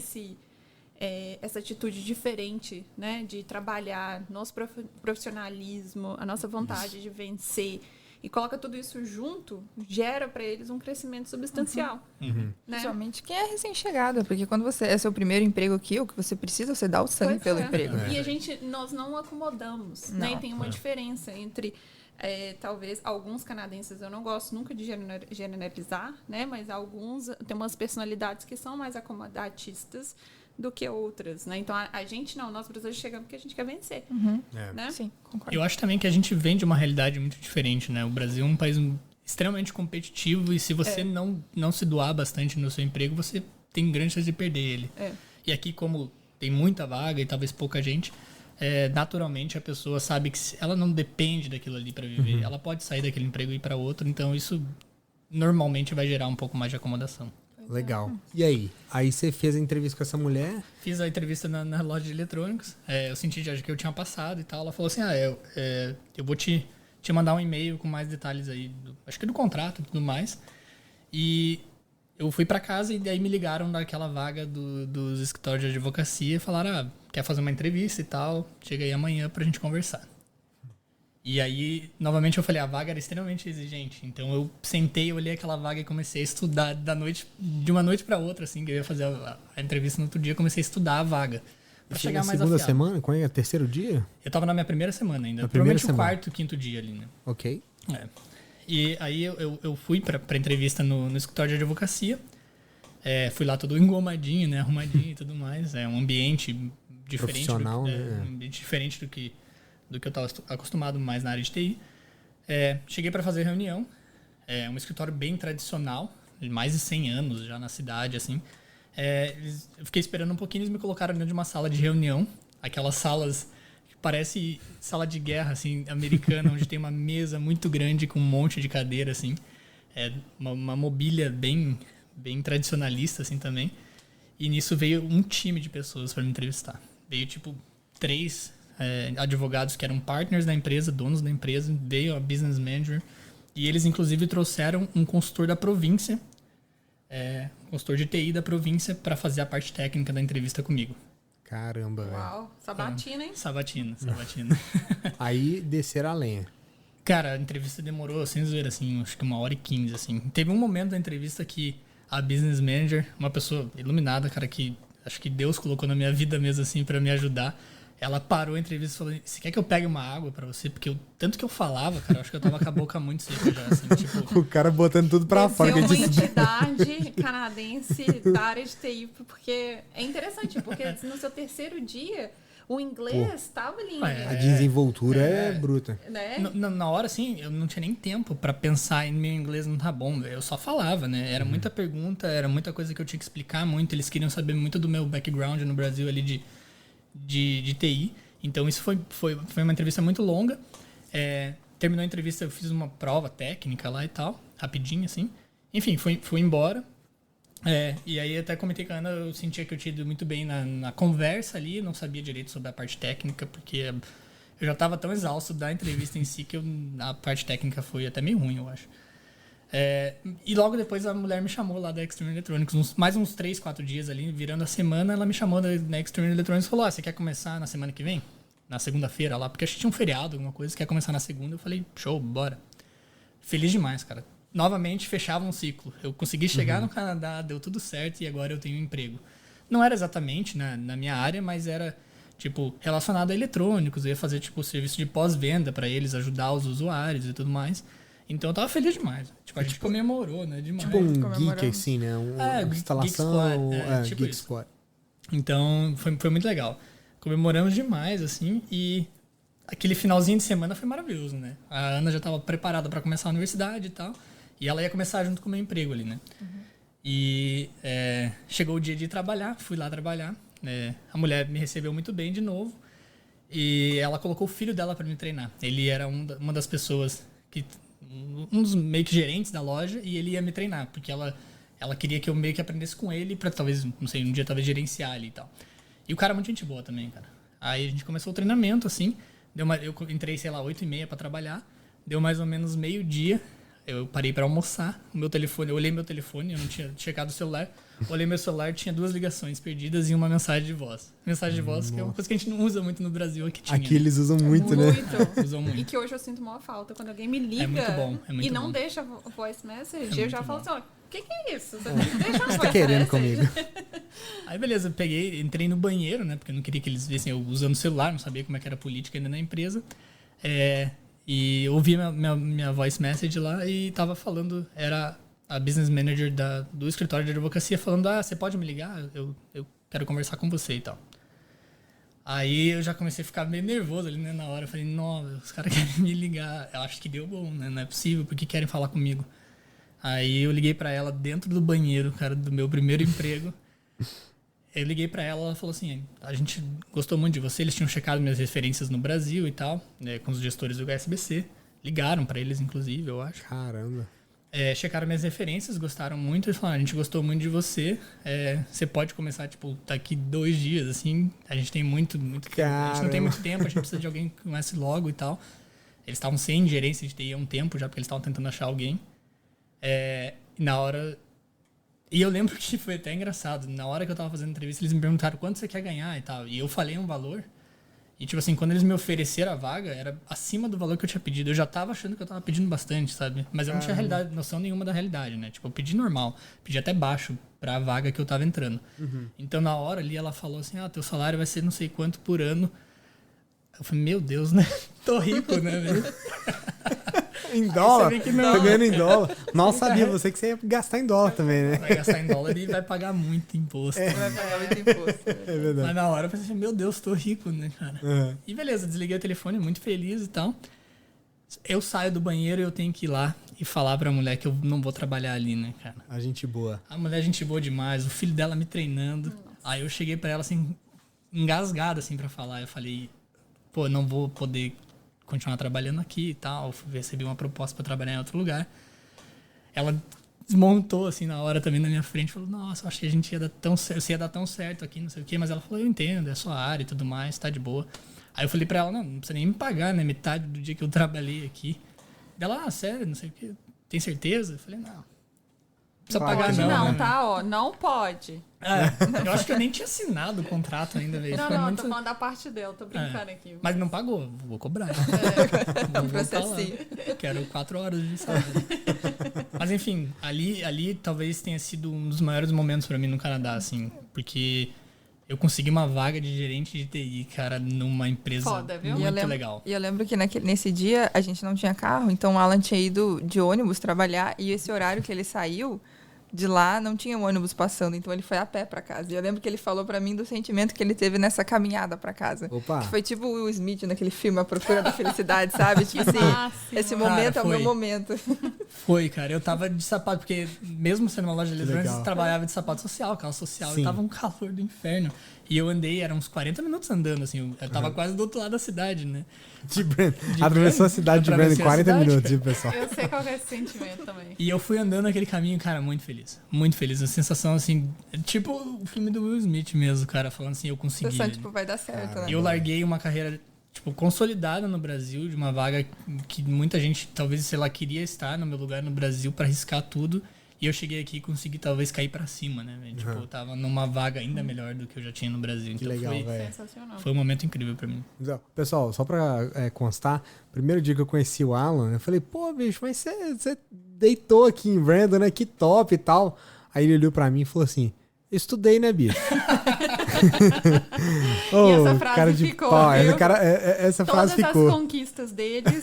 essa atitude diferente, né? De trabalhar, nosso profissionalismo, a nossa vontade de vencer. E coloca tudo isso junto, gera para eles um crescimento substancial. Né? Principalmente quem é recém-chegada, porque quando você é seu primeiro emprego aqui, o que você precisa, você dá o sangue pelo emprego. E nós não acomodamos, né? E tem uma diferença entre, talvez, alguns canadenses, eu não gosto nunca de generalizar, né? Mas alguns, tem umas personalidades que são mais acomodatistas do que outras, né? Então, a gente não, nós brasileiros chegamos porque a gente quer vencer, né? Sim, concordo. Eu acho também que a gente vem de uma realidade muito diferente, né? O Brasil é um país extremamente competitivo e se você não se doar bastante no seu emprego, você tem grande chance de perder ele. E aqui, como tem muita vaga e talvez pouca gente, naturalmente a pessoa sabe que ela não depende daquilo ali para viver. Ela pode sair daquele emprego e ir para outro, então isso normalmente vai gerar um pouco mais de acomodação. Legal. E aí? Aí você fez a entrevista com essa mulher? Fiz a entrevista na loja de eletrônicos. Eu senti já que eu tinha passado e tal. Ela falou assim, eu vou te mandar um e-mail com mais detalhes aí, acho que do contrato e tudo mais. E eu fui pra casa e daí me ligaram daquela vaga dos escritórios de advocacia e falaram, quer fazer uma entrevista e tal, chega aí amanhã pra gente conversar. E aí, novamente, eu falei, a vaga era extremamente exigente. Então, eu sentei, olhei aquela vaga e comecei a estudar de uma noite para outra, assim, que eu ia fazer a entrevista no outro dia, comecei a estudar a vaga. Pra chegar mais segunda afiado. semana? Qual é? Terceiro dia? Eu tava na minha primeira semana ainda. Na Provavelmente primeira o quarto, quinto dia ali, né? Ok. E aí, eu fui pra entrevista no escritório de advocacia. Fui lá todo engomadinho, né? Arrumadinho e tudo mais. É um ambiente diferente. Profissional, né? Um ambiente diferente do que eu estava acostumado mais na área de TI. Cheguei para fazer reunião. Um escritório bem tradicional, mais de 100 anos já na cidade, assim. Eu fiquei esperando um pouquinho, eles me colocaram dentro de uma sala de reunião. Aquelas salas que parece sala de guerra, assim, americana, onde tem uma mesa muito grande com um monte de cadeira, assim. Uma mobília bem tradicionalista, assim, também. E nisso veio um time de pessoas para me entrevistar. Veio, 3... advogados que eram partners da empresa, donos da empresa, veio a business manager e eles inclusive trouxeram um consultor da província, consultor de TI da província para fazer a parte técnica da entrevista comigo. Caramba, velho. Uau, sabatina, hein? Sabatina. Aí desceram a lenha. Cara, a entrevista demorou, sem zoeira, assim, acho que 1h15, assim. Teve um momento da entrevista que a business manager, uma pessoa iluminada, cara, que acho que Deus colocou na minha vida mesmo, assim, para me ajudar. Ela parou a entrevista e falou, você quer que eu pegue uma água pra você? Porque tanto que eu falava, cara, eu acho que eu tava com a boca muito seca já, assim, O cara botando tudo pra fora. É uma entidade canadense da área de TI, porque é interessante, porque no seu terceiro dia, o inglês estava ali. A desenvoltura é bruta. Né? Na hora, assim, eu não tinha nem tempo pra pensar em meu inglês não tá bom, eu só falava, né? Era muita pergunta, era muita coisa que eu tinha que explicar muito, eles queriam saber muito do meu background no Brasil ali de TI. Então isso foi uma entrevista muito longa. Terminou a entrevista, eu fiz uma prova técnica lá e tal, rapidinho assim. Enfim, fui embora. E aí até comentei com a Ana, eu sentia que eu tinha ido muito bem na conversa ali, não sabia direito sobre a parte técnica, porque eu já estava tão exausto da entrevista em si que a parte técnica foi até meio ruim, eu acho. E logo depois a mulher me chamou lá da Extreme Electronics, mais uns 3, 4 dias ali, virando a semana, ela me chamou da Extreme Electronics e falou, você quer começar na semana que vem? Na segunda-feira lá, porque acho que tinha um feriado, alguma coisa, quer começar na segunda? Eu falei, show, bora. Feliz demais, cara. Novamente fechava um ciclo. Eu consegui chegar no Canadá, deu tudo certo e agora eu tenho um emprego. Não era exatamente na minha área, mas era relacionado a eletrônicos, eu ia fazer serviço de pós-venda para eles, ajudar os usuários e tudo mais. Então eu tava feliz demais. A gente comemorou, né? Demais. Tipo um geek, assim, né? Uma instalação. Geek Squad. Geek Squad. Então foi muito legal. comemoramos demais, assim, e aquele finalzinho de semana foi maravilhoso, né? A Ana já estava preparada para começar a universidade e tal, e ela ia começar junto com o meu emprego ali, né? E chegou o dia de trabalhar, fui lá trabalhar, a mulher me recebeu muito bem de novo, e ela colocou o filho dela para me treinar. Ele era uma das pessoas, um dos meio que gerentes da loja, e ele ia me treinar, porque ela queria que eu meio que aprendesse com ele para talvez, não sei, um dia talvez gerenciar ali e tal. E o cara é muito gente boa também, cara. Aí a gente começou o treinamento, assim, eu entrei, sei lá, 8h30 para trabalhar, deu mais ou menos meio-dia, eu parei para almoçar, eu olhei meu telefone, eu não tinha checado o celular, olhei meu celular, tinha 2 ligações perdidas e uma mensagem de voz. Mensagem de voz, que é uma coisa que a gente não usa muito no Brasil, aqui tinha. Aqui eles usam muito, né? Usam muito. E que hoje eu sinto maior falta, quando alguém me liga muito bom, e não deixa voice message, eu já falo assim, ó, o que é isso? Você deixa uma Você tá querendo comigo? Aí beleza, eu entrei no banheiro, né, porque eu não queria que eles vissem eu usando o celular, não sabia como é que era a política ainda na empresa. E ouvi minha voice message lá e tava falando, era a business manager do escritório de advocacia falando, você pode me ligar? Eu quero conversar com você e tal. Aí eu já comecei a ficar meio nervoso ali, né, na hora. Eu falei, nossa, os caras querem me ligar. Eu acho que deu bom, né, não é possível, porque querem falar comigo. Aí eu liguei pra ela dentro do banheiro, cara, do meu primeiro emprego. Eu liguei pra ela, ela falou assim, a gente gostou muito de você, eles tinham checado minhas referências no Brasil e tal, né, com os gestores do HSBC. Ligaram pra eles, inclusive, eu acho. Caramba. Checaram minhas referências, gostaram muito. Eles falaram, a gente gostou muito de você. Você pode começar, tipo, daqui 2 dias, assim. A gente tem muito Caramba. a gente não tem muito tempo, a gente precisa de alguém que comece logo e tal. Eles estavam sem gerência de TI há um tempo já, porque eles estavam tentando achar alguém. Na hora... E eu lembro que foi até engraçado. Na hora que eu tava fazendo entrevista, eles me perguntaram quanto você quer ganhar e tal. E eu falei um valor. E, tipo assim, quando eles me ofereceram a vaga, era acima do valor que eu tinha pedido. Eu já tava achando que eu tava pedindo bastante, sabe? Mas eu não tinha noção nenhuma da realidade, né? Tipo, eu pedi normal. Pedi até baixo pra vaga que eu tava entrando. Então, na hora ali, ela falou assim, teu salário vai ser não sei quanto por ano. Eu falei, meu Deus, né? Tô rico, né, velho? Em dólar? Tô ganhando em dólar. Mal sabia você que você ia gastar em dólar também, né? Vai gastar em dólar e vai pagar muito imposto. Vai pagar muito imposto. É verdade. Mas na hora eu pensei, meu Deus, tô rico, né, cara? E beleza, desliguei o telefone, muito feliz e tal. Eu saio do banheiro e eu tenho que ir lá e falar pra mulher que eu não vou trabalhar ali, né, cara? A gente boa. A mulher gente boa demais, o filho dela me treinando. Aí eu cheguei pra ela, assim, engasgado, assim, pra falar. Eu falei, pô, não vou poder continuar trabalhando aqui e tal. Recebi uma proposta pra trabalhar em outro lugar. Ela desmontou, assim, na hora também na minha frente. Falou, nossa, eu acho que a gente ia dar tão certo aqui, não sei o quê. Mas ela falou, eu entendo, é sua área e tudo mais, tá de boa. Aí eu falei pra ela, não precisa nem me pagar, né? Metade do dia que eu trabalhei aqui. Ela, sério, não sei o quê. Tem certeza? Eu falei, não precisa pagar pode não, né? Tá, ó, não pode. Eu acho que eu nem tinha assinado o contrato ainda, velho. Não, tô falando da parte dela, tô brincando aqui. Mas não pagou, vou cobrar. Não processinho. Quero 4 horas de salário. Mas enfim, ali talvez tenha sido um dos maiores momentos pra mim no Canadá, assim, porque eu consegui uma vaga de gerente de TI, cara, numa empresa foda, viu? muito legal. E eu lembro que nesse dia a gente não tinha carro, então o Alan tinha ido de ônibus trabalhar e esse horário que ele saiu de lá não tinha um ônibus passando, então ele foi a pé pra casa. E eu lembro que ele falou pra mim do sentimento que ele teve nessa caminhada pra casa. Opa. Que foi tipo o Will Smith naquele filme A Procura da Felicidade, sabe? Tipo assim, máximo. esse momento Cara, é o meu momento. Foi, cara. Eu tava de sapato, porque mesmo sendo uma loja de eletrônicos, eu trabalhava de sapato social, carro social. Sim. E tava um calor do inferno. E eu andei, eram uns 40 minutos andando, assim. Eu tava quase do outro lado da cidade, né? De Brandon. Atravessou a cidade de Brandon em 40 minutos, viu, pessoal? Eu sei qual é esse sentimento também. E eu fui andando naquele caminho, cara, muito feliz. Muito feliz. A sensação, assim, tipo o filme do Will Smith mesmo, cara, falando assim, eu consegui. Sensação, tipo, vai dar certo, né? Eu larguei uma carreira, tipo, consolidada no Brasil, de uma vaga que muita gente, talvez, sei lá, queria estar no meu lugar no Brasil pra arriscar tudo. E eu cheguei aqui e consegui, talvez, cair pra cima, né? Tipo, eu tava numa vaga ainda melhor do que eu já tinha no Brasil. Que então legal, foi velho. Sensacional. Foi um momento incrível pra mim. Pessoal, só pra constar, primeiro dia que eu conheci o Alan, eu falei, pô, bicho, mas você deitou aqui em Brandon, né? Que top e tal. Aí ele olhou pra mim e falou assim, estudei, né, bicho? Oh, e essa frase cara de ficou. pau. Essa frase ficou. Todas as conquistas deles,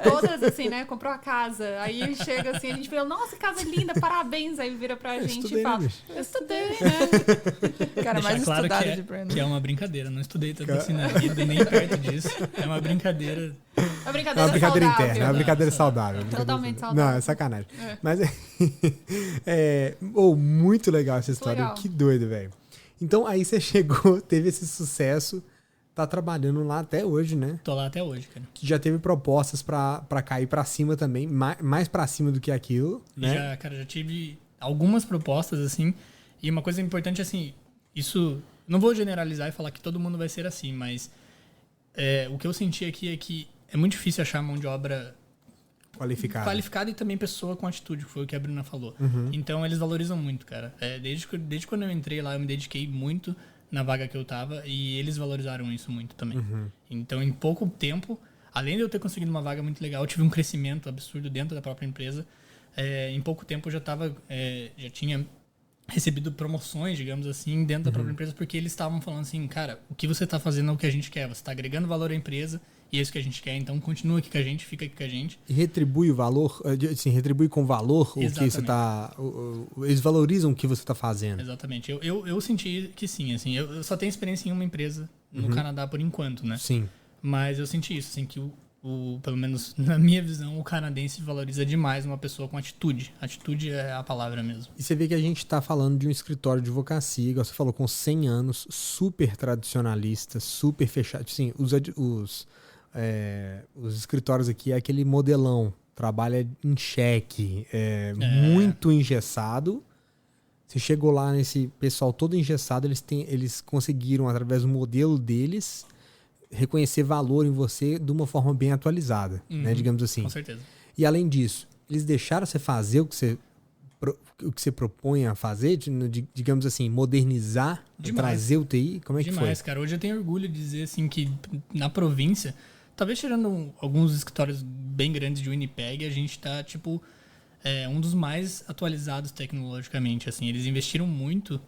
todas assim, né? Comprou a casa. Aí chega assim, a gente fala, nossa, casa linda, parabéns. Aí vira pra gente e fala, eu estudei, né? Cara, mais claro estudado de Brandon. que é uma brincadeira. Não estudei tanto assim na vida, nem perto disso. É uma brincadeira. É uma É uma brincadeira saudável. interna, é uma brincadeira saudável. Totalmente saudável. Não, é sacanagem. Mas muito legal essa história. Legal. Que doido, velho. Então aí você chegou, teve esse sucesso, tá trabalhando lá até hoje, né? Tô lá até hoje, cara. Que já teve propostas pra cair pra cima também, mais pra cima do que aquilo, né? Já tive algumas propostas, assim. E uma coisa importante, assim, isso... Não vou generalizar e falar que todo mundo vai ser assim, mas o que eu senti aqui é que é muito difícil achar mão de obra qualificada e também pessoa com atitude, que foi o que a Bruna falou. Então, eles valorizam muito, cara. Desde quando eu entrei lá, eu me dediquei muito na vaga que eu tava e eles valorizaram isso muito também. Então, em pouco tempo, além de eu ter conseguido uma vaga muito legal, eu tive um crescimento absurdo dentro da própria empresa. Em pouco tempo, eu já tinha recebido promoções, digamos assim, dentro da própria empresa, porque eles estavam falando assim, cara, o que você está fazendo é o que a gente quer, você está agregando valor à empresa e é isso que a gente quer, então continua aqui com a gente, fica aqui com a gente. E retribui o valor, assim, retribui com valor o que você tá... Eles valorizam o que você tá fazendo. Exatamente. Eu senti que sim, assim, eu só tenho experiência em uma empresa no Canadá por enquanto, né? Sim. Mas eu senti isso, assim, que pelo menos na minha visão, o canadense valoriza demais uma pessoa com atitude. Atitude é a palavra mesmo. E você vê que a gente tá falando de um escritório de advocacia, igual você falou, com 100 anos, super tradicionalista, super fechado. Assim, os escritórios aqui é aquele modelão, trabalha em cheque, muito engessado. Você chegou lá nesse pessoal todo engessado, eles conseguiram, através do modelo deles, reconhecer valor em você de uma forma bem atualizada, né, digamos assim. Com certeza. E além disso, eles deixaram você fazer o que você propõe a fazer, digamos assim, modernizar, trazer o TI? Como é que foi? Demais, cara. Hoje eu tenho orgulho de dizer assim que na província, talvez tirando alguns escritórios bem grandes de Winnipeg, a gente tá tipo um dos mais atualizados tecnologicamente. Assim, eles investiram muito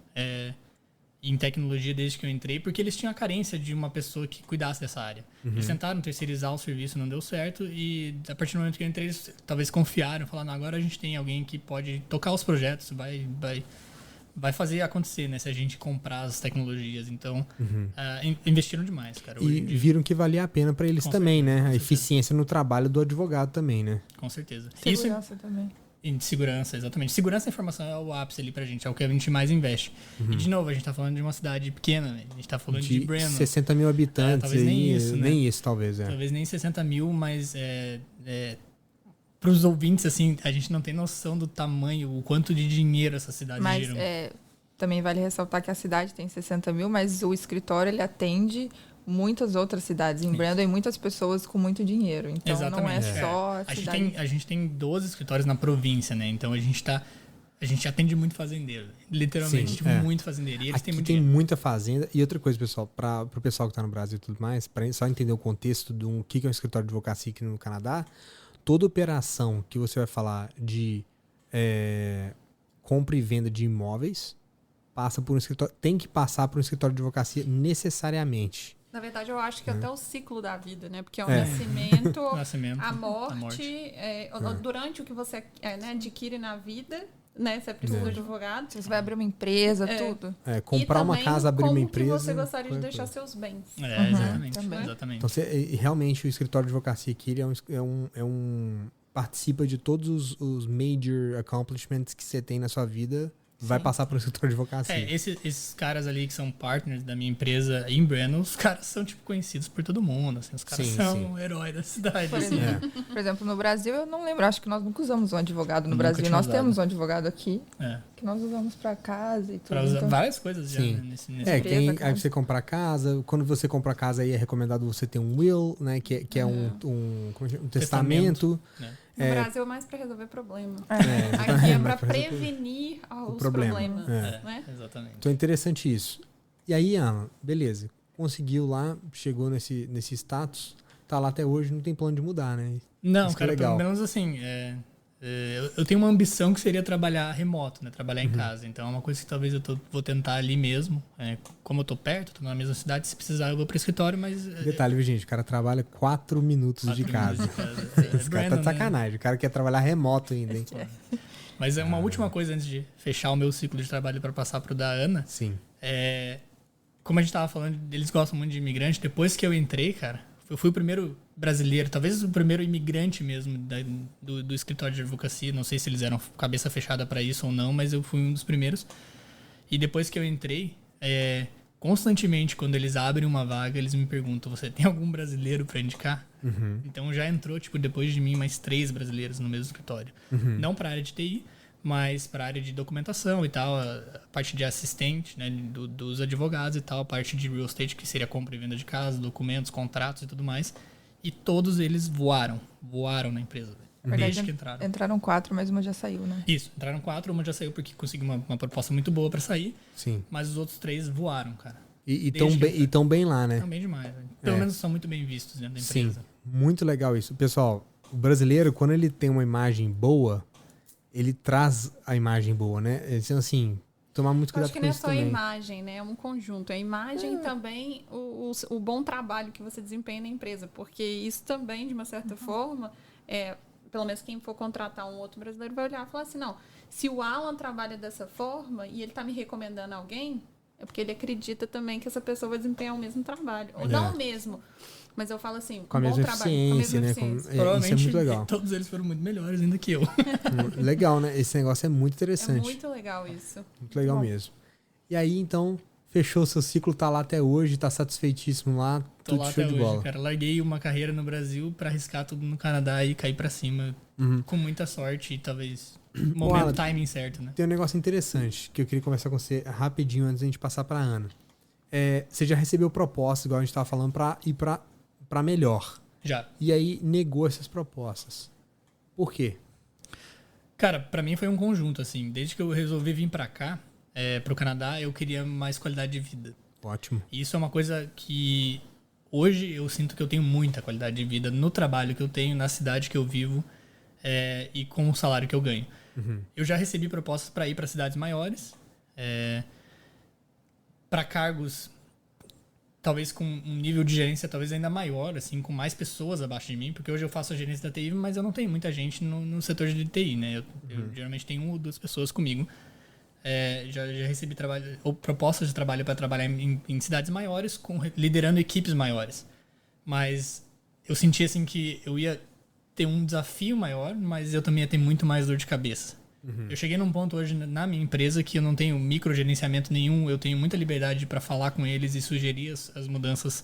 em tecnologia desde que eu entrei, porque eles tinham a carência de uma pessoa que cuidasse dessa área. Eles tentaram terceirizar o serviço, não deu certo, e a partir do momento que eu entrei, eles talvez confiaram, falaram, agora a gente tem alguém que pode tocar os projetos, vai fazer acontecer, né, se a gente comprar as tecnologias. Então, investiram demais, cara. E viram que valia a pena para eles também, certeza, né? A eficiência no trabalho do advogado também, né? Com certeza. Segurança também. De segurança, exatamente. Segurança da informação é o ápice ali pra gente, é o que a gente mais investe. E, de novo, a gente tá falando de uma cidade pequena, né? A gente tá falando de Brandon. 60 mil habitantes. Talvez nem isso, né? Nem isso, talvez, Talvez nem 60 mil, mas pros ouvintes, assim, a gente não tem noção do tamanho, o quanto de dinheiro essa cidade gira. Mas também vale ressaltar que a cidade tem 60 mil, mas o escritório, ele atende muitas outras cidades em Brandon e muitas pessoas com muito dinheiro. Então, exatamente. não é só a cidade. A gente tem 12 escritórios na província, né? Então, a gente atende muito fazendeiro. Literalmente, Sim, muito fazendeiro. E eles Aqui têm muito tem dinheiro. muita fazenda. E outra coisa, pessoal, pro pessoal que tá no Brasil e tudo mais, para só entender o contexto do que é um escritório de advocacia aqui no Canadá, toda operação que você vai falar de compra e venda de imóveis passa por um escritório, tem que passar por um escritório de advocacia necessariamente. Na verdade, eu acho que até o ciclo da vida, né? Porque é o nascimento, a morte. Durante o que você adquire na vida, né? Você precisa de advogado. Você vai abrir uma empresa, tudo. Comprar uma casa, abrir uma empresa. Como que você gostaria de deixar seus bens. Exatamente. Então, realmente, o escritório de advocacia aqui ele participa de todos os major accomplishments que você tem na sua vida. Vai passar para o escritório de advocacia. Esses caras ali que são partners da minha empresa em Brandon, os caras são tipo conhecidos por todo mundo, assim, os caras são o herói da cidade. Por exemplo, no Brasil, eu não lembro, acho que nós nunca usamos um advogado no Brasil. Nós temos um advogado aqui, que nós usamos para casa e tudo. Para usar várias coisas já, né, nesse aí você compra casa, quando você compra a casa aí é recomendado você ter um will, né, que é um testamento. No Brasil é mais para resolver problema. Aqui é para prevenir os problemas. Né? Exatamente. Então é interessante isso. E aí, Alan, beleza. Conseguiu lá, chegou nesse status, tá lá até hoje, não tem plano de mudar, né? Não, isso cara, é legal. pelo menos assim, Eu tenho uma ambição que seria trabalhar remoto, né? Trabalhar em casa. Então é uma coisa que talvez vou tentar ali mesmo. Como eu tô perto, tô na mesma cidade, se precisar eu vou pro escritório, mas... Detalhe, viu, gente? O cara trabalha 4 minutos de casa. Esse cara tá de sacanagem. Né? O cara quer trabalhar remoto ainda, hein? Mas é uma última coisa antes de fechar o meu ciclo de trabalho para passar pro da Ana. Sim. Como a gente tava falando, eles gostam muito de imigrante. Depois que eu entrei, cara, eu fui o primeiro brasileiro, talvez o primeiro imigrante mesmo do escritório de advocacia. Não sei se eles eram cabeça fechada para isso ou não, mas eu fui um dos primeiros. E depois que eu entrei, constantemente, quando eles abrem uma vaga, eles me perguntam, você tem algum brasileiro para indicar? Então já entrou, depois de mim, mais 3 brasileiros no mesmo escritório. Não para a área de TI, mas para a área de documentação e tal, a parte de assistente, né, dos advogados e tal, a parte de real estate, que seria compra e venda de casa, documentos, contratos e tudo mais. E todos eles voaram na empresa. Desde que entraram. Entraram 4, mas uma já saiu, né? Isso, entraram 4, uma já saiu porque conseguiu uma proposta muito boa para sair. Sim. Mas os outros 3 voaram, cara. E tão bem lá, né? Estão bem demais. Né? Pelo menos são muito bem vistos dentro da empresa. Sim, muito legal isso. Pessoal, o brasileiro, quando ele tem uma imagem boa, ele traz a imagem boa, né? Assim, tomar muito cuidado com isso também. Acho que não é só a imagem, né? É um conjunto. A imagem também, o bom trabalho que você desempenha na empresa. Porque isso também, de uma certa forma, pelo menos quem for contratar um outro brasileiro vai olhar e falar assim, não, se o Alan trabalha dessa forma e ele está me recomendando alguém, é porque ele acredita também que essa pessoa vai desempenhar o mesmo trabalho. Ou não o mesmo, mas eu falo assim, com a mesma eficiência, né? Provavelmente, isso é muito legal. Todos eles foram muito melhores ainda que eu. Legal, né? Esse negócio é muito interessante. É muito legal isso. Muito legal mesmo. E aí, então, fechou o seu ciclo, tá lá até hoje, tá satisfeitíssimo lá, Tô lá até hoje, cara. Larguei uma carreira no Brasil pra arriscar tudo no Canadá e cair pra cima com muita sorte e talvez timing certo, né? Tem um negócio interessante que eu queria conversar com você rapidinho antes da gente passar pra Ana. Você já recebeu propostas, igual a gente tava falando, pra ir pra melhor. Já. E aí negou essas propostas. Por quê? Cara, pra mim foi um conjunto, assim. Desde que eu resolvi vir pra cá, pro Canadá, eu queria mais qualidade de vida. Ótimo. E isso é uma coisa que hoje eu sinto que eu tenho muita qualidade de vida no trabalho que eu tenho, na cidade que eu vivo e com o salário que eu ganho. Eu já recebi propostas para ir para cidades maiores, para cargos talvez com um nível de gerência talvez ainda maior, assim, com mais pessoas abaixo de mim, porque hoje eu faço a gerência da TI, mas eu não tenho muita gente no setor de TI, né? Eu geralmente tenho 1 ou 2 pessoas comigo. Já recebi propostas de trabalho para trabalhar em cidades maiores, liderando equipes maiores. Mas eu senti assim que eu ia ter um desafio maior, mas eu também ia ter muito mais dor de cabeça. Eu cheguei num ponto hoje na minha empresa que eu não tenho microgerenciamento nenhum, eu tenho muita liberdade para falar com eles e sugerir as mudanças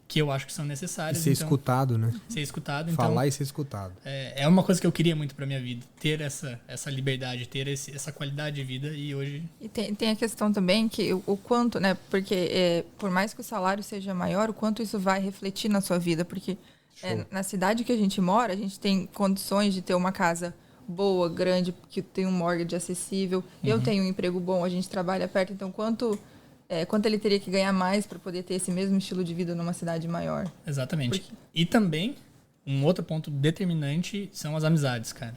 que eu acho que são necessárias. E ser escutado, né? Ser escutado. Falar e ser escutado. É uma coisa que eu queria muito pra minha vida. Ter essa liberdade, ter essa qualidade de vida e hoje... E tem a questão também que o quanto, né? Porque por mais que o salário seja maior, o quanto isso vai refletir na sua vida. Porque na cidade que a gente mora, a gente tem condições de ter uma casa boa, grande, que tem um mortgage acessível. Eu tenho um emprego bom, a gente trabalha perto. Então, quanto ele teria que ganhar mais para poder ter esse mesmo estilo de vida numa cidade maior? Exatamente. E também, um outro ponto determinante são as amizades, cara.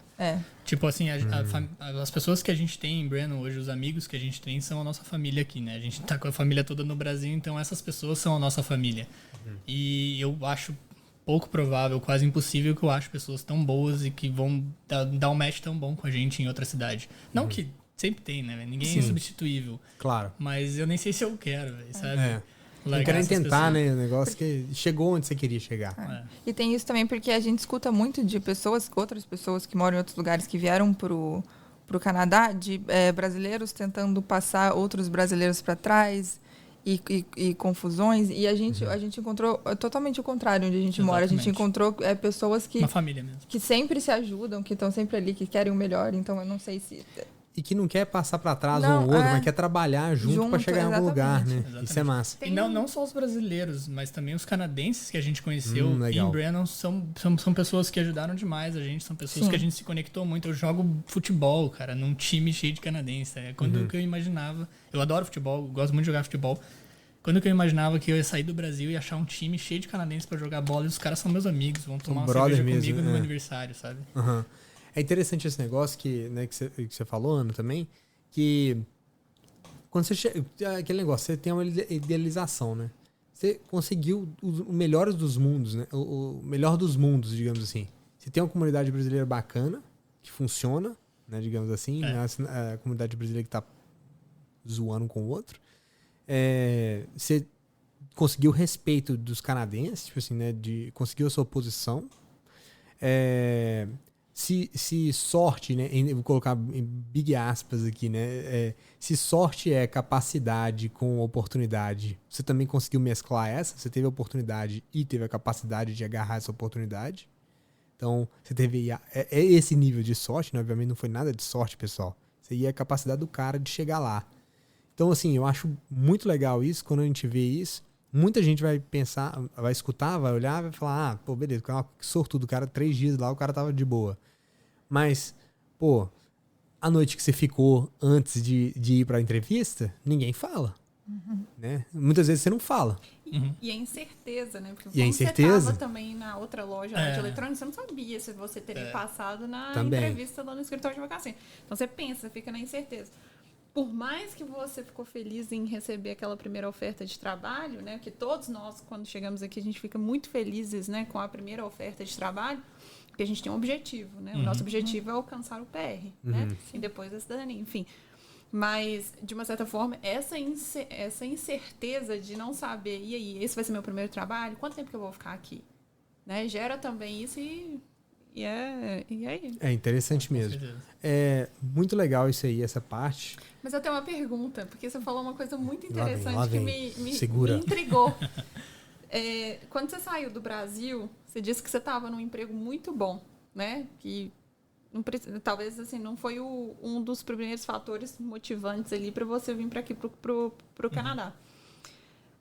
Tipo assim, as pessoas que a gente tem em Brandon hoje, os amigos que a gente tem, são a nossa família aqui, né? A gente tá com a família toda no Brasil, então essas pessoas são a nossa família. E eu acho pouco provável, quase impossível que eu ache pessoas tão boas e que vão dar um match tão bom com a gente em outra cidade. Não que sempre tem, né? Ninguém é substituível. Claro. Mas eu nem sei se eu quero, sabe? Não querem tentar, né? O negócio que chegou onde você queria chegar. E tem isso também porque a gente escuta muito de outras pessoas que moram em outros lugares que vieram pro Canadá, de brasileiros tentando passar outros brasileiros para trás e confusões. E a gente encontrou totalmente o contrário onde a gente mora. A gente encontrou pessoas que... Uma família mesmo. Que sempre se ajudam, que estão sempre ali, que querem o melhor. Então, eu não sei se... E que não quer passar para trás um ou outro, mas quer trabalhar junto para chegar em algum lugar, né? Exatamente. Isso é massa. E não só os brasileiros, mas também os canadenses que a gente conheceu em Brandon são pessoas que ajudaram demais a gente, são pessoas que a gente se conectou muito. Eu jogo futebol, cara, num time cheio de canadenses. Quando que eu imaginava... Eu adoro futebol, gosto muito de jogar futebol. Quando que eu imaginava que eu ia sair do Brasil e achar um time cheio de canadenses para jogar bola, e os caras são meus amigos, vão tomar uma cerveja comigo no meu aniversário, sabe? É interessante esse negócio que você falou, Ana, também, que quando você chega... Aquele negócio, você tem uma idealização, né? Você conseguiu o melhor dos mundos, né? O melhor dos mundos, digamos assim. Você tem uma comunidade brasileira bacana, que funciona, né? Digamos assim. A comunidade brasileira que tá zoando com o outro. Você conseguiu o respeito dos canadenses, tipo assim, né? Conseguiu a sua posição. Se sorte, né? Vou colocar em big aspas aqui, né? Se sorte é capacidade com oportunidade, você também conseguiu mesclar essa? Você teve a oportunidade e teve a capacidade de agarrar essa oportunidade? Então, você teve esse nível de sorte, né? Obviamente não foi nada de sorte, pessoal. Isso aí é a capacidade do cara de chegar lá. Então, assim, eu acho muito legal isso, quando a gente vê isso. Muita gente vai pensar, vai escutar, vai olhar, vai falar, pô, beleza, que sortudo, o cara 3 dias lá, o cara tava de boa. Mas, pô, a noite que você ficou antes de ir pra entrevista, ninguém fala. Né? Muitas vezes você não fala. E a incerteza, né? Porque como você tava também na outra loja de eletrônicos, você não sabia se você teria passado na também. Entrevista lá no escritório de advocacia. Então você pensa, você fica na incerteza. Por mais que você ficou feliz em receber aquela primeira oferta de trabalho, né? Que todos nós, quando chegamos aqui, a gente fica muito felizes, né, com a primeira oferta de trabalho, porque a gente tem um objetivo, né? O nosso objetivo é alcançar o PR, né? E depois a cidadania, enfim. Mas, de uma certa forma, essa incerteza de não saber, e aí, esse vai ser meu primeiro trabalho? Quanto tempo que eu vou ficar aqui? Né? Gera também isso e aí. É interessante mesmo. É muito legal isso aí, essa parte. Mas eu tenho uma pergunta, porque você falou uma coisa muito interessante que me intrigou. Quando você saiu do Brasil, você disse que você estava num emprego muito bom, né? Que talvez assim não foi um dos primeiros fatores motivantes ali para você vir para aqui pro Canadá.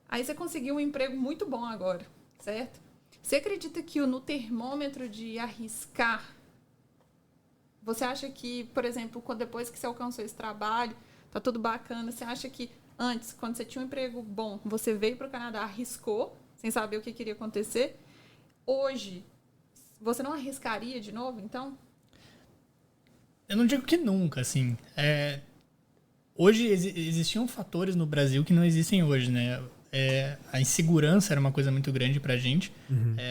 Aí você conseguiu um emprego muito bom agora, certo? Você acredita que no termômetro de arriscar, você acha que, por exemplo, depois que você alcançou esse trabalho, tá tudo bacana, você acha que antes, quando você tinha um emprego bom, você veio para o Canadá, arriscou, sem saber o que queria acontecer? Hoje, você não arriscaria de novo, então? Eu não digo que nunca, assim. Hoje existiam fatores no Brasil que não existem hoje, né? A insegurança era uma coisa muito grande pra gente.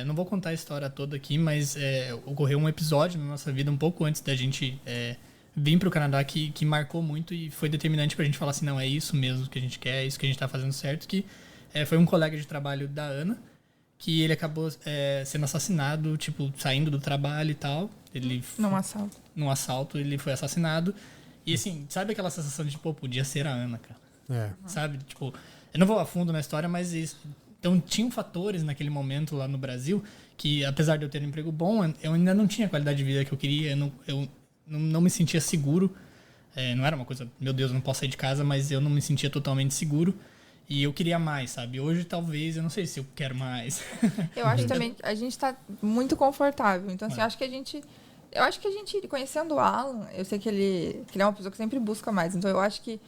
Não vou contar a história toda aqui, mas ocorreu um episódio na nossa vida um pouco antes da gente vir pro Canadá que marcou muito e foi determinante pra gente falar assim, não, é isso mesmo que a gente quer, é isso que a gente tá fazendo certo, que foi um colega de trabalho da Ana, que ele acabou sendo assassinado, tipo, saindo do trabalho e tal. Num assalto, ele foi assassinado. E assim, sabe aquela sensação de, pô, podia ser a Ana, cara? Sabe? Tipo, eu não vou a fundo na história, mas isso. Então, tinham fatores naquele momento lá no Brasil que, apesar de eu ter um emprego bom, eu ainda não tinha a qualidade de vida que eu queria. Eu não me sentia seguro. Não era uma coisa, meu Deus, eu não posso sair de casa, mas eu não me sentia totalmente seguro. E eu queria mais, sabe? Hoje, talvez, eu não sei se eu quero mais. Eu acho também que a gente tá muito confortável. Então, assim, eu acho que a gente, conhecendo o Alan, eu sei que ele é uma pessoa que sempre busca mais. Então, eu acho que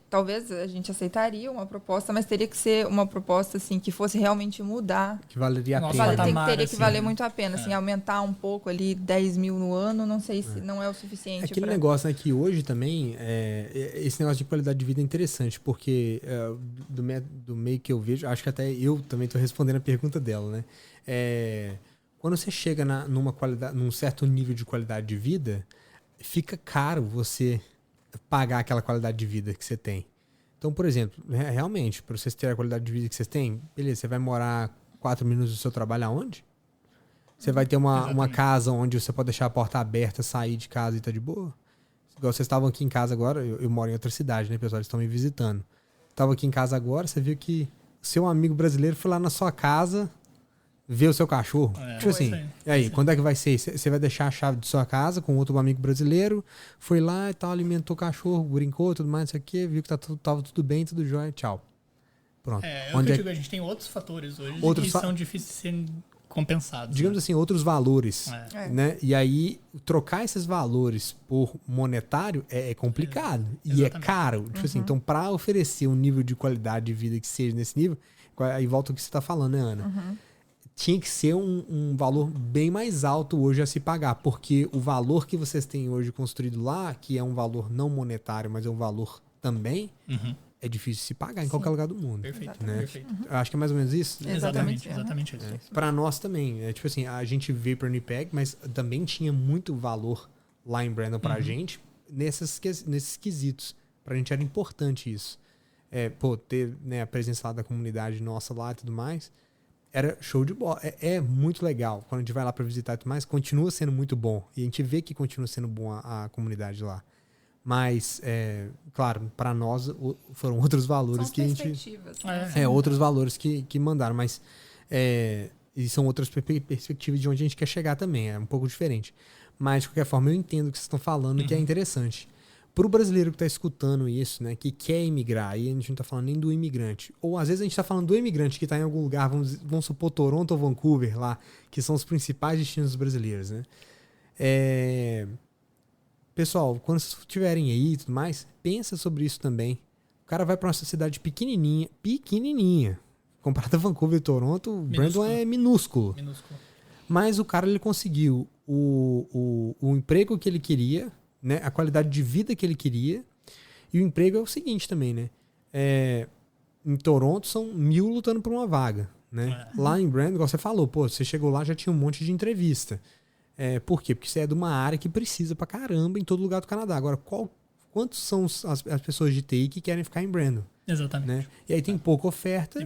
talvez a gente aceitaria uma proposta, mas teria que ser uma proposta assim, que fosse realmente mudar. Que valeria a pena. Teria que valer muito a pena. Assim, aumentar um pouco ali, 10 mil no ano, não sei se não é o suficiente. Aquele negócio, né, que hoje também, esse negócio de qualidade de vida é interessante, porque do meio que eu vejo, acho que até eu também estou respondendo a pergunta dela, né? Quando você chega num certo nível de qualidade de vida, fica caro você pagar aquela qualidade de vida que você tem. Então, por exemplo, realmente, para vocês terem a qualidade de vida que vocês têm, beleza, você vai morar 4 minutos do seu trabalho aonde? Você vai ter uma casa onde você pode deixar a porta aberta, sair de casa e tá de boa? Igual vocês estavam aqui em casa agora, eu moro em outra cidade, né, pessoal? Eles estão me visitando. Estava aqui em casa agora, você viu que seu amigo brasileiro foi lá na sua casa ver o seu cachorro. Tipo assim, e aí, quando é que vai ser? Você vai deixar a chave de sua casa com outro amigo brasileiro, foi lá e tal, alimentou o cachorro, brincou, tudo mais, isso aqui, viu que tava tudo bem, tudo jóia, tchau. Pronto. Eu digo, a gente tem outros fatores hoje que são difíceis de serem compensados. Digamos assim, outros valores. Né? E aí, trocar esses valores por monetário é complicado. E é caro. Tipo assim, então, para oferecer um nível de qualidade de vida que seja nesse nível, aí volta o que você tá falando, né, Ana? tinha que ser um valor bem mais alto hoje a se pagar, porque o valor que vocês têm hoje construído lá, que é um valor não monetário, mas é um valor também, é difícil de se pagar em qualquer lugar do mundo. Perfeito, né? perfeito. Acho que é mais ou menos isso. Exatamente isso. Para nós também. Tipo assim, a gente veio para Winnipeg, mas também tinha muito valor lá em Brandon pra gente, nesses quesitos. Pra gente era importante isso. Ter, né, a presença lá da comunidade nossa lá e tudo mais. Era show de bola. É muito legal. Quando a gente vai lá para visitar e tudo mais, continua sendo muito bom. E a gente vê que continua sendo bom a comunidade lá. Mas, claro, para nós foram outros valores que a gente... outros valores que mandaram. Mas e são outras perspectivas de onde a gente quer chegar também. É um pouco diferente. Mas, de qualquer forma, eu entendo o que vocês estão falando, que é interessante. Para o brasileiro que está escutando isso, né, que quer emigrar, aí a gente não está falando nem do imigrante. Ou às vezes a gente está falando do imigrante que está em algum lugar, vamos supor Toronto ou Vancouver lá, que são os principais destinos brasileiros, né? Pessoal, quando vocês estiverem aí e tudo mais, pensa sobre isso também. O cara vai para uma cidade pequenininha, comparado a Vancouver e Toronto, Brandon é minúsculo. Mas o cara, ele conseguiu o emprego que ele queria, né, a qualidade de vida que ele queria. E o emprego é o seguinte também, né? Em Toronto são 1000 lutando por uma vaga, né? Lá em Brandon, igual você falou, você chegou lá, já tinha um monte de entrevista. Por quê? Porque você é de uma área que precisa pra caramba em todo lugar do Canadá. Agora, quantos são as pessoas de TI que querem ficar em Brandon? Exatamente. Né? E aí tem pouca oferta.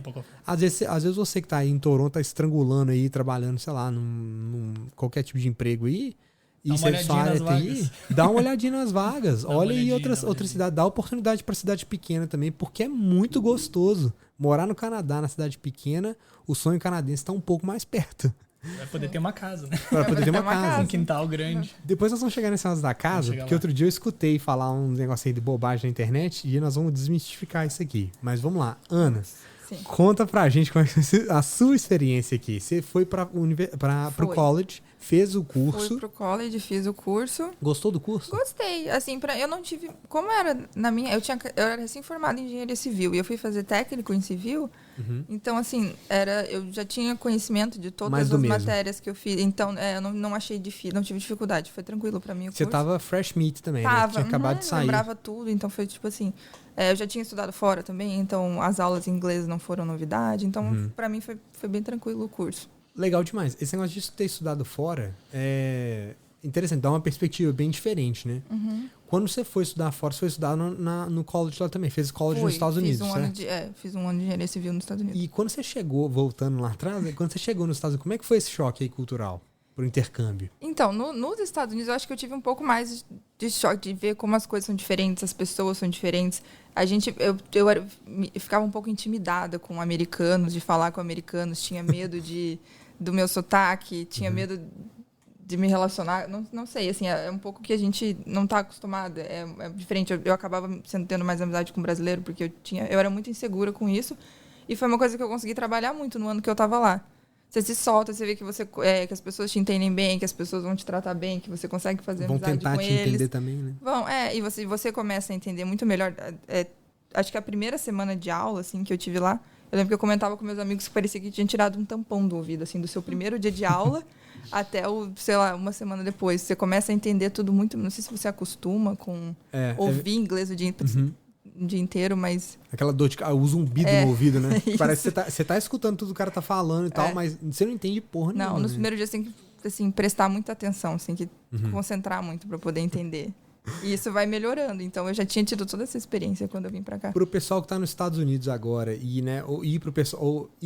Às vezes você que tá aí em Toronto, tá estrangulando aí, trabalhando, sei lá, num qualquer tipo de emprego aí, e você só área TI, dá uma olhadinha nas vagas. Olha aí outras cidades, dá oportunidade para cidade pequena também, porque é muito gostoso. Morar no Canadá, na cidade pequena, o sonho canadense está um pouco mais perto. Vai poder ter uma casa, né? Vai poder ter uma casa. Um quintal grande. Depois nós vamos chegar nesse negócio da casa, porque outro dia eu escutei falar um negócio aí de bobagem na internet e nós vamos desmistificar isso aqui. Mas vamos lá. Ana, conta pra gente como é a sua experiência aqui. Você foi pro college, fez o curso. Fui pro college, fiz o curso. Gostou do curso? Gostei. Assim, eu não tive... Como era na minha... Eu era recém-formada em engenharia civil e eu fui fazer técnico em civil. Então, assim, eu já tinha conhecimento de todas as matérias que eu fiz. Então, eu não achei difícil, não tive dificuldade. Foi tranquilo pra mim o curso. Você tava fresh meat também, né? Tinha acabado de sair. Lembrava tudo, então foi tipo assim... eu já tinha estudado fora também, então as aulas em inglês não foram novidade. Então, pra mim, foi bem tranquilo o curso. Legal demais. Esse negócio de ter estudado fora é interessante, dá uma perspectiva bem diferente, né? Quando você foi estudar fora, você foi estudar no college lá também. Fez college nos Estados Unidos, certo? Fiz um ano de engenharia civil nos Estados Unidos. E quando você chegou, voltando lá atrás, quando você chegou nos Estados Unidos, como é que foi esse choque aí cultural? Pro intercâmbio? Então, nos Estados Unidos, eu acho que eu tive um pouco mais de choque de ver como as coisas são diferentes, as pessoas são diferentes. Eu ficava um pouco intimidada com americanos, de falar com americanos, tinha medo do meu sotaque, tinha medo de me relacionar. Não sei, assim, é um pouco que a gente não está acostumado, é diferente. Eu acabava tendo mais amizade com brasileiro, porque eu era muito insegura com isso, e foi uma coisa que eu consegui trabalhar muito no ano que eu estava lá. Você se solta, você vê que que as pessoas te entendem bem, que as pessoas vão te tratar bem, que você consegue fazer amizade com eles. Vão tentar te entender também, né? E você começa a entender muito melhor. Acho que a primeira semana de aula, assim, que eu tive lá, eu lembro que eu comentava com meus amigos que parecia que tinha tirado um tampão do ouvido, assim, do seu primeiro dia de aula até uma semana depois. Você começa a entender tudo muito. Não sei se você acostuma com ouvir inglês o dia inteiro, mas... Aquela dor de... o zumbido no ouvido, né? Parece que você tá escutando tudo que o cara tá falando e tal, mas você não entende porra nenhuma. Não, nos primeiros dias você tem que, assim, prestar muita atenção, você tem que concentrar muito para poder entender. E isso vai melhorando. Então, eu já tinha tido toda essa experiência quando eu vim para cá. Pro pessoal que tá nos Estados Unidos agora, e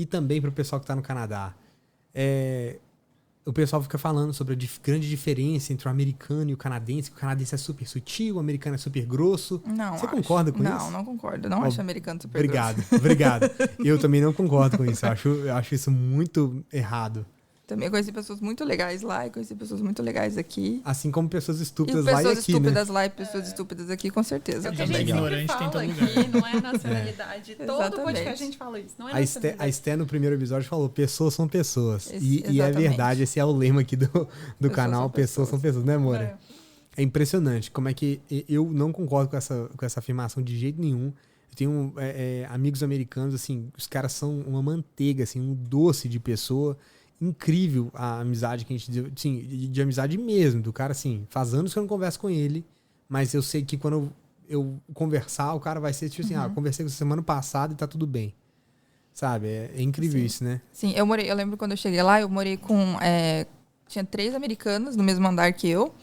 também pro pessoal que tá no Canadá, o pessoal fica falando sobre a grande diferença entre o americano e o canadense, que o canadense é super sutil, o americano é super grosso. Você concorda com isso? Não concordo. Não acho o americano super grosso. Obrigado. Eu também não concordo com isso. Eu acho isso muito errado. Também conheci pessoas muito legais lá e conheci pessoas muito legais aqui. Assim como pessoas estúpidas lá e aqui, pessoas estúpidas lá e pessoas estúpidas aqui, com certeza. É o que a gente sempre fala aqui, não é nacionalidade. Todo podcast a gente fala isso, não é nacionalidade. A Esté, no primeiro episódio, falou, pessoas são pessoas. E é verdade, esse é o lema aqui do canal, pessoas são pessoas, né, Moura? É impressionante como é que eu não concordo com essa afirmação de jeito nenhum. Eu tenho amigos americanos, assim, os caras são uma manteiga, assim, um doce de pessoa. incrível a amizade que a gente deu, assim, de amizade mesmo, do cara, assim, faz anos que eu não converso com ele, mas eu sei que quando eu conversar, o cara vai ser tipo assim, conversei com você semana passada e tá tudo bem. Sabe? É incrível isso, né? Sim, eu lembro quando eu cheguei lá, eu morei com... tinha 3 americanas no mesmo andar que eu,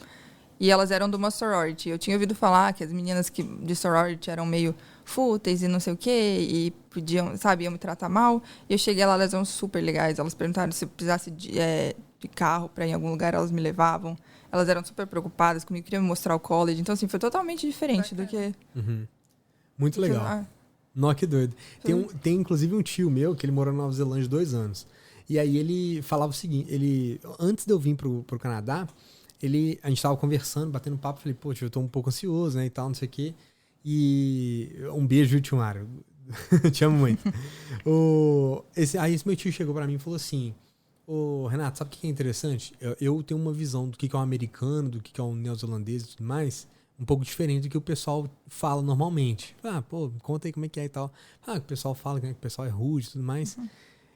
e elas eram de uma sorority. Eu tinha ouvido falar que as meninas de sorority eram meio fúteis e não sei o quê, e podiam, sabe, iam me tratar mal. E eu cheguei lá, elas eram super legais. Elas perguntaram se eu precisasse de carro para ir em algum lugar, elas me levavam. Elas eram super preocupadas comigo, queriam me mostrar o college. Então, assim, foi totalmente diferente do que... Muito legal. Nossa, que doido. Tem inclusive um tio meu que ele morou na Nova Zelândia 2 anos. E aí ele falava o seguinte, antes de eu vir pro Canadá, a gente tava conversando, batendo papo, falei, pô, tio, eu tô um pouco ansioso, né, e tal, não sei o quê. E um beijo, tio Mário. Te amo muito. Aí esse meu tio chegou pra mim e falou assim, Renato, sabe o que é interessante? Eu tenho uma visão do que é um americano, do que é um neozelandês e tudo mais, um pouco diferente do que o pessoal fala normalmente. Pô, conta aí como é que é e tal. O pessoal fala que o pessoal é rude e tudo mais.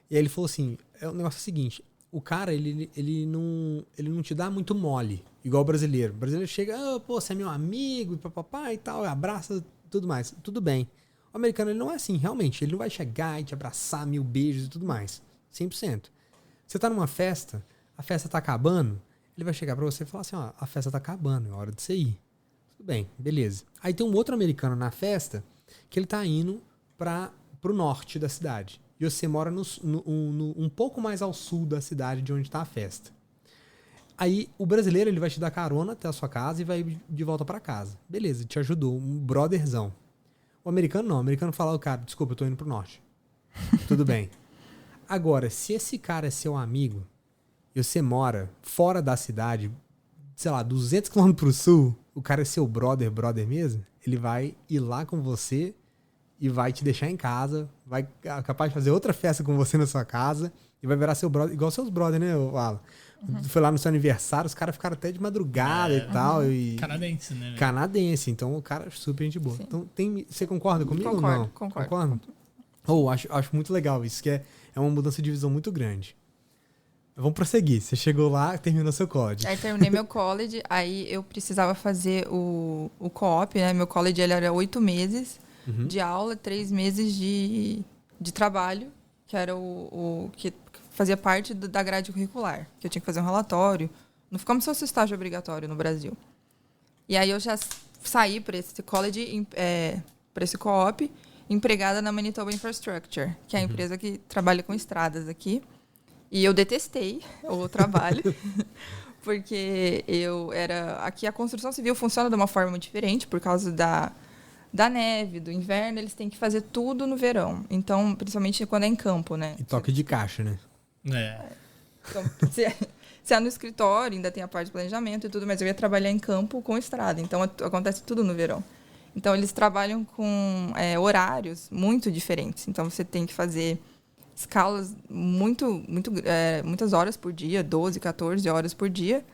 E aí ele falou assim, o negócio é o seguinte, o cara, ele não te dá muito mole, igual o brasileiro. O brasileiro chega, pô, você é meu amigo, e papapá e tal, abraça, tudo mais. Tudo bem. O americano, ele não é assim, realmente. Ele não vai chegar e te abraçar, 1000 beijos e tudo mais. 100%. Você tá numa festa, a festa tá acabando, ele vai chegar pra você e falar assim, a festa tá acabando, é hora de você ir. Tudo bem, beleza. Aí tem um outro americano na festa que ele tá indo pro norte da cidade. E você mora um pouco mais ao sul da cidade de onde tá a festa. Aí o brasileiro, ele vai te dar carona até a sua casa e vai de volta pra casa. Beleza, te ajudou, um brotherzão. O americano não, o americano fala, cara, desculpa, eu tô indo pro norte. Tudo bem. Agora, se esse cara é seu amigo e você mora fora da cidade, sei lá, 200 km pro sul, o cara é seu brother mesmo, ele vai ir lá com você e vai te deixar em casa, vai capaz de fazer outra festa com você na sua casa e vai virar seu brother, igual seus brothers, né, Alan? Foi lá no seu aniversário, os caras ficaram até de madrugada e tal. Canadense, né? Canadense, então o cara é super gente boa. Sim. Então, você concorda comigo ou não? Concordo. Acho muito legal isso, que é uma mudança de visão muito grande. Vamos prosseguir. Você chegou lá, terminou seu college. Aí terminei meu college, aí eu precisava fazer o co-op, né? Meu college ele era 8 meses de aula, 3 meses de trabalho, que era o que fazia parte da grade curricular, que eu tinha que fazer um relatório. Não ficamos só estágio obrigatório no Brasil. E aí eu já saí para esse college, para esse co-op, empregada na Manitoba Infrastructure, que é a empresa que trabalha com estradas aqui. E eu detestei o trabalho, porque aqui a construção civil funciona de uma forma diferente, por causa da neve, do inverno, eles têm que fazer tudo no verão. Então, principalmente quando é em campo, né? E toque de caixa, né? Então, se é no escritório, ainda tem a parte de planejamento e tudo, mas eu ia trabalhar em campo com estrada, então acontece tudo no verão. Então, eles trabalham com horários muito diferentes. Então, você tem que fazer escalas muitas horas por dia, 12, 14 horas por dia.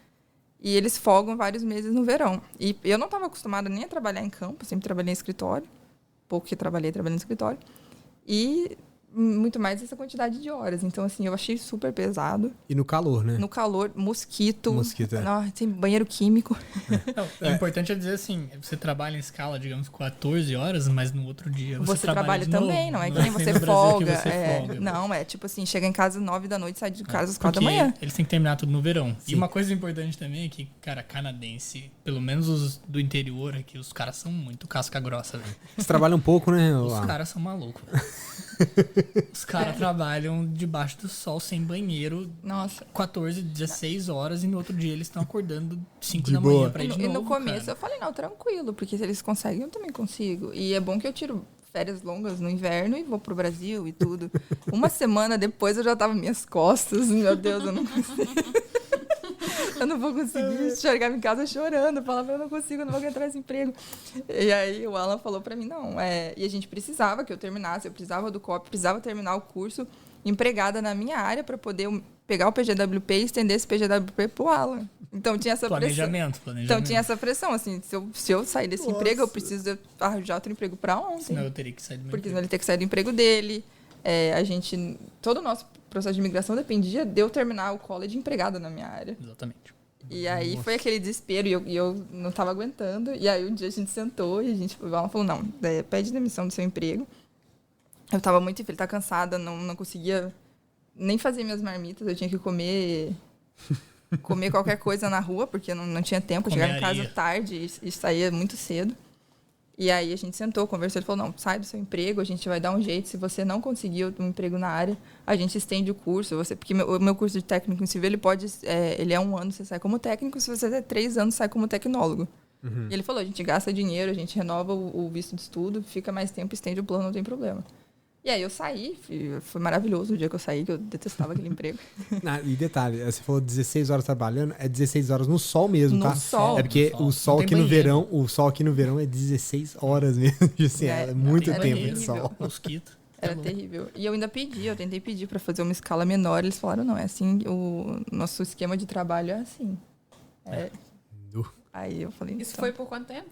E eles folgam vários meses no verão. E eu não estava acostumada nem a trabalhar em campo, sempre trabalhei em escritório. Pouco que trabalhei em escritório. E muito mais essa quantidade de horas. Então, assim, eu achei super pesado. E no calor, né? No calor, mosquito. Tem banheiro químico. Não, o importante é dizer assim, você trabalha em escala, digamos, 14 horas, mas no outro dia você trabalha também, não é que nem você folga. Não, é tipo assim, chega em casa 9 da noite, sai de casa às 4 da manhã. Eles têm que terminar tudo no verão. Sim. E uma coisa importante também é que, cara, canadense, pelo menos os do interior aqui, os caras são muito casca grossa, velho. Eles trabalham um pouco, né? Os caras são malucos. Os caras trabalham debaixo do sol, sem banheiro, 14, 16 horas, e no outro dia eles estão acordando 5 da manhã pra ir de novo. E no começo eu falei, não, tranquilo, porque se eles conseguem, eu também consigo. E é bom que eu tiro férias longas no inverno e vou pro Brasil e tudo. Uma semana depois eu já tava minhas costas, meu Deus, eu não consigo. Eu não vou conseguir chegar em casa chorando, falava, eu não consigo, eu não vou entrar nesse emprego. E aí o Alan falou pra mim, e a gente precisava que eu terminasse, eu precisava do COP, precisava terminar o curso empregada na minha área para poder pegar o PGWP e estender esse PGWP pro Alan. Então tinha essa planejamento. Então tinha essa pressão, assim, se eu sair desse emprego, eu preciso arranjar outro emprego para ontem. Senão eu teria que sair do meu Porque senão ele teria que sair do emprego dele. Todo o nosso processo de imigração dependia de eu terminar o college empregada na minha área. Exatamente. E aí foi aquele desespero e eu não tava aguentando. E aí um dia a gente sentou e ela falou, não, pede demissão do seu emprego. Eu tava muito infeliz, tava cansada, não conseguia nem fazer minhas marmitas. Eu tinha que comer qualquer coisa na rua, porque não tinha tempo. Eu chegava em casa tarde e saía muito cedo. E aí a gente sentou, conversou, ele falou, não, sai do seu emprego, a gente vai dar um jeito. Se você não conseguir um emprego na área, a gente estende o curso. Porque o meu curso de técnico em civil, ele é 1 ano, você sai como técnico, se você der 3 anos, sai como tecnólogo. Uhum. E ele falou, a gente gasta dinheiro, a gente renova o visto de estudo, fica mais tempo, estende o plano, não tem problema. E aí eu saí, foi maravilhoso o dia que eu saí, que eu detestava aquele emprego. E detalhe, você falou 16 horas trabalhando, é 16 horas no sol mesmo, tá? No sol. É porque o sol aqui no verão, é 16 horas mesmo. Assim, é muito tempo de sol. Mosquito. Era terrível. E eu tentei pedir para fazer uma escala menor, eles falaram, não, é assim, o nosso esquema de trabalho é assim. Aí eu falei... Isso foi por quanto tempo?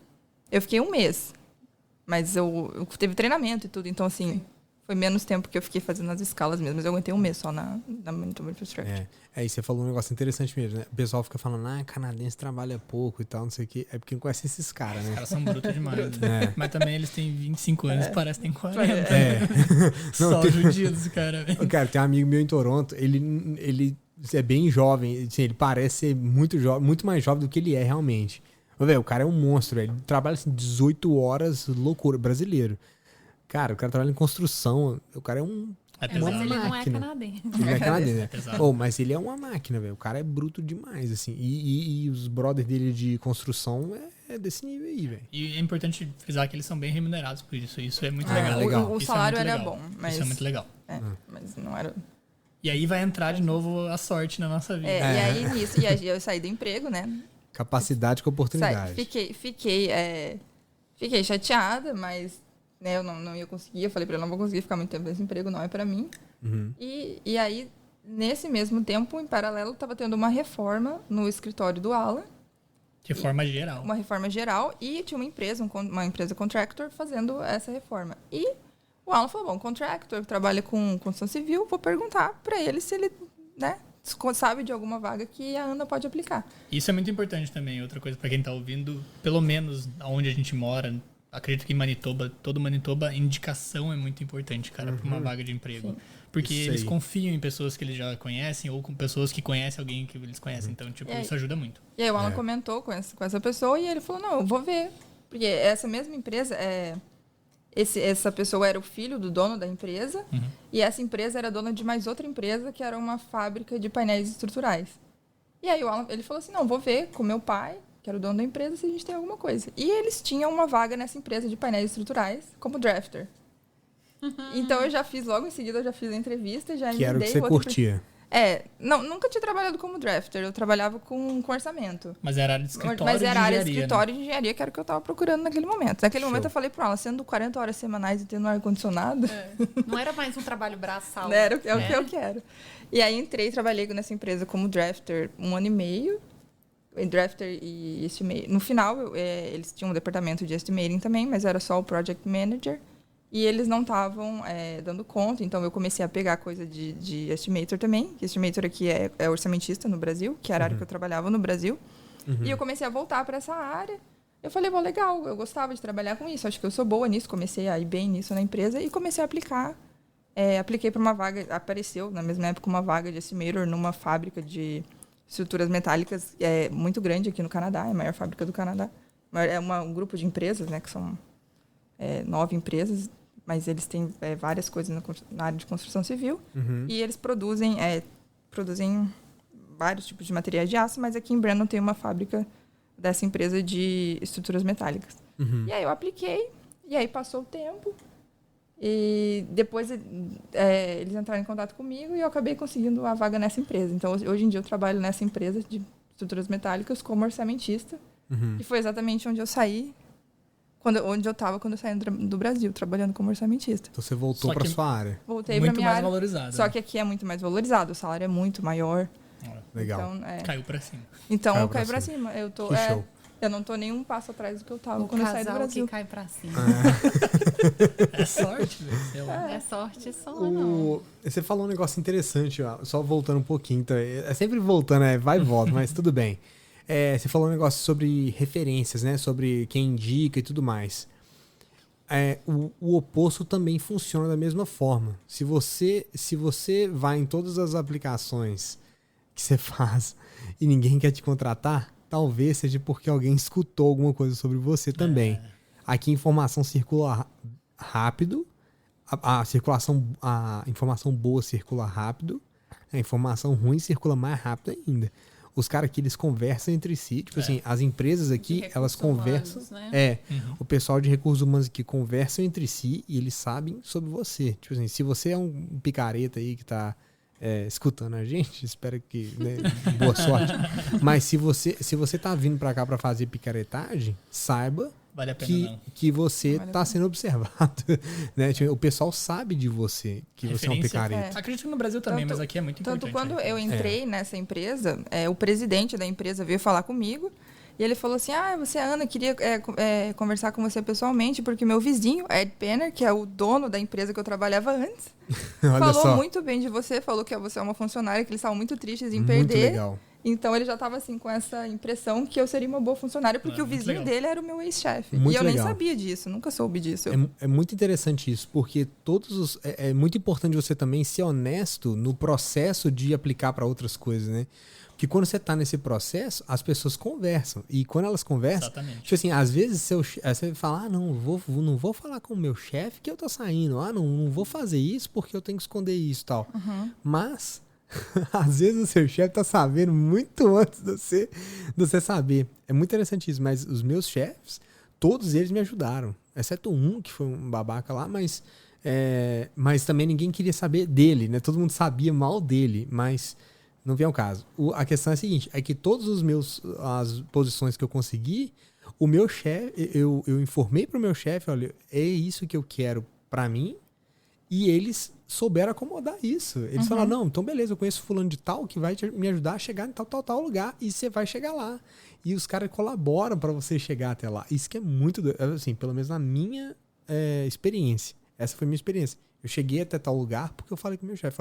Eu fiquei 1 mês, mas eu teve treinamento e tudo, então assim... Sim. Foi menos tempo que eu fiquei fazendo as escalas mesmo, mas eu aguentei 1 mês só na Manitoba Infrastructure. E você falou um negócio interessante mesmo, né? O pessoal fica falando, canadense trabalha pouco e tal, não sei o quê. É porque não conhece esses caras, né? Os caras são brutos demais. Né? Mas também eles têm 25 anos, parece que tem 40. Só judia dos caras. Cara, tem um amigo meu em Toronto, ele é bem jovem, assim, ele parece ser muito jovem, muito mais jovem do que ele é realmente. Mas, velho, o cara é um monstro, velho. Ele trabalha assim, 18 horas, loucura, brasileiro. Cara, o cara trabalha em construção. O cara é uma mas ele máquina. não é canadense. Ele não é canadense, né? Mas ele é uma máquina, velho. O cara é bruto demais, assim. E os brothers dele de construção é desse nível aí, velho. E é importante frisar que eles são bem remunerados por isso. Isso é muito legal. O salário era bom. Mas... Isso é muito legal. Mas não era... E aí vai entrar de novo a sorte na nossa vida. E aí nisso, e aí eu saí do emprego, né? Capacidade com oportunidade. Fiquei chateada, mas... Né, eu não ia conseguir, eu falei pra ele, não vou conseguir ficar muito tempo nesse emprego, não é pra mim. Uhum. E aí, nesse mesmo tempo, em paralelo, estava tendo uma reforma no escritório do Alan. Reforma geral. Uma reforma geral, e tinha uma empresa contractor fazendo essa reforma. E o Alan falou, contractor, trabalha com construção civil, vou perguntar pra ele se ele, né, sabe de alguma vaga que a Ana pode aplicar. Isso é muito importante também, outra coisa pra quem tá ouvindo, pelo menos onde a gente mora. Acredito que em Manitoba, indicação é muito importante, cara, para uma vaga de emprego. Sim. Porque eles confiam em pessoas que eles já conhecem ou com pessoas que conhecem alguém que eles conhecem. Então, isso ajuda muito. E aí o Alan comentou com essa pessoa e ele falou, não, eu vou ver. Porque essa mesma empresa, essa pessoa era o filho do dono da empresa e essa empresa era dona de mais outra empresa que era uma fábrica de painéis estruturais. E aí o Alan, ele falou assim, não, vou ver com meu pai, que era o dono da empresa, se a gente tem alguma coisa. E eles tinham uma vaga nessa empresa de painéis estruturais como drafter. Então, eu já fiz, logo em seguida, a entrevista. Que era o que você curtia. Nunca tinha trabalhado como drafter. Eu trabalhava com orçamento. Mas era área de escritório Mas era área de escritório, né? de engenharia, que era o que eu estava procurando naquele momento. Naquele momento, eu falei para ela, sendo 40 horas semanais e tendo ar-condicionado... Não era mais um trabalho braçal. Era o que eu quero. E aí, trabalhei nessa empresa como drafter 1 ano e meio. Drafter e estimating. No final, eles tinham um departamento de estimating também, mas era só o project manager. E eles não estavam dando conta, então eu comecei a pegar coisa de estimator também. Estimator aqui é orçamentista no Brasil, que era a área que eu trabalhava no Brasil. E eu comecei a voltar para essa área. Eu falei, legal, eu gostava de trabalhar com isso, acho que eu sou boa nisso. Comecei a ir bem nisso na empresa e comecei a aplicar. Apliquei para uma vaga, apareceu na mesma época uma vaga de estimator numa fábrica de estruturas metálicas muito grande aqui no Canadá, é a maior fábrica do Canadá. É um grupo de empresas, né, que são 9 empresas, mas eles têm várias coisas na área de construção civil. E eles produzem vários tipos de materiais de aço, mas aqui em Brandon tem uma fábrica dessa empresa de estruturas metálicas. E aí eu apliquei, e aí passou o tempo, e depois eles entraram em contato comigo e eu acabei conseguindo a vaga nessa empresa. Então, hoje em dia eu trabalho nessa empresa de estruturas metálicas como orçamentista. E foi exatamente onde eu saí, onde eu estava quando eu saí do Brasil, trabalhando como orçamentista. Então você voltou para sua área. Voltei para minha área. Muito mais valorizado. Só que aqui é muito mais valorizado, o salário é muito maior. Legal. Então, caiu para cima. Então eu caí para cima. Que show. Eu não tô nem um passo atrás do que eu tava quando eu saí do Brasil. Que cai pra cima. É sorte, velho. É sorte só, não. Você falou um negócio interessante, ó, só voltando um pouquinho. Então, é sempre voltando, vai e volta, mas tudo bem. Você falou um negócio sobre referências, né? Sobre quem indica e tudo mais. O oposto também funciona da mesma forma. Se você vai em todas as aplicações que você faz e ninguém quer te contratar, talvez seja porque alguém escutou alguma coisa sobre você também. Aqui a informação circula rápido, a informação boa circula rápido, a informação ruim circula mais rápido ainda. Os caras aqui, eles conversam entre si. Tipo assim, as empresas aqui, elas conversam. Humanos, né? O pessoal de recursos humanos aqui conversam entre si e eles sabem sobre você. Tipo assim, se você é um picareta aí que tá escutando a gente, espero que, né, boa sorte. Mas se você tá vindo pra cá pra fazer picaretagem, saiba vale a pena que você tá sendo observado. Né? Tipo, o pessoal sabe de você, que você é um picareta. Acredito que no Brasil também, mas aqui é muito importante. Tanto quando eu entrei nessa empresa, o presidente da empresa veio falar comigo e ele falou assim, você é a Ana, queria conversar com você pessoalmente, porque meu vizinho, Ed Penner, que é o dono da empresa que eu trabalhava antes, falou muito bem de você, falou que você é uma funcionária, que eles estavam muito tristes em perder. Muito legal. Então ele já estava assim com essa impressão que eu seria uma boa funcionária, porque o vizinho dele era o meu ex-chefe. E eu nem sabia disso, nunca soube disso. É muito interessante isso, porque é muito importante você também ser honesto no processo de aplicar para outras coisas, né? Porque quando você está nesse processo, as pessoas conversam. E quando elas conversam, tipo assim, às vezes você fala, não vou falar com o meu chefe que eu tô saindo. Não vou fazer isso porque eu tenho que esconder isso e tal. Mas às vezes o seu chefe tá sabendo muito antes de você saber. É muito interessante isso, mas os meus chefes, todos eles me ajudaram. Exceto um, que foi um babaca lá, mas também ninguém queria saber dele, né? Todo mundo sabia mal dele, mas não vem ao caso. A questão é a seguinte, é que todas as posições que eu consegui, o meu chefe, eu informei pro meu chefe, olha, é isso que eu quero pra mim, e eles souberam acomodar isso. Eles falaram, não, então beleza, eu conheço fulano de tal que vai me ajudar a chegar em tal lugar e você vai chegar lá. E os caras colaboram para você chegar até lá. Isso que é muito, assim, pelo menos na minha experiência. Essa foi a minha experiência. Eu cheguei até tal lugar porque eu falei com o meu chefe,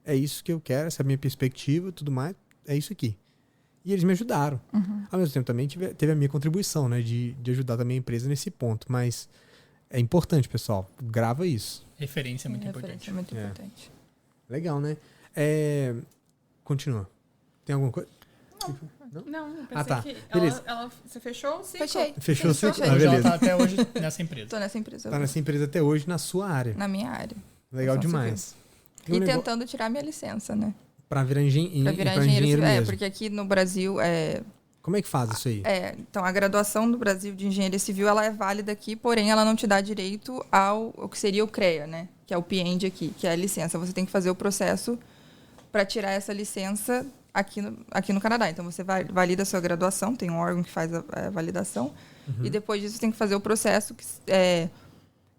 é isso que eu quero, essa é a minha perspectiva e tudo mais, é isso aqui. E eles me ajudaram. Ao mesmo tempo também teve a minha contribuição, né, de ajudar também a empresa nesse ponto, mas é importante, pessoal. Grava isso. Referência é muito importante. É muito importante. Legal, né? Continua. Tem alguma coisa? Não, eu pensei que beleza. você fechou o ciclo? Fechou o ciclo? Ela já tá até hoje nessa empresa. Tô nessa empresa. Tá nessa empresa até hoje, na sua área. Na minha área. Legal demais. E tentando tirar minha licença, né? Pra virar engenheiro mesmo. Porque aqui no Brasil Como é que faz isso aí? Então, a graduação do Brasil de Engenharia Civil, ela é válida aqui, porém ela não te dá direito ao que seria o CREA, né? Que é o PIEND aqui, que é a licença. Você tem que fazer o processo para tirar essa licença aqui no Canadá. Então, você valida a sua graduação, tem um órgão que faz a validação, e depois disso você tem que fazer o processo que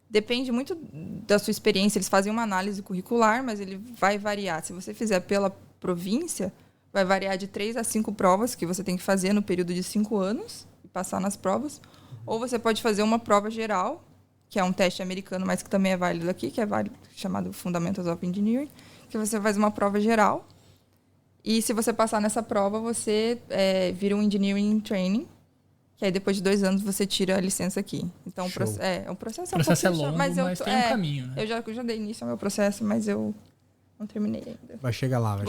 depende muito da sua experiência. Eles fazem uma análise curricular, mas ele vai variar. Se você fizer pela província, vai variar de 3 a 5 provas que você tem que fazer no período de 5 anos e passar nas provas. Ou você pode fazer uma prova geral, que é um teste americano, mas que também é válido aqui, que é válido, chamado Fundamentals of Engineering, que você faz uma prova geral. E se você passar nessa prova, você vira um Engineering Training, que aí depois de 2 anos você tira a licença aqui. Então, o processo é longo, mas tem um caminho, né? Eu já dei início ao meu processo, mas eu não terminei ainda. Vai chegar lá.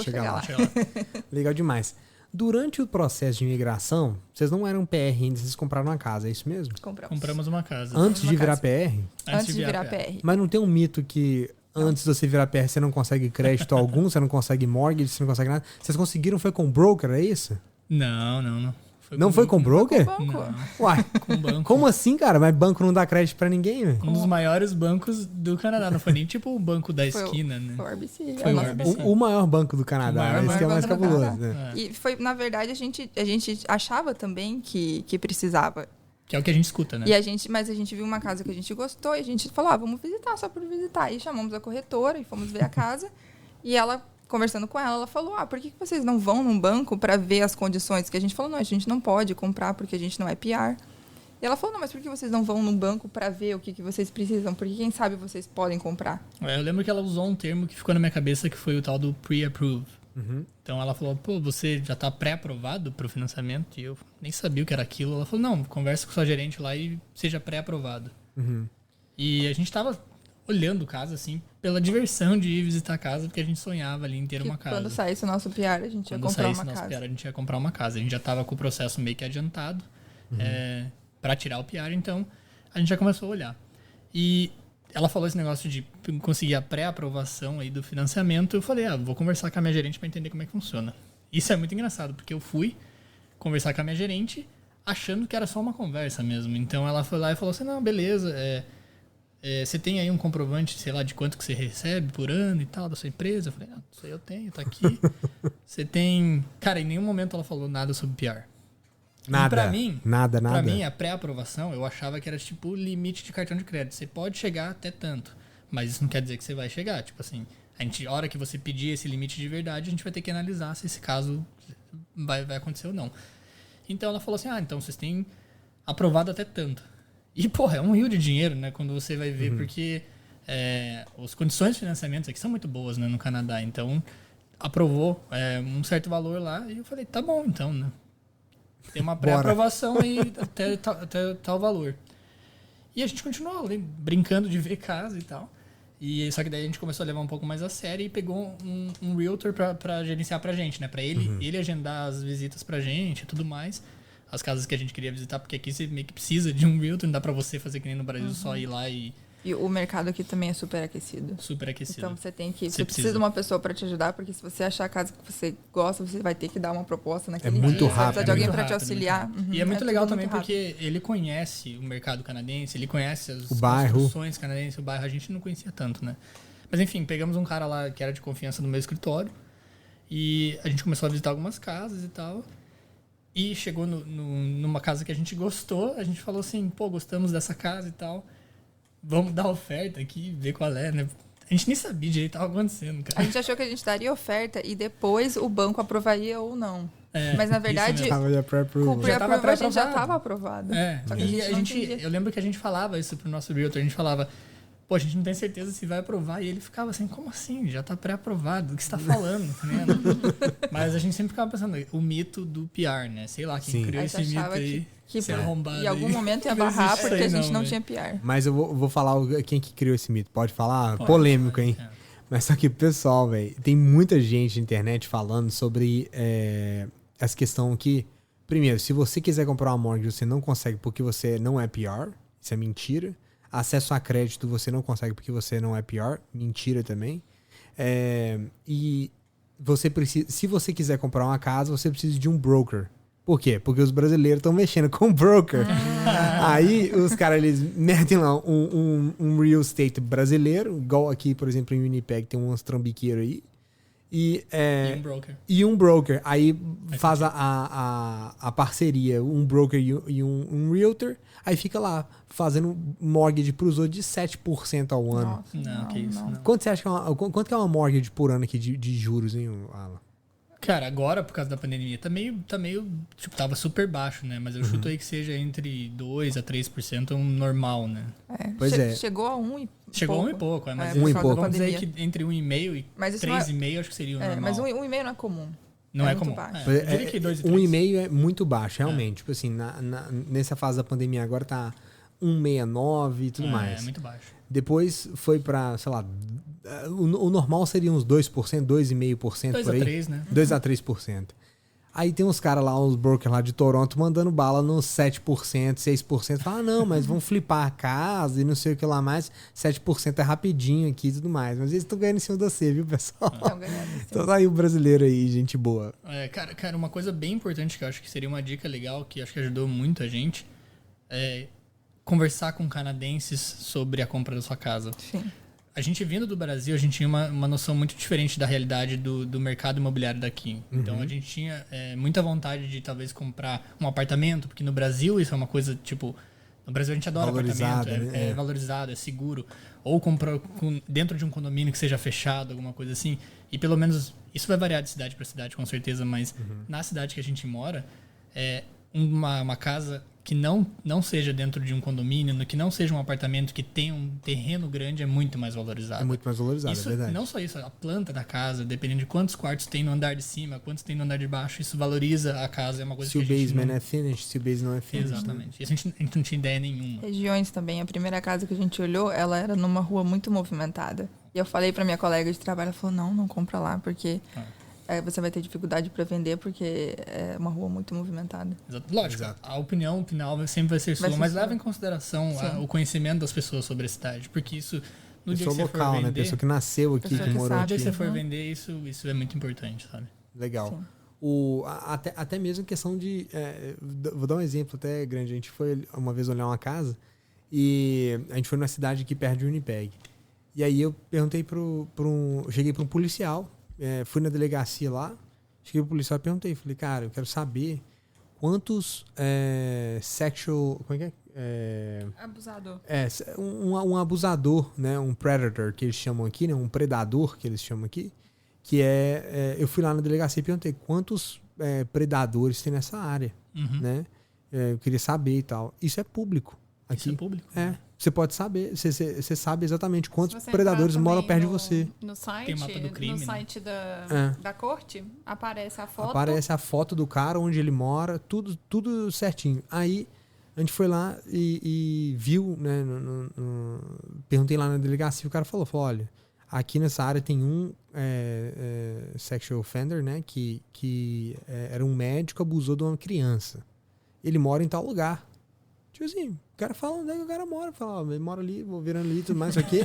Legal demais. Durante o processo de imigração, vocês não eram PR ainda, vocês compraram uma casa, é isso mesmo? Compramos uma casa. Antes de virar PR? Antes de virar PR. Mas não tem um mito que antes de você virar PR você não consegue crédito algum, você não consegue mortgage, você não consegue nada? Vocês conseguiram, foi com broker, é isso? Não. Foi com broker? Foi com banco. Não. Uai, Com banco. como assim, cara? Mas banco não dá crédito pra ninguém, velho? Um dos maiores bancos do Canadá. Não foi nem tipo o banco da esquina, né? Foi o RBC. Foi o RBC. O maior banco do Canadá. Esse que é mais cabuloso. Né? E foi, na verdade, a gente achava também que precisava. Que é o que a gente escuta, né? Mas a gente viu uma casa que a gente gostou e a gente falou, vamos visitar, só por visitar. E chamamos a corretora e fomos ver a casa. E ela conversando com ela, ela falou, por que vocês não vão num banco para ver as condições? Que a gente falou, não, a gente não pode comprar porque a gente não é PR. E ela falou, não, mas por que vocês não vão num banco para ver o que vocês precisam? Porque quem sabe vocês podem comprar. Eu lembro que ela usou um termo que ficou na minha cabeça, que foi o tal do pre-approve. Então ela falou, você já está pré-aprovado para o financiamento? E eu nem sabia o que era aquilo. Ela falou, não, conversa com sua gerente lá e seja pré-aprovado. E a gente estava olhando casa, assim, pela diversão de ir visitar a casa, porque a gente sonhava ali em ter uma casa. Quando saísse o nosso PR, a gente ia comprar uma casa. PR, a gente ia comprar uma casa. A gente já estava com o processo meio que adiantado para tirar o PR, então a gente já começou a olhar. E ela falou esse negócio de conseguir a pré-aprovação aí do financiamento. Eu falei, vou conversar com a minha gerente para entender como é que funciona. Isso é muito engraçado, porque eu fui conversar com a minha gerente achando que era só uma conversa mesmo. Então ela foi lá e falou assim, não, beleza, você tem aí um comprovante, sei lá, de quanto que você recebe por ano e tal, da sua empresa? Eu falei, isso aí eu tenho, tá aqui. Você tem... Cara, em nenhum momento ela falou nada sobre PR. Nada, pra mim, nada. Pra mim, a pré-aprovação, eu achava que era tipo o limite de cartão de crédito. Você pode chegar até tanto, mas isso não quer dizer que você vai chegar. Tipo assim, a hora que você pedir esse limite de verdade, a gente vai ter que analisar se esse caso vai acontecer ou não. Então ela falou assim, então vocês têm aprovado até tanto. E, é um rio de dinheiro, né? Quando você vai ver, porque as condições de financiamento aqui são muito boas, né, no Canadá. Então, aprovou um certo valor lá e eu falei, tá bom, então, né? Tem uma pré-aprovação aí até tal valor. E a gente continuou ali, brincando de ver casa e tal. Só que daí a gente começou a levar um pouco mais a sério e pegou um realtor pra gerenciar pra gente, né? Pra ele agendar as visitas pra gente e tudo mais. As casas que a gente queria visitar, porque aqui você meio que precisa de um realtor, não dá pra você fazer que nem no Brasil, só ir lá e... E o mercado aqui também é super aquecido. Super aquecido. Então você precisa de uma pessoa para te ajudar, porque se você achar a casa que você gosta, você vai ter que dar uma proposta naquele dia. Muito rápido. Você precisa de alguém para te auxiliar. E é muito legal também porque ele conhece o mercado canadense, ele conhece as construções canadenses, o bairro. A gente não conhecia tanto, né? Mas enfim, pegamos um cara lá que era de confiança no meu escritório e a gente começou a visitar algumas casas e tal. E chegou numa casa que a gente gostou, a gente falou assim, gostamos dessa casa e tal. Vamos dar oferta aqui, ver qual é, né? A gente nem sabia direito o que estava acontecendo, cara. A gente achou que a gente daria oferta e depois o banco aprovaria ou não. Mas na verdade, com o pre-approve a gente já estava aprovado. Eu lembro que a gente falava isso pro nosso realtor, a gente falava, a gente não tem certeza se vai aprovar. E ele ficava assim, como assim? Já tá pré-aprovado, o que você tá falando? Mas a gente sempre ficava pensando, o mito do PR, né? Sei lá, quem criou esse mito aí. Que em algum momento ia barrar porque a gente não tinha PR. Mas eu vou falar quem que criou esse mito. Pode falar? Polêmico, hein? Mas só que, pessoal, velho, tem muita gente na internet falando sobre essa questão que, primeiro, se você quiser comprar uma mortgage, você não consegue porque você não é PR. Isso é mentira. Acesso a crédito você não consegue porque você não é PR. Mentira também. E você precisa, se você quiser comprar uma casa, você precisa de um broker. Por quê? Porque os brasileiros estão mexendo com broker. Aí os caras, eles metem lá um real estate brasileiro, igual aqui, por exemplo, em Winnipeg tem uns trambiqueiros aí. E um broker. Aí faz a parceria, um broker e um realtor. Aí fica lá fazendo mortgage pros outros de 7% ao ano. Nossa, não, que isso. Não. Quanto você acha que quanto que é uma mortgage por ano aqui de juros, hein, Alan? Cara, agora, por causa da pandemia, tá meio tipo, tava super baixo, né? Mas eu chuto aí que seja entre 2% a 3% normal, né? Pois chegou a 1 e Chegou a 1 e pouco, mas vamos dizer que entre 1,5 e 3,5 acho que seria o normal. Mas 1,5 não é comum. Não é comum. Eu diria que 2 e 3. 1,5 é muito baixo, realmente. Tipo assim, nessa fase da pandemia agora tá 1,69 e tudo mais. É muito baixo. Depois foi pra, sei lá, o normal seria uns 2%, 2,5% por aí. 2 a 3%, né? 2 a 3%. Aí tem uns caras lá, uns brokers lá de Toronto, mandando bala nos 7%, 6%. Fala, não, mas vão flipar a casa e não sei o que lá mais. 7% é rapidinho aqui e tudo mais. Mas eles estão ganhando em cima de você, viu, pessoal? Estão ganhando. Então tá aí o brasileiro aí, gente boa. Cara, uma coisa bem importante que eu acho que seria uma dica legal, que acho que ajudou muita gente, é conversar com canadenses sobre a compra da sua casa. Sim. A gente vindo do Brasil, a gente tinha uma noção muito diferente da realidade do mercado imobiliário daqui. Então a gente tinha muita vontade de talvez comprar um apartamento, porque no Brasil isso é uma coisa, tipo, No Brasil a gente adora valorizado, apartamento, né? é valorizado, é seguro. Ou comprar dentro de um condomínio que seja fechado, alguma coisa assim. E pelo menos, isso vai variar de cidade para cidade, com certeza, mas na cidade que a gente mora, uma casa que não seja dentro de um condomínio, que não seja um apartamento que tenha um terreno grande, é muito mais valorizado. É muito mais valorizado, Isso, é verdade. não só isso, a planta da casa, dependendo de quantos quartos tem no andar de cima, quantos tem no andar de baixo, isso valoriza a casa, é uma coisa Se que o a gente basement não... é finished, se o base não é finished. Exatamente. Isso a gente não tinha ideia nenhuma. Regiões também. A primeira casa que a gente olhou, ela era numa rua muito movimentada. E eu falei pra minha colega de trabalho, ela falou, não compra lá, porque você vai ter dificuldade para vender, porque é uma rua muito movimentada. Lógico, a opinião final sempre vai ser sua, mas leva em consideração o conhecimento das pessoas sobre a cidade, porque isso, no dia que você local, for vender... né? Pessoa que nasceu aqui, que morou No aqui. dia que você for vender, isso é muito importante, sabe? Legal. Até mesmo questão de... vou dar um exemplo até grande. A gente foi uma vez olhar uma casa e a gente foi numa cidade aqui perto de Winnipeg. E aí eu perguntei cheguei para um policial, fui na delegacia lá, cheguei pro policial e perguntei, falei, cara, eu quero saber quantos sexual... Como é que é? Abusador. Um abusador, né? Um predator, que eles chamam aqui, né? Um predador, que eles chamam aqui, que eu fui lá na delegacia e perguntei quantos predadores tem nessa área, né? Eu queria saber e tal. Isso é público. Aqui. Isso é público? Você pode saber, você sabe exatamente quantos predadores moram perto de você. No site, tem mapa do crime, no né? site da corte, aparece a foto. Aparece a foto do cara, onde ele mora, tudo certinho. Aí a gente foi lá e viu, né? Perguntei lá na delegacia, o cara falou, olha, aqui nessa área tem um sexual offender, né? Que era um médico, abusou de uma criança. Ele mora em tal lugar. Tipo assim, o cara fala onde é que o cara mora. Fala, ele mora ali, vou virando ali, tudo mais, isso aqui.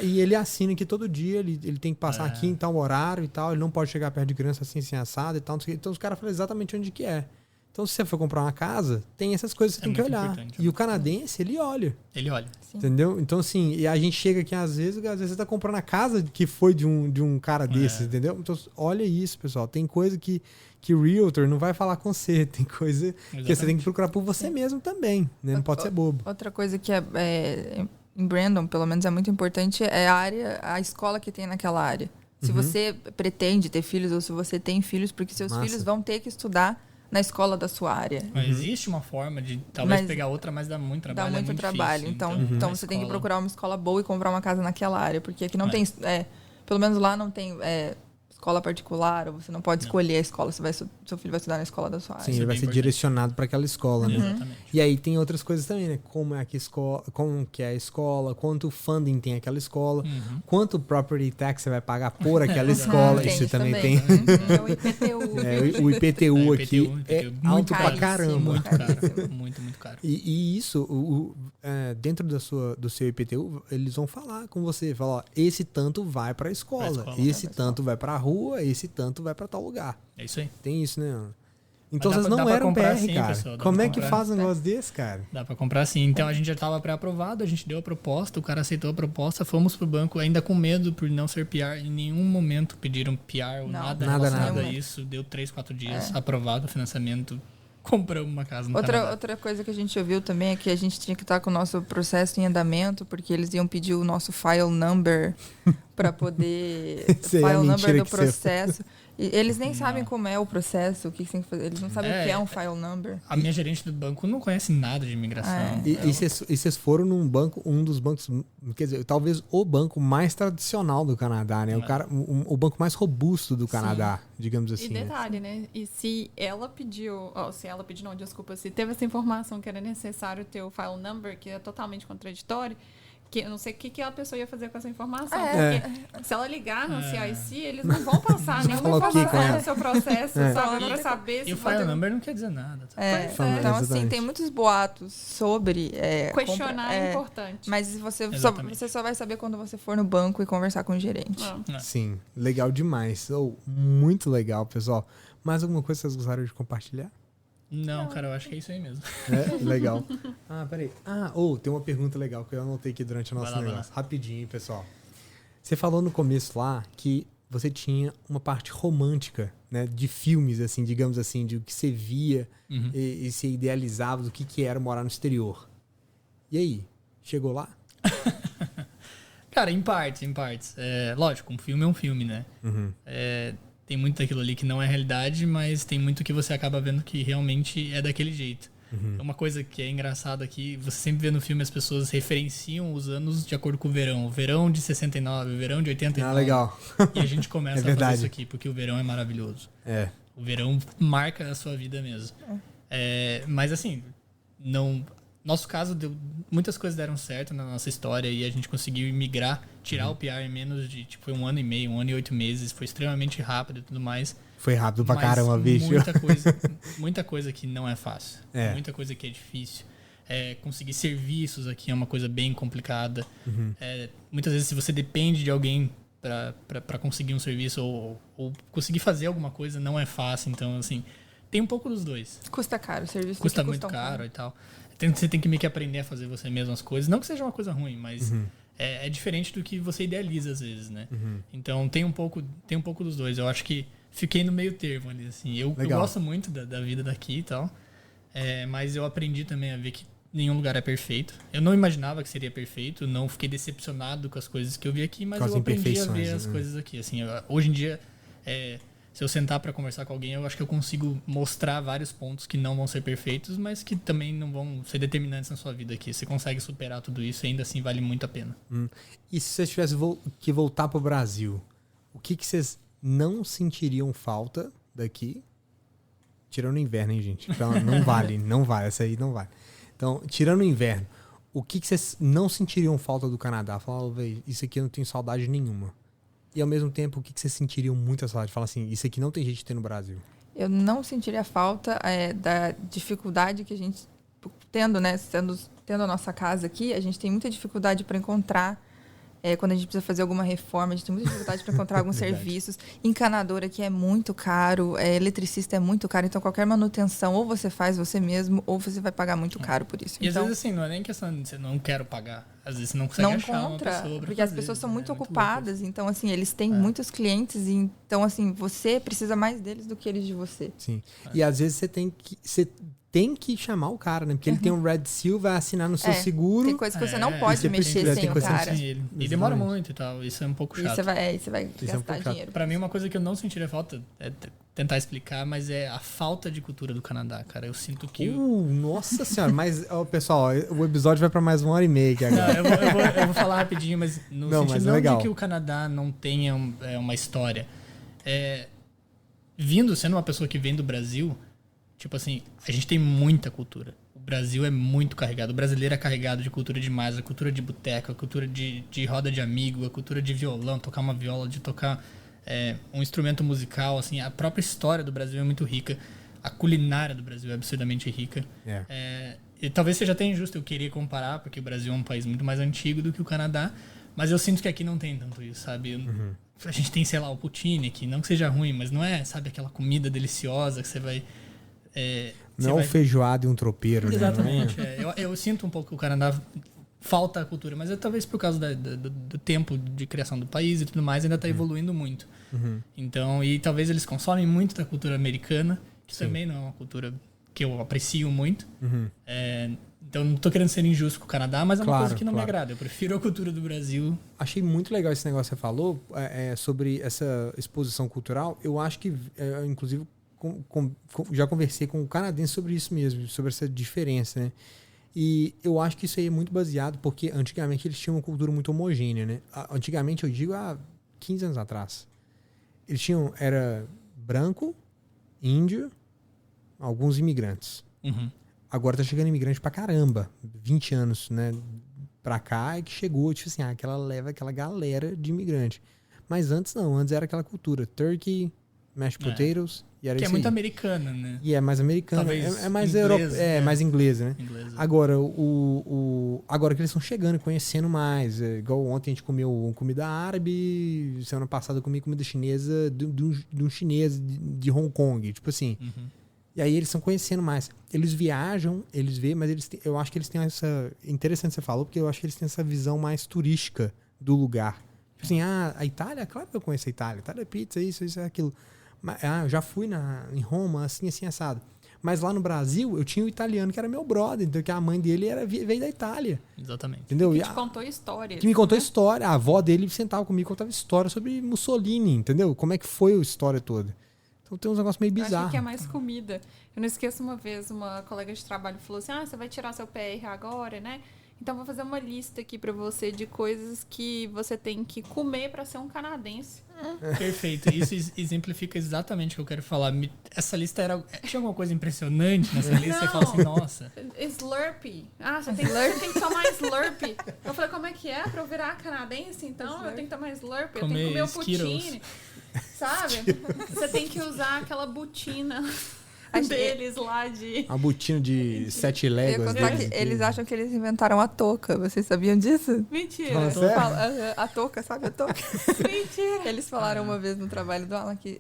E ele assina que todo dia ele tem que passar aqui em tal horário e tal. Ele não pode chegar perto de criança assim assado e tal. Não sei o quê. Então os caras falam exatamente onde que é. Então se você for comprar uma casa, tem essas coisas que você tem que olhar. E o canadense, ele olha. Ele olha. Sim. Entendeu? Então assim, e a gente chega aqui às vezes você tá comprando a casa que foi de um cara desses, entendeu? Então olha isso, pessoal. Tem coisa que Realtor não vai falar com você. Tem coisa que você tem que procurar por você mesmo também, né? Não pode ser bobo. Outra coisa que em Brandon, pelo menos, é muito importante é a escola que tem naquela área. Se você pretende ter filhos ou se você tem filhos, porque seus filhos vão ter que estudar na escola da sua área. Mas existe uma forma de talvez pegar outra, mas dá muito trabalho. Dá muito trabalho. Difícil, então você tem que procurar uma escola boa e comprar uma casa naquela área, porque aqui não tem... pelo menos lá não tem escola particular, ou você não pode escolher a escola, seu filho vai estudar na escola da sua área. Sim, ele vai ser direcionado para aquela escola, né? Exatamente. E aí tem outras coisas também, né? Como que é a escola, quanto funding tem aquela escola, quanto property tax você vai pagar por aquela escola, isso também tem. É o IPTU. O IPTU aqui é alto pra caríssimo, caramba. Muito caro. Muito caro. E isso, dentro do seu IPTU, eles vão falar com você, falar, ó, esse tanto vai pra escola, esse tanto vai pra rua, esse tanto vai pra tal lugar. É isso aí. Tem isso, né? Então Mas vocês não eram PR, sim, cara. pessoal, como é que faz um negócio desse, cara? Dá pra comprar sim. Então a gente já estava pré-aprovado, a gente deu a proposta, o cara aceitou a proposta, fomos pro banco ainda com medo por não ser PR. Em nenhum momento pediram PR ou nada relacionado a isso. Deu 3-4 dias, aprovado o financiamento, compramos uma casa no Canadá. Outra coisa que a gente ouviu também é que a gente tinha que estar com o nosso processo em andamento, porque eles iam pedir o nosso file number para poder... file number do processo. E eles nem sabem como é o processo, o que tem que fazer. Eles não sabem o que é um file number. A minha gerente do banco não conhece nada de imigração. E vocês foram num banco, um dos bancos, quer dizer, talvez o banco mais tradicional do Canadá, né? O banco mais robusto do Canadá, digamos assim. E detalhe, né? E se ela pediu, se teve essa informação que era necessário ter o file number, que é totalmente contraditório, que eu não sei o que a pessoa ia fazer com essa informação. Porque se ela ligar no CIC, eles não vão passar nenhuma informação do seu processo só para saber se... E o file number não quer dizer nada. Tá? Então, assim, tem muitos boatos sobre... questionar é importante. Mas você só vai saber quando você for no banco e conversar com o gerente. Sim, legal demais. Muito legal, pessoal. Mais alguma coisa que vocês gostariam de compartilhar? Não, cara, eu acho que é isso aí mesmo. Legal. Peraí. Tem uma pergunta legal que eu anotei aqui durante o nosso negócio. Rapidinho, pessoal. Você falou no começo lá que você tinha uma parte romântica, né? De filmes, assim, digamos assim, de o que você via e se idealizava do que era morar no exterior. E aí? Chegou lá? Cara, em partes. Lógico, um filme é um filme, né? Tem muito daquilo ali que não é realidade, mas tem muito que você acaba vendo que realmente é daquele jeito. Uma coisa que é engraçada aqui, você sempre vê no filme as pessoas referenciam os anos de acordo com o verão. O verão de 69, o verão de 89. Ah, legal. E a gente começa a fazer isso aqui, porque o verão é maravilhoso. O verão marca a sua vida mesmo. Mas assim, nosso caso, muitas coisas deram certo na nossa história e a gente conseguiu migrar, tirar o PR em menos de, foi 1 ano e meio, 1 ano e 8 meses. Foi extremamente rápido e tudo mais. Foi rápido pra caramba, bicho. Muita coisa que não é fácil. Muita coisa que é difícil. Conseguir serviços aqui é uma coisa bem complicada. Muitas vezes, se você depende de alguém para conseguir um serviço ou conseguir fazer alguma coisa, não é fácil. Então, assim, tem um pouco dos dois. Custa caro, o serviço custa muito caro e tal. Você tem que meio que aprender a fazer você mesmo as coisas. Não que seja uma coisa ruim, mas é diferente do que você idealiza às vezes, né? Então, tem um pouco dos dois. Eu acho que fiquei no meio termo ali, assim. Eu gosto muito da vida daqui e tal. Mas eu aprendi também a ver que nenhum lugar é perfeito. Eu não imaginava que seria perfeito. Não fiquei decepcionado com as coisas que eu vi aqui, mas eu aprendi a ver as coisas aqui. Assim, hoje em dia, se eu sentar para conversar com alguém, eu acho que eu consigo mostrar vários pontos que não vão ser perfeitos, mas que também não vão ser determinantes na sua vida aqui. Você consegue superar tudo isso e ainda assim vale muito a pena. E se vocês tivessem que voltar pro Brasil, o que vocês não sentiriam falta daqui? Tirando o inverno, hein, gente? Então, não vale. Essa aí não vale. Então, tirando o inverno, o que vocês não sentiriam falta do Canadá? Fala, velho, isso aqui eu não tenho saudade nenhuma. E ao mesmo tempo, o que vocês sentiriam muita saudade? Fala assim, isso aqui não tem jeito de ter no Brasil. Eu não sentiria falta da dificuldade que a gente, tendo, né, tendo a nossa casa aqui, a gente tem muita dificuldade para encontrar, quando a gente precisa fazer alguma reforma, a gente tem muita dificuldade para encontrar alguns serviços. Encanador aqui é muito caro, eletricista é muito caro, então qualquer manutenção ou você faz você mesmo ou você vai pagar muito caro por isso. E então, às vezes assim, não é nem questão de você não quero pagar. Às vezes você não consegue achar uma pessoa pra porque fazer, as pessoas são muito muito ocupadas, louco. então assim, eles têm muitos clientes, então assim, você precisa mais deles do que eles de você. Sim. E às vezes você tem que chamar o cara, né? Porque ele tem um Red Seal, vai assinar no seu seguro. Tem coisas que você não pode mexer sem o cara. E demora muito e tal. Isso é um pouco chato. E você vai gastar dinheiro. Pra mim, uma coisa que eu não sentiria falta é tentar explicar, mas é a falta de cultura do Canadá, cara. Eu sinto que... Nossa senhora, mas, pessoal, o episódio vai pra mais 1h30 aqui agora. Não, eu vou falar rapidinho, mas no sentido não de que o Canadá não tenha uma história. Sendo uma pessoa que vem do Brasil... Tipo assim, a gente tem muita cultura. O Brasil é muito carregado. O brasileiro é carregado de cultura demais. A cultura de boteca, a cultura de roda de amigo, a cultura de violão, tocar uma viola, de tocar um instrumento musical. Assim, a própria história do Brasil é muito rica. A culinária do Brasil é absurdamente rica. E talvez seja até injusto eu querer comparar, porque o Brasil é um país muito mais antigo do que o Canadá. Mas eu sinto que aqui não tem tanto isso, sabe? A gente tem, sei lá, o poutine aqui. Não que seja ruim, mas não é, sabe, aquela comida deliciosa que você vai... não é um feijoado e um tropeiro. Exatamente. Né? Eu sinto um pouco que o Canadá falta a cultura, mas talvez por causa do tempo de criação do país e tudo mais, ainda está evoluindo muito. Então, e talvez eles consomem muito da cultura americana, que também não é uma cultura que eu aprecio muito. Então, não estou querendo ser injusto com o Canadá, mas é uma coisa que não me agrada. Eu prefiro a cultura do Brasil. Achei muito legal esse negócio que você falou sobre essa exposição cultural. Eu acho que, inclusive, já conversei com o canadense sobre isso mesmo, sobre essa diferença, né? E eu acho que isso aí é muito baseado, porque antigamente eles tinham uma cultura muito homogênea, né? Antigamente, eu digo, há 15 anos atrás, eles era branco, índio, alguns imigrantes. Agora tá chegando imigrante pra caramba, 20 anos, né? Pra cá é que chegou, tipo assim, aquela galera de imigrante. Mas antes não, antes era aquela cultura, turkey, mashed potatoes, e era que isso é muito aí. americana, né? E é mais americana, talvez é mais inglês, mais inglesa, né? Inglesa. Agora, agora que eles estão chegando e conhecendo mais, igual ontem a gente comeu comida árabe, semana passada eu comi comida chinesa de um chinês de Hong Kong, tipo assim. E aí eles estão conhecendo mais. Eles viajam, eles veem, mas eu acho que eles têm essa... Interessante você falou, porque eu acho que eles têm essa visão mais turística do lugar. Tipo assim, a Itália, claro que eu conheço a Itália. Itália é pizza, isso, aquilo. Eu já fui em Roma, assim, assado. Mas lá no Brasil, eu tinha o italiano que era meu brother, então que a mãe dele veio da Itália. Exatamente. Entendeu? Que te contou histórias. Que me contou história. A avó dele sentava comigo e contava história sobre Mussolini, entendeu? Como é que foi a história toda. Então tem uns negócios meio bizarros. Eu achei que é mais comida. Eu não esqueço uma vez, uma colega de trabalho falou assim, você vai tirar seu PR agora, né? Então vou fazer uma lista aqui pra você de coisas que você tem que comer pra ser um canadense. Perfeito. Isso exemplifica exatamente o que eu quero falar. Essa lista tinha alguma coisa impressionante nessa lista? Você fala assim, nossa. Slurpee. Você tem que tomar Slurpee. Eu falei, como é que é? Pra eu virar canadense, então? Eu tenho que tomar Slurpee. Eu tenho que comer o poutine. Sabe? Você tem que usar aquela botina deles lá de... A botina de 7 léguas. Eles acham que eles inventaram a touca. Vocês sabiam disso? Mentira. A touca, sabe a touca? Mentira. Eles falaram uma vez no trabalho do Alan que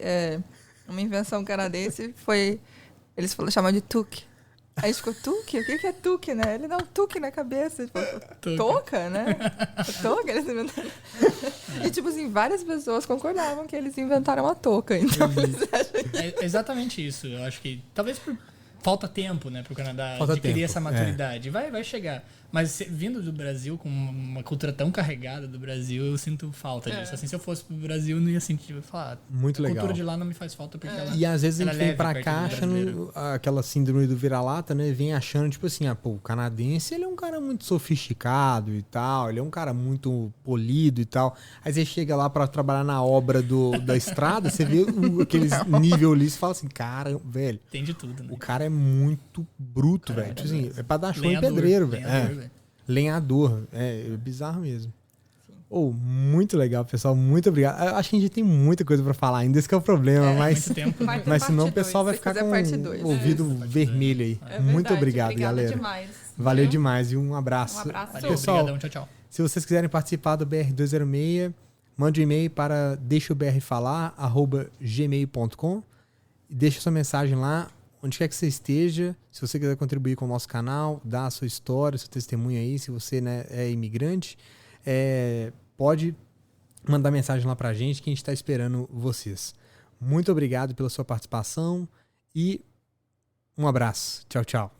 uma invenção canadense foi... Eles chamaram de tuque. Aí a gente ficou, tuque? O que é tuque, né? Ele, não, tuque na cabeça. Tipo, touca, né? Touca, eles inventaram. E, tipo assim, várias pessoas concordavam que eles inventaram a touca. Então, eles acham que... É exatamente isso. Eu acho que, talvez por falta tempo, né, pro Canadá falta adquirir tempo, essa maturidade. Vai chegar. Mas vindo do Brasil, com uma cultura tão carregada do Brasil, eu sinto falta disso. Assim, se eu fosse pro Brasil, eu não ia sentir. Falar, muito legal. A cultura de lá não me faz falta porque ela. E às vezes a gente vem pra cá achando aquela síndrome do vira-lata, né? Vem achando, tipo assim, o canadense, ele é um cara muito sofisticado e tal, ele é um cara muito polido e tal. Aí você chega lá pra trabalhar na obra da estrada, você vê aqueles nível ali, você fala assim, cara, velho. Tem de tudo, né? O cara é muito bruto, velho. Tipo assim, é pra dar show em pedreiro, velho. Lenhador. É bizarro mesmo. Muito legal, pessoal. Muito obrigado. Eu acho que a gente tem muita coisa pra falar ainda. Esse que é o problema. Mas, muito tempo, né? mas senão o pessoal vai ficar com o ouvido vermelho aí. Muito obrigado, galera. Demais. Valeu demais. E um abraço. Valeu, pessoal, obrigadão, tchau. Se vocês quiserem participar do BR206, mande um e-mail para deixaobrfalar@gmail.com e deixa sua mensagem lá. Onde quer que você esteja, se você quiser contribuir com o nosso canal, dar a sua história, seu testemunho aí, se você, né, é imigrante, pode mandar mensagem lá pra gente que a gente está esperando vocês. Muito obrigado pela sua participação e um abraço. Tchau, tchau.